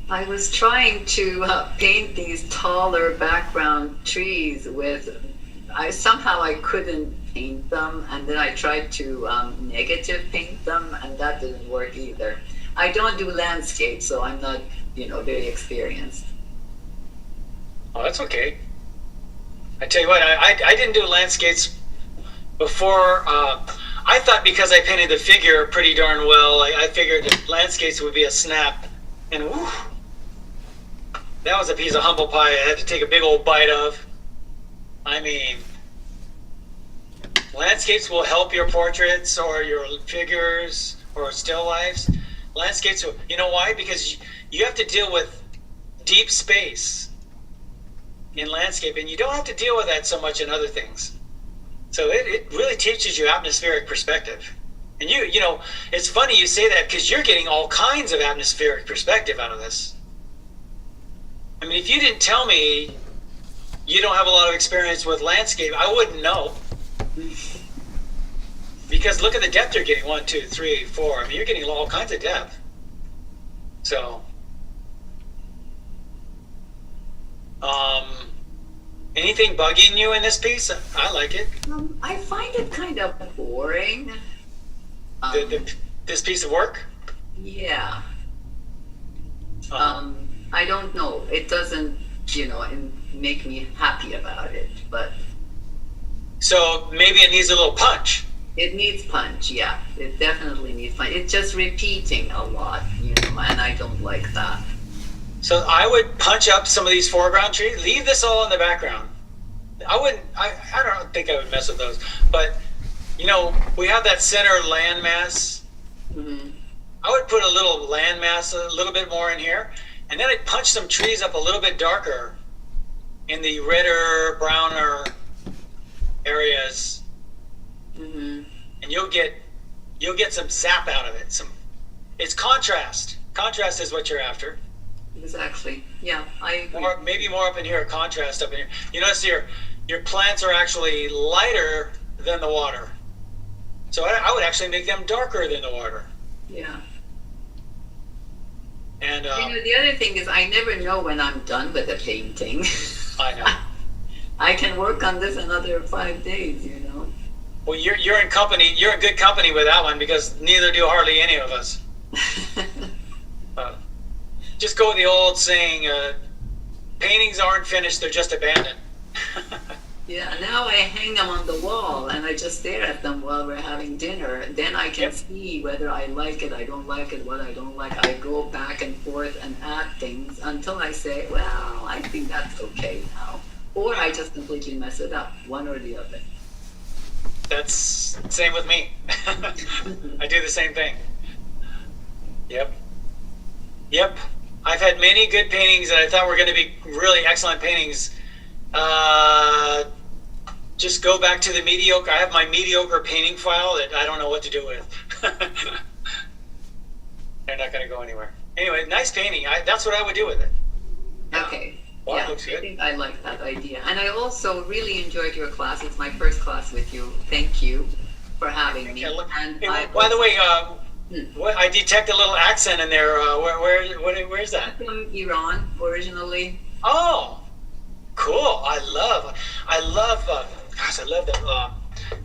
I was trying to paint these taller background trees somehow I couldn't paint them, and then I tried to negative paint them, and that didn't work either. I don't do landscape, so I'm not, very experienced. Oh, that's okay. I tell you what, I didn't do landscapes before. I thought because I painted the figure pretty darn well, I figured that landscapes would be a snap. And woo, that was a piece of humble pie I had to take a big old bite of. I mean, landscapes will help your portraits or your figures or still lifes. Landscapes will, you know why? Because you have to deal with deep space in landscape, and you don't have to deal with that so much in other things. So it really teaches you atmospheric perspective. And you know, it's funny you say that because you're getting all kinds of atmospheric perspective out of this. I mean, if you didn't tell me you don't have a lot of experience with landscape, I wouldn't know. Because look at the depth you're getting, 1, 2, 3, 4. I mean, you're getting all kinds of depth. So, anything bugging you in this piece? I like it. I find it kind of boring. This piece of work? Yeah. I don't know. It doesn't, make me happy about it, but. So maybe it needs a little punch. It needs punch, yeah. It definitely needs punch. It's just repeating a lot, and I don't like that. So I would punch up some of these foreground trees. Leave this all in the background. I don't think I would mess with those. But, we have that center landmass. Mm-hmm. I would put a little landmass, a little bit more in here. And then I'd punch some trees up a little bit darker in the redder, browner areas. Mm-hmm. And you'll get some zap out of it. It's contrast. Contrast is what you're after. Exactly. Yeah, I agree. Or maybe more up in here, contrast up in here. You notice your plants are actually lighter than the water. So I would actually make them darker than the water. Yeah. And the other thing is I never know when I'm done with a painting. I know. I can work on this another 5 days, Well, you're in company. You're in good company with that one because neither do hardly any of us. Just go with the old saying, paintings aren't finished, they're just abandoned. Yeah, now I hang them on the wall and I just stare at them while we're having dinner. Then I can see whether I like it, I don't like it, what I don't like. I go back and forth and add things until I say, well, I think that's okay now. Or I just completely mess it up, one or the other. That's same with me. I do the same thing. Yep. I've had many good paintings that I thought were going to be really excellent paintings. Just go back to the mediocre. I have my mediocre painting file that I don't know what to do with. They're not going to go anywhere. Anyway, nice painting. That's what I would do with it. Okay. Well, yeah, looks good. I think I like that idea. And I also really enjoyed your class. It's my first class with you. Thank you for having me. And by the way, I detect a little accent in there. Where's that? I'm from Iran originally. Oh, cool! I love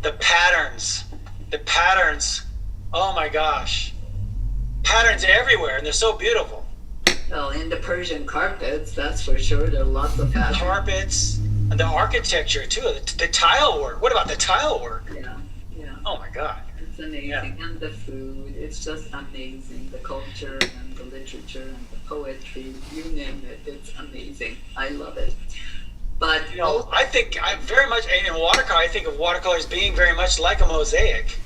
the patterns. The patterns. Oh my gosh, patterns everywhere, and they're so beautiful. Well, in the Persian carpets, that's for sure. There are lots of patterns. Carpets, and the architecture too. The tile work. What about the tile work? Yeah. Oh my God. It's amazing. Yeah. And the food, it's just amazing. The culture and the literature and the poetry, you name it, it's amazing. I love it. But I think I very much in watercolor. I think of watercolor as being very much like a mosaic.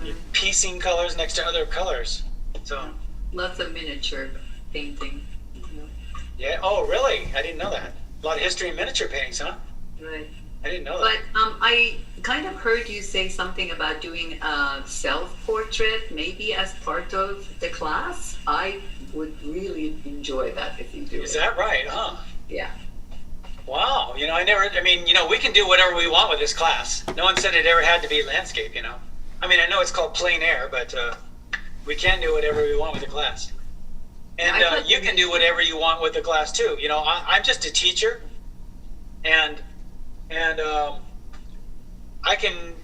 You're piecing colors next to other colors. So lots of miniature painting. Yeah. Oh, really? I didn't know that. A lot of history in miniature paintings, huh? Right. I didn't know that. But I kind of heard you say something about doing a self-portrait, maybe as part of the class. I would really enjoy that if you do. Is that right? Huh? Yeah. Wow. We can do whatever we want with this class. No one said it ever had to be landscape, I mean, I know it's called plein air, but we can do whatever we want with the class. And you can do whatever you want with the class too. I'm just a teacher, and I can,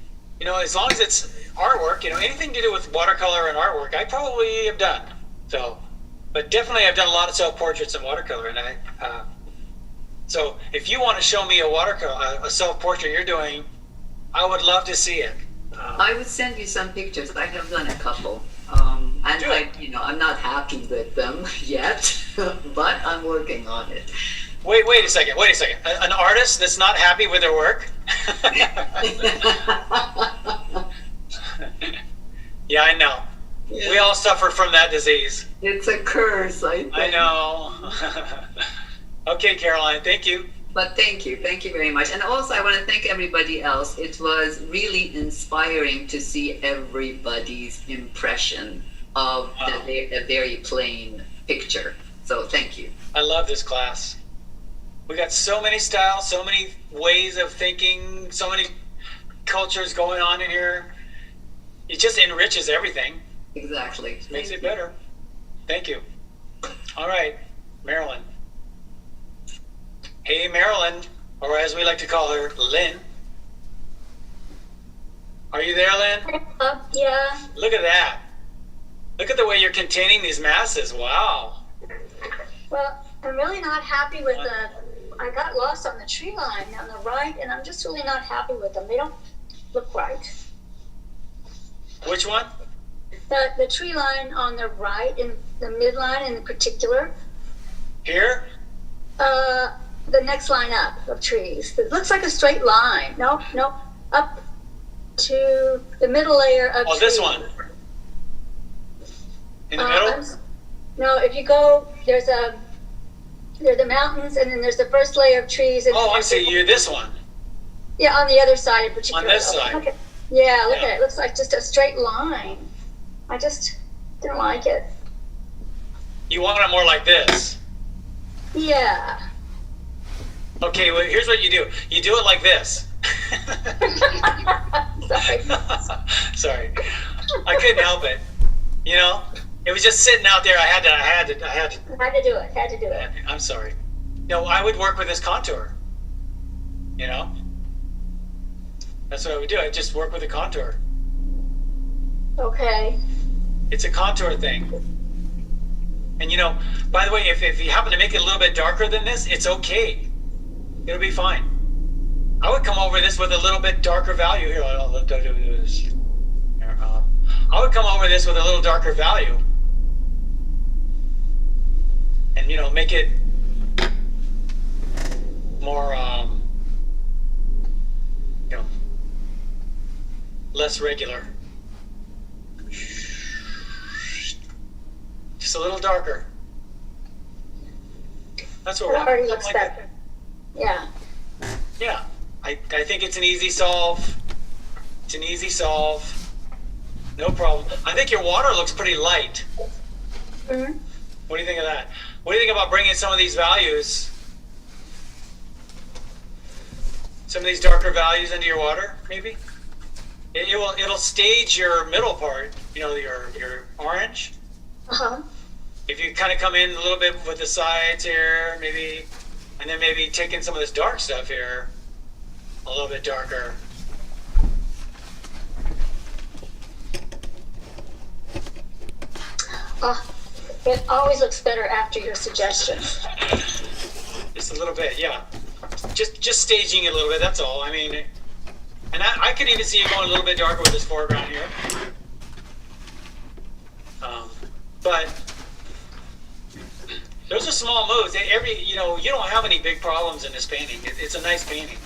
as long as it's artwork, anything to do with watercolor and artwork, I probably have done. So, but definitely I've done a lot of self-portraits in watercolor, and so if you want to show me a self-portrait you're doing, I would love to see it. I would send you some pictures. I have done a couple. And I'm not happy with them yet, but I'm working on it. Wait a second. An artist that's not happy with their work? Yeah, I know. Yeah. We all suffer from that disease. It's a curse, I think. I know. Okay, Caroline, thank you. But thank you very much. And also I want to thank everybody else. It was really inspiring to see everybody's impression of a very plain picture. So thank you. I love this class. We got so many styles, so many ways of thinking, so many cultures going on in here. It just enriches everything. Exactly. Makes it better. Thank you. All right, Marilyn. Hey, Marilyn, or as we like to call her, Lynn. Are you there, Lynn? Yeah. Look at that. Look at the way you're containing these masses. Wow. Well, I'm really not happy with I got lost on the tree line on the right, and I'm just really not happy with them. They don't look right. Which one? The tree line on the right, in the midline in particular. Here? The next line up of trees. It looks like a straight line. No, up to the middle layer of trees. Oh, this one. In the middle? No, if you go, there's the mountains, and then there's the first layer of trees. And I see. You're this one. Yeah, on the other side in particular. On this side. Look at it. It looks like just a straight line. I just didn't like it. You want it more like this? Yeah. Okay, well, here's what you do. You do it like this. Sorry. I couldn't help it. You know, it was just sitting out there. I had to do it. I'm sorry. No, I would work with this contour. You know, that's what I would do. I'd just work with the contour. Okay. It's a contour thing. And you know, by the way, if you happen to make it a little bit darker than this, it's okay. It'll be fine. I would come over this with a little bit darker value here. I would come over this with a little darker value, and you know, make it more, you know, less regular. Just a little darker. That's what it already looks better. Yeah. Yeah. I think it's an easy solve. It's an easy solve. No problem. I think your water looks pretty light. Mm-hmm. What do you think of that? What do you think about bringing some of these values, some of these darker values into your water, maybe? It'll stage your middle part, you know, your orange. Uh-huh. If you kind of come in a little bit with the sides here, maybe, and then maybe take in some of this dark stuff here, a little bit darker. It always looks better after your suggestions. Just a little bit, yeah. Just staging it a little bit, that's all. I mean, and I could even see you going a little bit darker with this foreground here. But those are small moves. You don't have any big problems in this painting. It's a nice painting.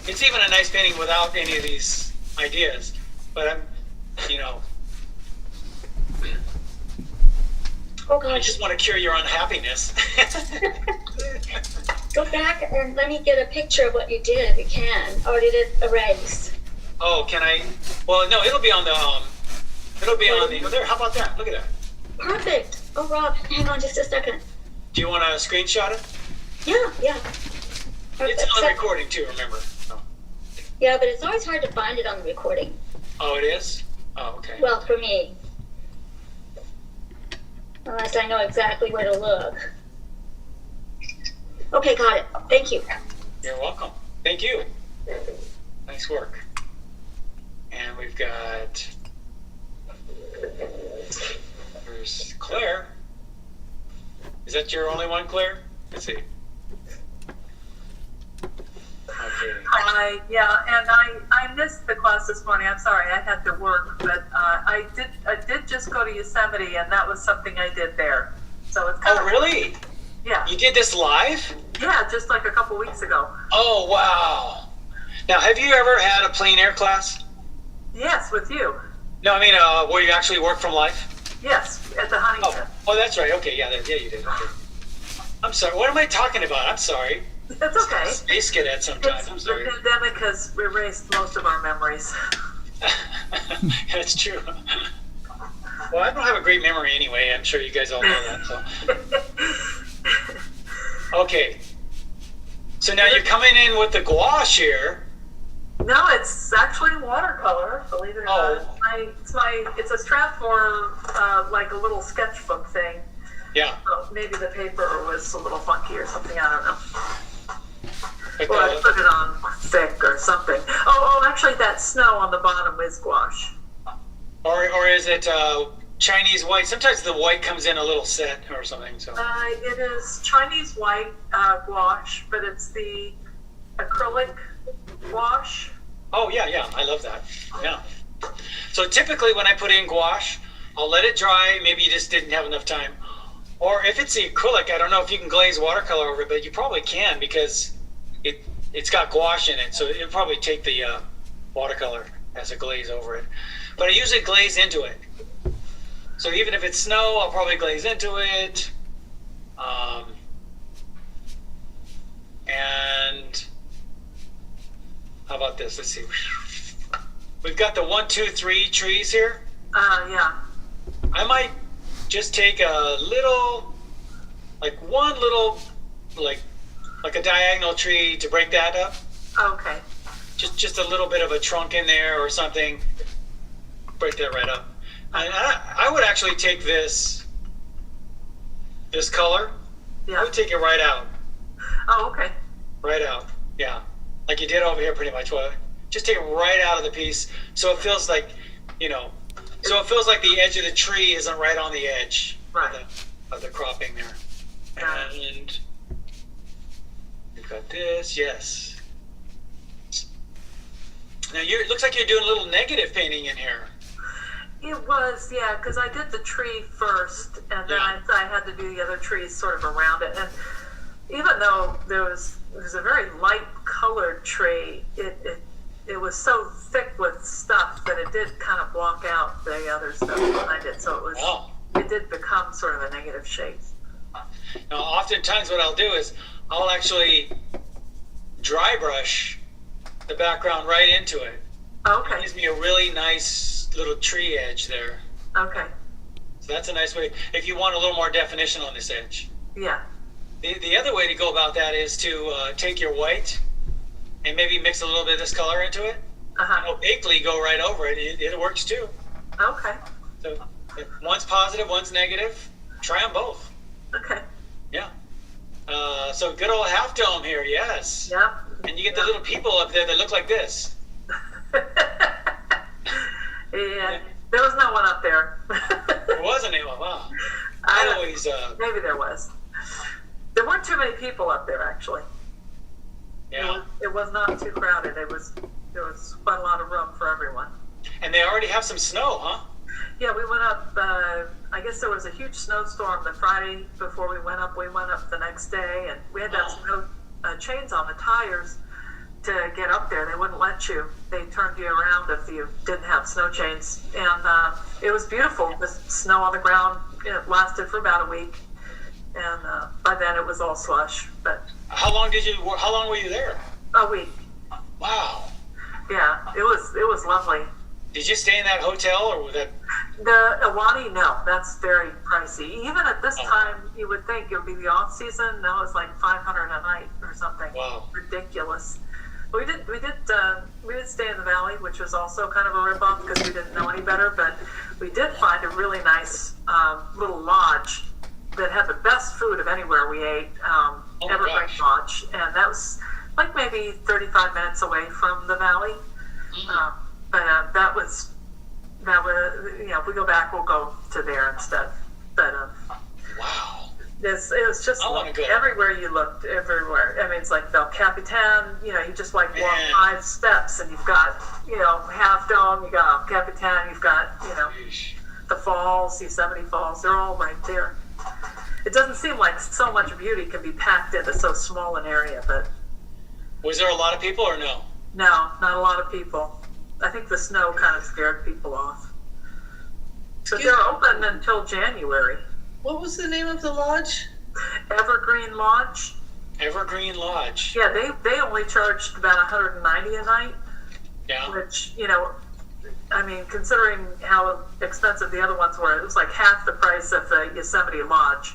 It's even a nice painting without any of these ideas. But I just want to cure your unhappiness. Go back and let me get a picture of what you did if you can. Or did it erase? Oh, can I? Well, no, it'll be on the there, how about that? Look at that. Perfect. Oh, Rob, hang on just a second. Do you want to screenshot it? Yeah. It's on the recording too, remember? Oh. Yeah, but it's always hard to find it on the recording. Oh, it is? Oh, okay. Well, for me. Unless I know exactly where to look. Okay, got it. Thank you. You're welcome. Thank you. Nice work. And we've got... There's Claire. Is that your only one, Claire? Let's see. Okay. Hi, I missed the class this morning. I'm sorry, I had to work, but I did just go to Yosemite, and that was something I did there. So it's kind of really? Yeah. You did this live? Yeah, just like a couple weeks ago. Oh, wow. Now, have you ever had a plein air class? Yes, with you. No, I mean, where you actually work from life? Yes, at the Huntington. Oh, that's right. Okay, yeah, you did. Okay. I'm sorry. What am I talking about? I'm sorry. That's okay. Space cadet sometimes. I'm sorry. The pandemic has erased most of our memories. That's true. Well, I don't have a great memory anyway. I'm sure you guys all know that. So. Okay. So now you're coming in with the gouache here. No, it's actually watercolor. Believe it or not, it's a strap for like a little sketchbook thing. Yeah. So maybe the paper was a little funky or something. I don't know. Or I put it on thick or something. Oh, actually, that snow on the bottom is gouache. Or is it Chinese white? Sometimes the white comes in a little set or something. So. It is Chinese white gouache, but it's the acrylic gouache. Oh, yeah, I love that. Yeah. So typically when I put in gouache, I'll let it dry. Maybe you just didn't have enough time. Or if it's the acrylic, I don't know if you can glaze watercolor over it, but you probably can because it's got gouache in it. So it'll probably take the watercolor as a glaze over it. But I usually glaze into it. So even if it's snow, I'll probably glaze into it. And how about this? Let's see. We've got the 1, 2, 3 trees here. Yeah. I might just take a little, like one little, like a diagonal tree to break that up. Okay. Just a little bit of a trunk in there or something. Break that right up. And I would actually take this color. Yeah. I would take it right out. Oh, okay. Right out. Yeah. Like you did over here pretty much. Well, just take it right out of the piece so it feels like, so it feels like the edge of the tree isn't right on the edge of the cropping there. And we've got this, yes. Now it looks like you're doing a little negative painting in here. It was, yeah, because I did the tree first, and then I had to do the other trees sort of around it. And even though there was a very light colored tree, it was so thick with stuff that it did kind of block out the other stuff behind it. So it did become sort of a negative shape. Now, oftentimes what I'll do is I'll actually dry brush the background right into it. Okay. It gives me a really nice little tree edge there. Okay. So that's a nice way, if you want a little more definition on this edge. Yeah. The other way to go about that is to take your white and maybe mix a little bit of this color into it. And opaquely go right over it. It works too. Okay. So if one's positive, one's negative. Try them both. Okay. Yeah. So good old half dome here, yes. Yep. And you get the little people up there that look like this. Yeah. There was no one up there. There wasn't anyone. Wow. Maybe there was. There weren't too many people up there, actually. Yeah. It was not too crowded. There was quite a lot of room for everyone. And they already have some snow, huh? Yeah, we went up. I guess there was a huge snowstorm the Friday before we went up. We went up the next day, and we had to have snow chains on the tires to get up there. They wouldn't let you. They turned you around if you didn't have snow chains. And it was beautiful. The snow on the ground, it lasted for about a week. And by then it was all slush. But how long were you there? A week. Wow. Yeah, it was lovely. Did you stay in that hotel or was that? The Awani, no, that's very pricey. Even at this time, you would think it would be the off season. No, it's like $500 a night or something. Wow. Ridiculous. We did stay in the valley, which was also kind of a ripoff because we didn't know any better. But we did find a really nice little lodge that had the best food of anywhere we ate. Evergreen Lodge, and that was like maybe 35 minutes away from the valley. But that was if we go back, we'll go to there instead. But wow. It's just I wanna go. everywhere you looked, everywhere. I mean, it's like El Capitan, you just like walk 5 steps and you've got, Half Dome, you got El Capitan, you've got, the falls, Yosemite Falls, they're all right there. It doesn't seem like so much beauty can be packed into so small an area, but. Was there a lot of people or no? No, not a lot of people. I think the snow kind of scared people off. But they're open until January. What was the name of the lodge? Evergreen Lodge. Evergreen Lodge. Yeah, they only charged about $190 a night. Yeah. Which, I mean, considering how expensive the other ones were, it was like half the price of the Yosemite Lodge.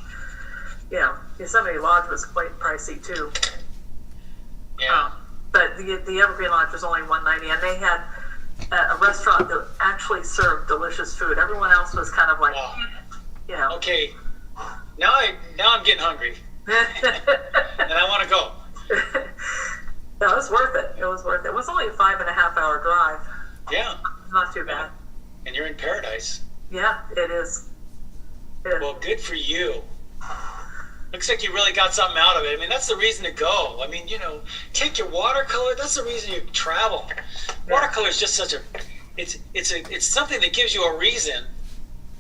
Yosemite Lodge was quite pricey too. Yeah. But the Evergreen Lodge was only $190, and they had a restaurant that actually served delicious food. Everyone else was kind of like, Okay. Now I'm getting hungry. And I want to go. No, it was worth it. It was worth it. It was only a 5.5 hour drive. Yeah. Not too bad. And you're in paradise. Yeah, it is. Well, good for you. Looks like you really got something out of it. I mean, that's the reason to go. I mean, take your watercolor. That's the reason you travel. Watercolor is just such a, it's something that gives you a reason.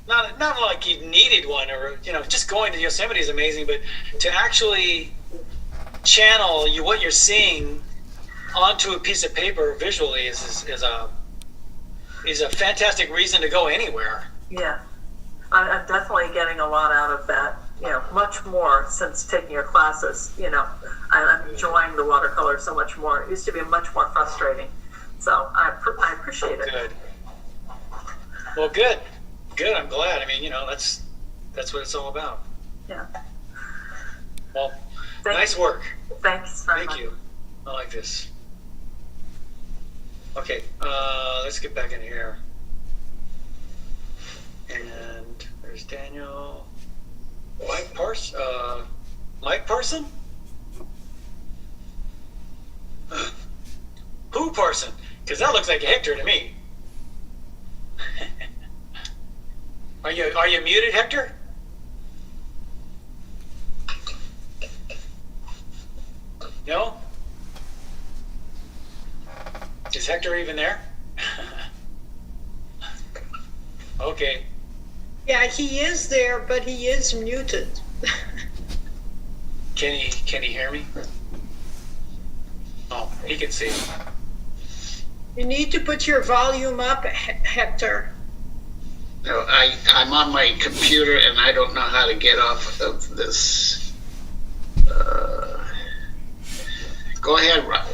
Not like you needed one, or just going to Yosemite is amazing, but to actually channel what you're seeing onto a piece of paper visually is a fantastic reason to go anywhere. Yeah, I'm definitely getting a lot out of that. Much more since taking your classes. I'm enjoying the watercolor so much more. It used to be much more frustrating. So I appreciate it. Good. Well, good. Good. I'm glad. I mean, that's what it's all about. Yeah. Well, nice work. Thanks very much. Thank you. I like this. Okay. Let's get back in here. And there's Daniel. Mike Parson? Who Parson? Because that looks like Hector to me. Are you muted, Hector? No? Is Hector even there? Okay. Yeah, he is there, but he is muted. Can he hear me? Oh, he can see. You need to put your volume up, Hector. No, I'm on my computer and I don't know how to get off of this. Go ahead, Rob.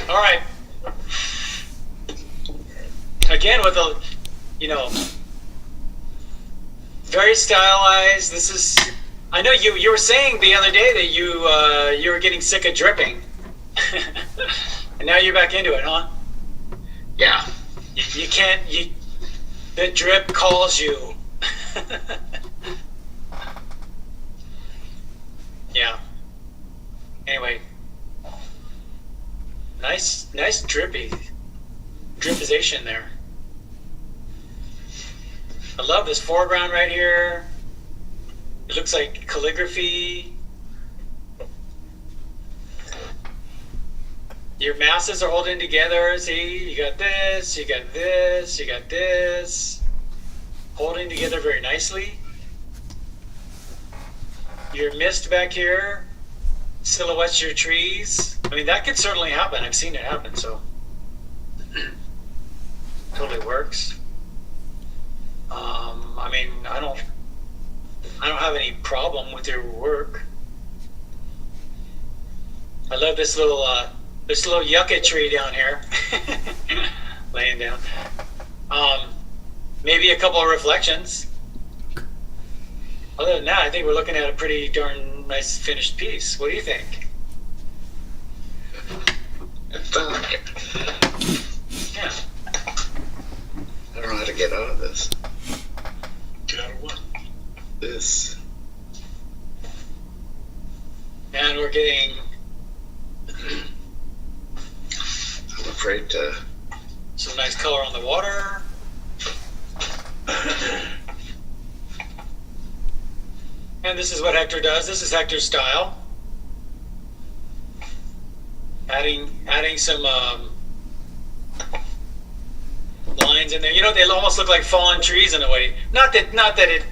All right. Again, with a, very stylized. This is. I know you were saying the other day that you were getting sick of dripping, and now you're back into it, huh? Yeah. You can't. The drip calls you. Yeah. Anyway. Nice dripization there. I love this foreground right here. It looks like calligraphy. Your masses are holding together. See, you got this, you got this, you got this. Holding together very nicely. Your mist back here silhouettes your trees. I mean, that could certainly happen. I've seen it happen, so totally works. I mean, I don't have any problem with your work. I love this little yucca tree down here, laying down. Maybe a couple of reflections. Other than that, I think we're looking at a pretty darn nice finished piece. What do you think? Yeah. I don't know how to get out of this. Get out of what? This. And we're getting. I'm afraid to. Some nice color on the water. And this is what Hector does. This is Hector's style. Adding some lines in there. You know, they almost look like fallen trees in a way. Not that it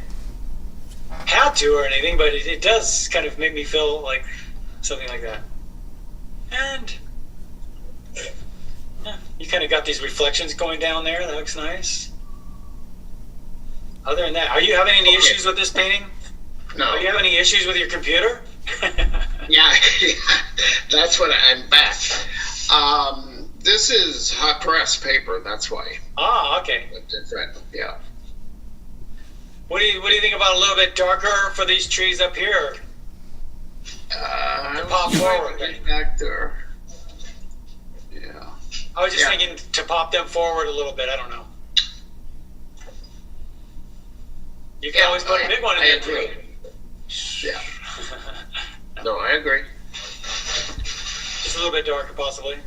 had to or anything, but it does kind of make me feel like something like that. And yeah, you kind of got these reflections going down there. That looks nice. Other than that, are you having any issues with this painting? No. Are you having any issues with your computer? Yeah, that's what I'm back. This is hot press paper. That's why. Ah, okay. Different. Yeah. What do you think about a little bit darker for these trees up here? To pop forward. Back there. Yeah. I was just thinking to pop them forward a little bit. I don't know. You can always put a big one in there too. Yeah. No, I agree. Just a little bit darker, possibly.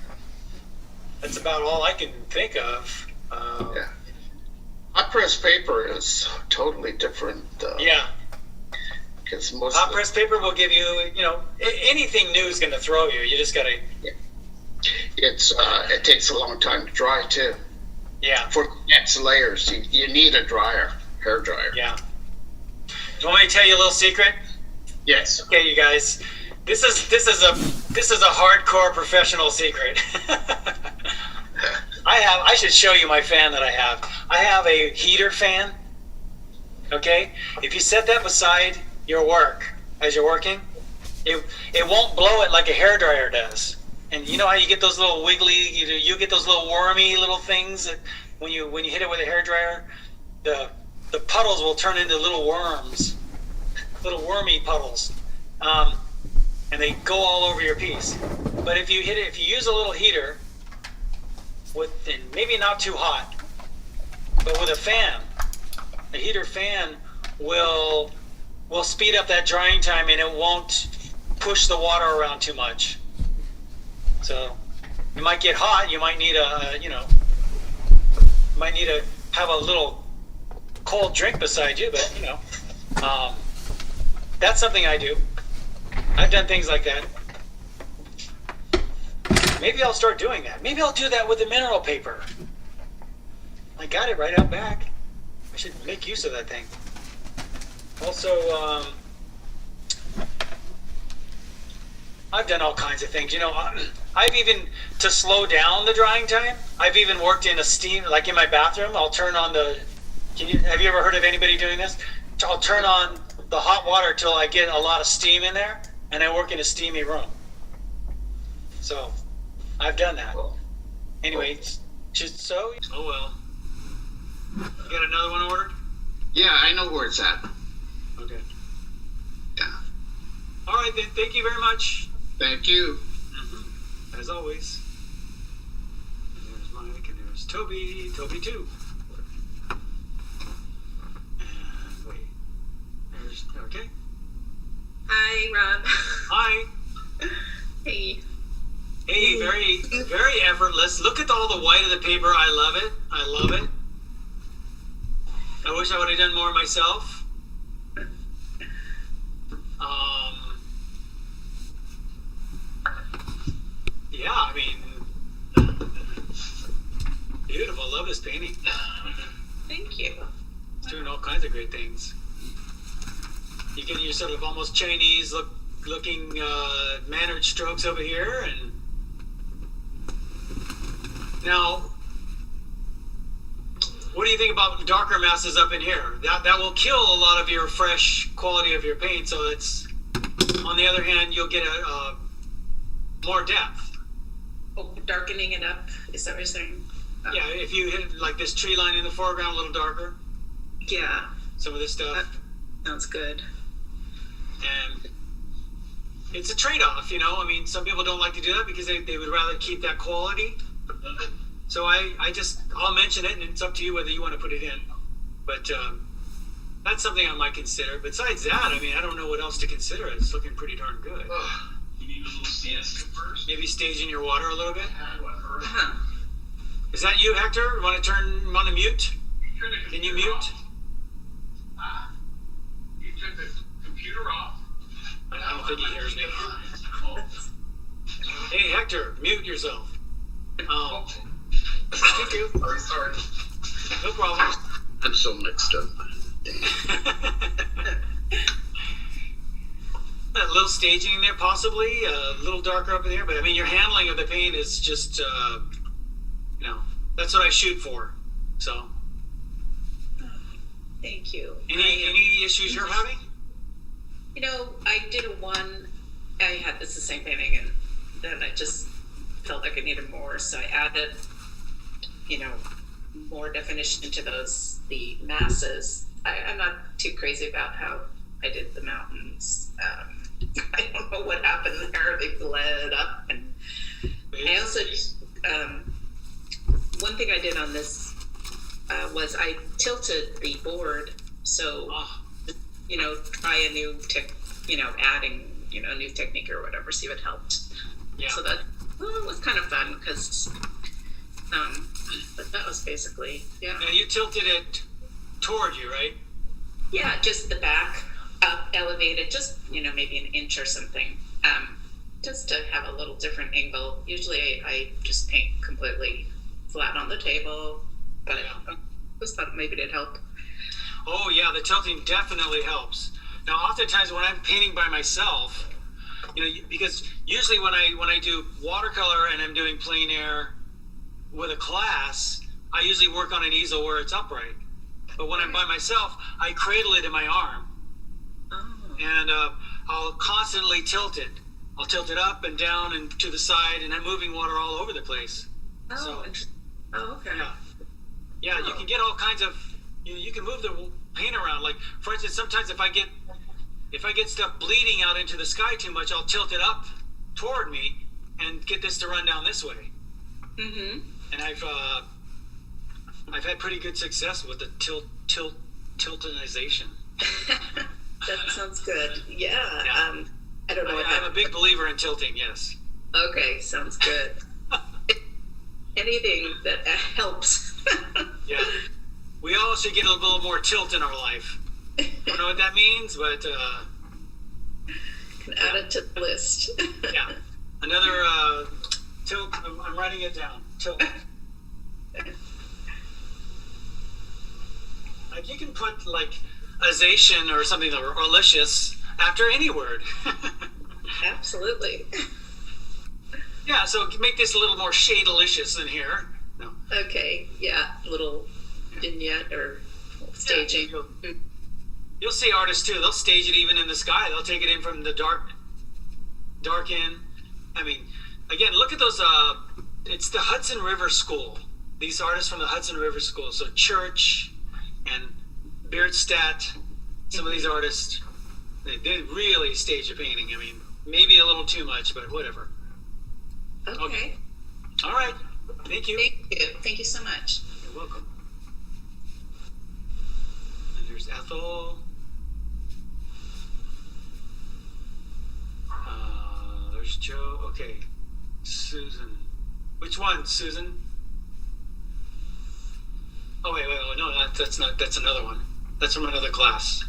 That's about all I can think of. Yeah. Hot press paper is totally different. Yeah. Because most hot press paper will give you, anything new is going to throw you. You just got to. Yeah. It takes a long time to dry too. Yeah. For next layers, you need a dryer, hair dryer. Yeah. Do you want me to tell you a little secret? Yes. Okay, you guys. This is a hardcore professional secret. I should show you my fan that I have. I have a heater fan. Okay? If you set that beside your work as you're working, it won't blow it like a hairdryer does. And you know how you get those little wiggly, you get those little wormy little things that when you hit it with a hairdryer, the puddles will turn into little worms, little wormy puddles, and they go all over your piece. But if you use a little heater, and maybe not too hot, but with a fan, a heater fan will speed up that drying time, and it won't push the water around too much. So you might get hot. You might need to have a little cold drink beside you, but that's something I do. I've done things like that. Maybe I'll start doing that. Maybe I'll do that with the mineral paper. I got it right out back. I should make use of that thing. Also, I've done all kinds of things. I've even, to slow down the drying time, I've even worked in a steam, like in my bathroom, I'll turn on have you ever heard of anybody doing this? I'll turn on the hot water till I get a lot of steam in there, and I work in a steamy room. So, I've done that. Anyway, just so. Oh well. You got another one ordered? Yeah, I know where it's at. Okay. Yeah. All right then. Thank you very much. Thank you. Mm-hmm. As always. And there's Mike, and there's Toby. Toby too. And wait. There's okay. Hi, Rob. Hi. Hey. Hey, very, very effortless. Look at all the white of the paper. I love it. I love it. I wish I would have done more myself. Yeah, I mean, beautiful. Love this painting. Thank you. It's doing all kinds of great things. You get your sort of almost Chinese looking mannered strokes over here, and now, what do you think about darker masses up in here? That will kill a lot of your fresh quality of your paint. So it's, on the other hand, you'll get a more depth. Oh, darkening it up, is that what you're saying? Yeah, if you hit like this tree line in the foreground a little darker. Yeah. Some of this stuff. That sounds good. And it's a trade-off, I mean, some people don't like to do that because they would rather keep that quality. So I'll mention it, and it's up to you whether you want to put it in. But that's something I might consider. Besides that, I mean, I don't know what else to consider. It's looking pretty darn good. You need a little siesta first. Maybe staging your water a little bit. Uh-huh. Is that you, Hector? Want to mute? Can you mute? You took the computer think he hears me. Hey, Hector, mute yourself. Thank you. Sorry. No problem. I'm so mixed up. A little staging in there, possibly a little darker up in there, but I mean, your handling of the paint is just, that's what I shoot for. So, Thank you. Any issues you're having? I did I had this the same painting, and then I just felt like I needed more, so I added, more definition to the masses. I'm not too crazy about how I did the mountains. I don't know what happened there. They bled up, and I also one thing I did on this was I tilted the board, so try a new adding a new technique or whatever, see what helped. Yeah. So that was kind of fun because, but that was basically Now you tilted it toward you, right? Yeah, just the back up, elevated, just maybe an inch or something, just to have a little different angle. Usually I just paint completely flat on the table, but I just thought maybe it'd help. Oh yeah, the tilting definitely helps. Now, oftentimes when I'm painting by myself, because usually when I do watercolor and I'm doing plein air with a class, I usually work on an easel where it's upright. But when I'm by myself, I cradle it in my arm, and I'll constantly tilt it. I'll tilt it up and down and to the side, and I'm moving water all over the place. Okay. Yeah, you can get all kinds of. You can move the paint around. Like, for instance, sometimes if I get stuff bleeding out into the sky too much, I'll tilt it up toward me and get this to run down this way. Mm-hmm. And I've had pretty good success with the tiltonization. That sounds good. Yeah. I don't know. I'm a big believer in tilting. Yes. Okay, sounds good. Anything that helps. Yeah. We all should get a little more tilt in our life. Don't know what that means, but can add it to the list. Yeah. Another tilt. I'm writing it down. Tilt. Like you can put like azation or something or licious after any word. Absolutely. Yeah. So make this a little more shade-alicious in here. No. Okay. Yeah. Little vignette or staging. Yeah, you'll see artists too. They'll stage it even in the sky. They'll take it in from the dark in. I mean, again, look at those. It's the Hudson River School. These artists from the Hudson River School. So Church and Beardstadt, some of these artists, they did really stage a painting. I mean, maybe a little too much, but whatever. Okay. All right. Thank you. Thank you so much. You're welcome. And there's Ethel. There's Joe. Okay. Susan. Which one, Susan? Oh, wait, no, that's not, that's another one. That's from another class.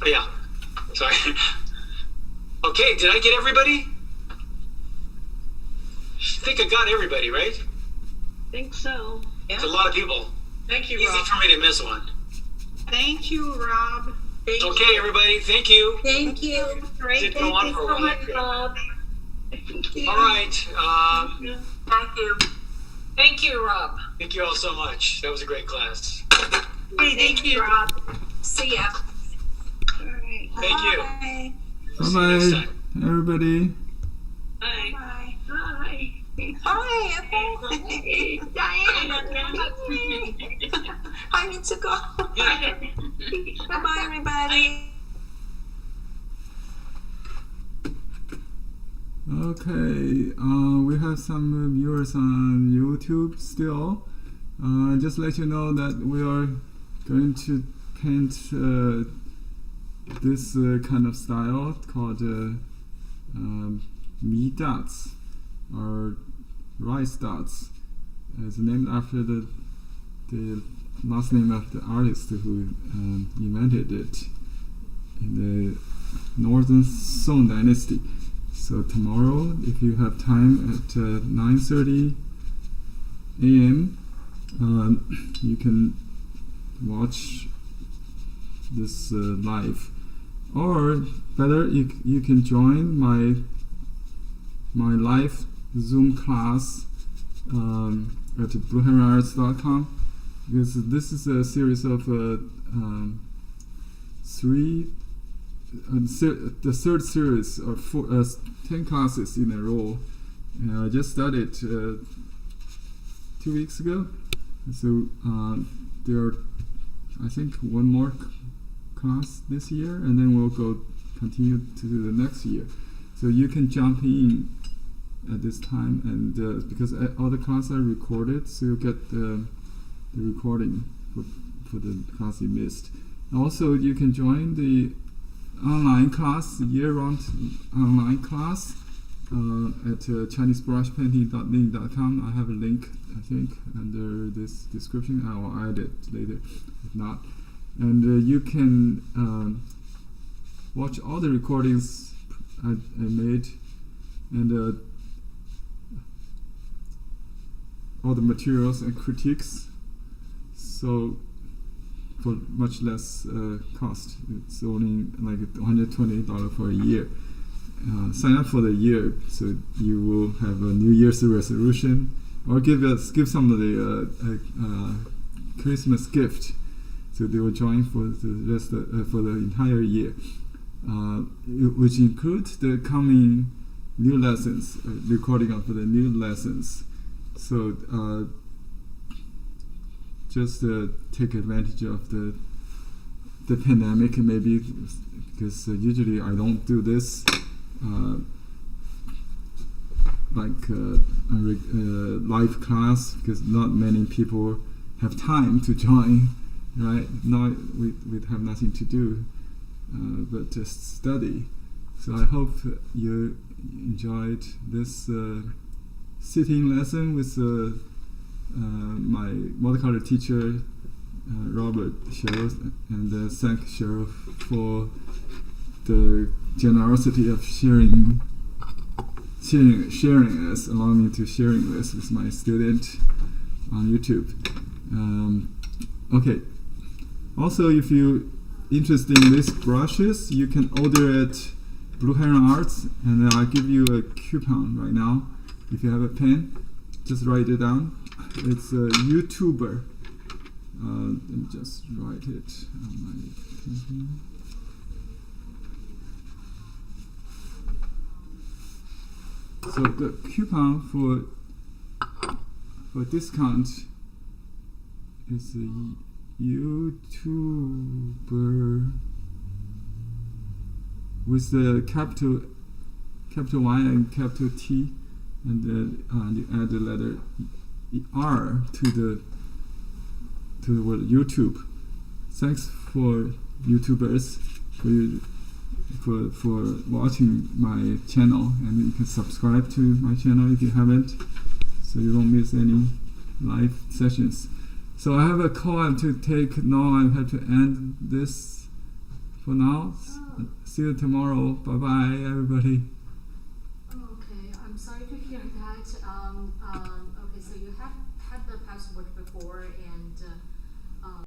Oh, yeah. Sorry. Okay, did I get everybody? I think I got everybody, right? Think so. Yeah. It's a lot of people. Thank you, Easy Rob. for me to miss one. Thank you, Rob. Okay, everybody, thank you. Thank you. Great. Did go on Thank for you a so while. much, Bob. Thank you. All right. Thank you. Thank you, Rob. Thank you all so much. That was a great class. Hey, thank you, Rob. See ya. All right. Thank you. Bye. See you next Bye-bye, time. everybody. Bye. Bye. Bye. Bye. Diana. I need to go. Bye-bye, everybody. Okay, we have some viewers on YouTube still. Just let you know that we are going to paint this kind of style called mee dots or rice dots. It's named after the last name of the artist who invented it. in the Northern Song Dynasty. So tomorrow, if you have time at 9:30 a.m., you can watch this live, or better, you can join my live Zoom class at blueheronarts.com, because this is a series of the third series of 10 classes in a row. I just started 2 weeks ago, so there are, I think, one more class this year, and then we'll continue to the next year. So you can jump in at this time, and because all the classes are recorded, so you get the recording for the class you missed. Also, you can join the online class, the year-round online class at ChineseBrushPainting.ning.com. I have a link, I think, under this description. I will add it later, if not. And you can watch all the recordings I made, and all the materials and critiques. So for much less cost. It's only like $120 for a year. Sign up for the year, so you will have a New Year's resolution, or give somebody a Christmas gift, so they will join for the rest for the entire year, which includes the coming new lessons, recording of the new lessons. So just take advantage of the pandemic, maybe, because usually I don't do this like a live class, because not many people have time to join, right? Now we have nothing to do but just study. So I hope you enjoyed this sitting lesson with my watercolor teacher, Robert Sherrill, and thank Sherrill for the generosity of sharing this, allowing me to sharing this with my student on YouTube. Okay. Also, if you're interested in these brushes, you can order at Blue Heron Arts, and I'll give you a coupon right now. If you have a pen, just write it down. It's a YouTuber. Let me just write it on my pen here. So the coupon for discount is a YouTuber with the capital Y and capital T, and then you add the letter R to the word YouTube. Thanks for YouTubers for watching my channel, and you can subscribe to my channel if you haven't, so you don't miss any live sessions. So I have a call I have to take now. I have to end this for now. See you tomorrow. Bye bye, everybody. Okay, I'm sorry to hear that. Okay, so you have had the password before, and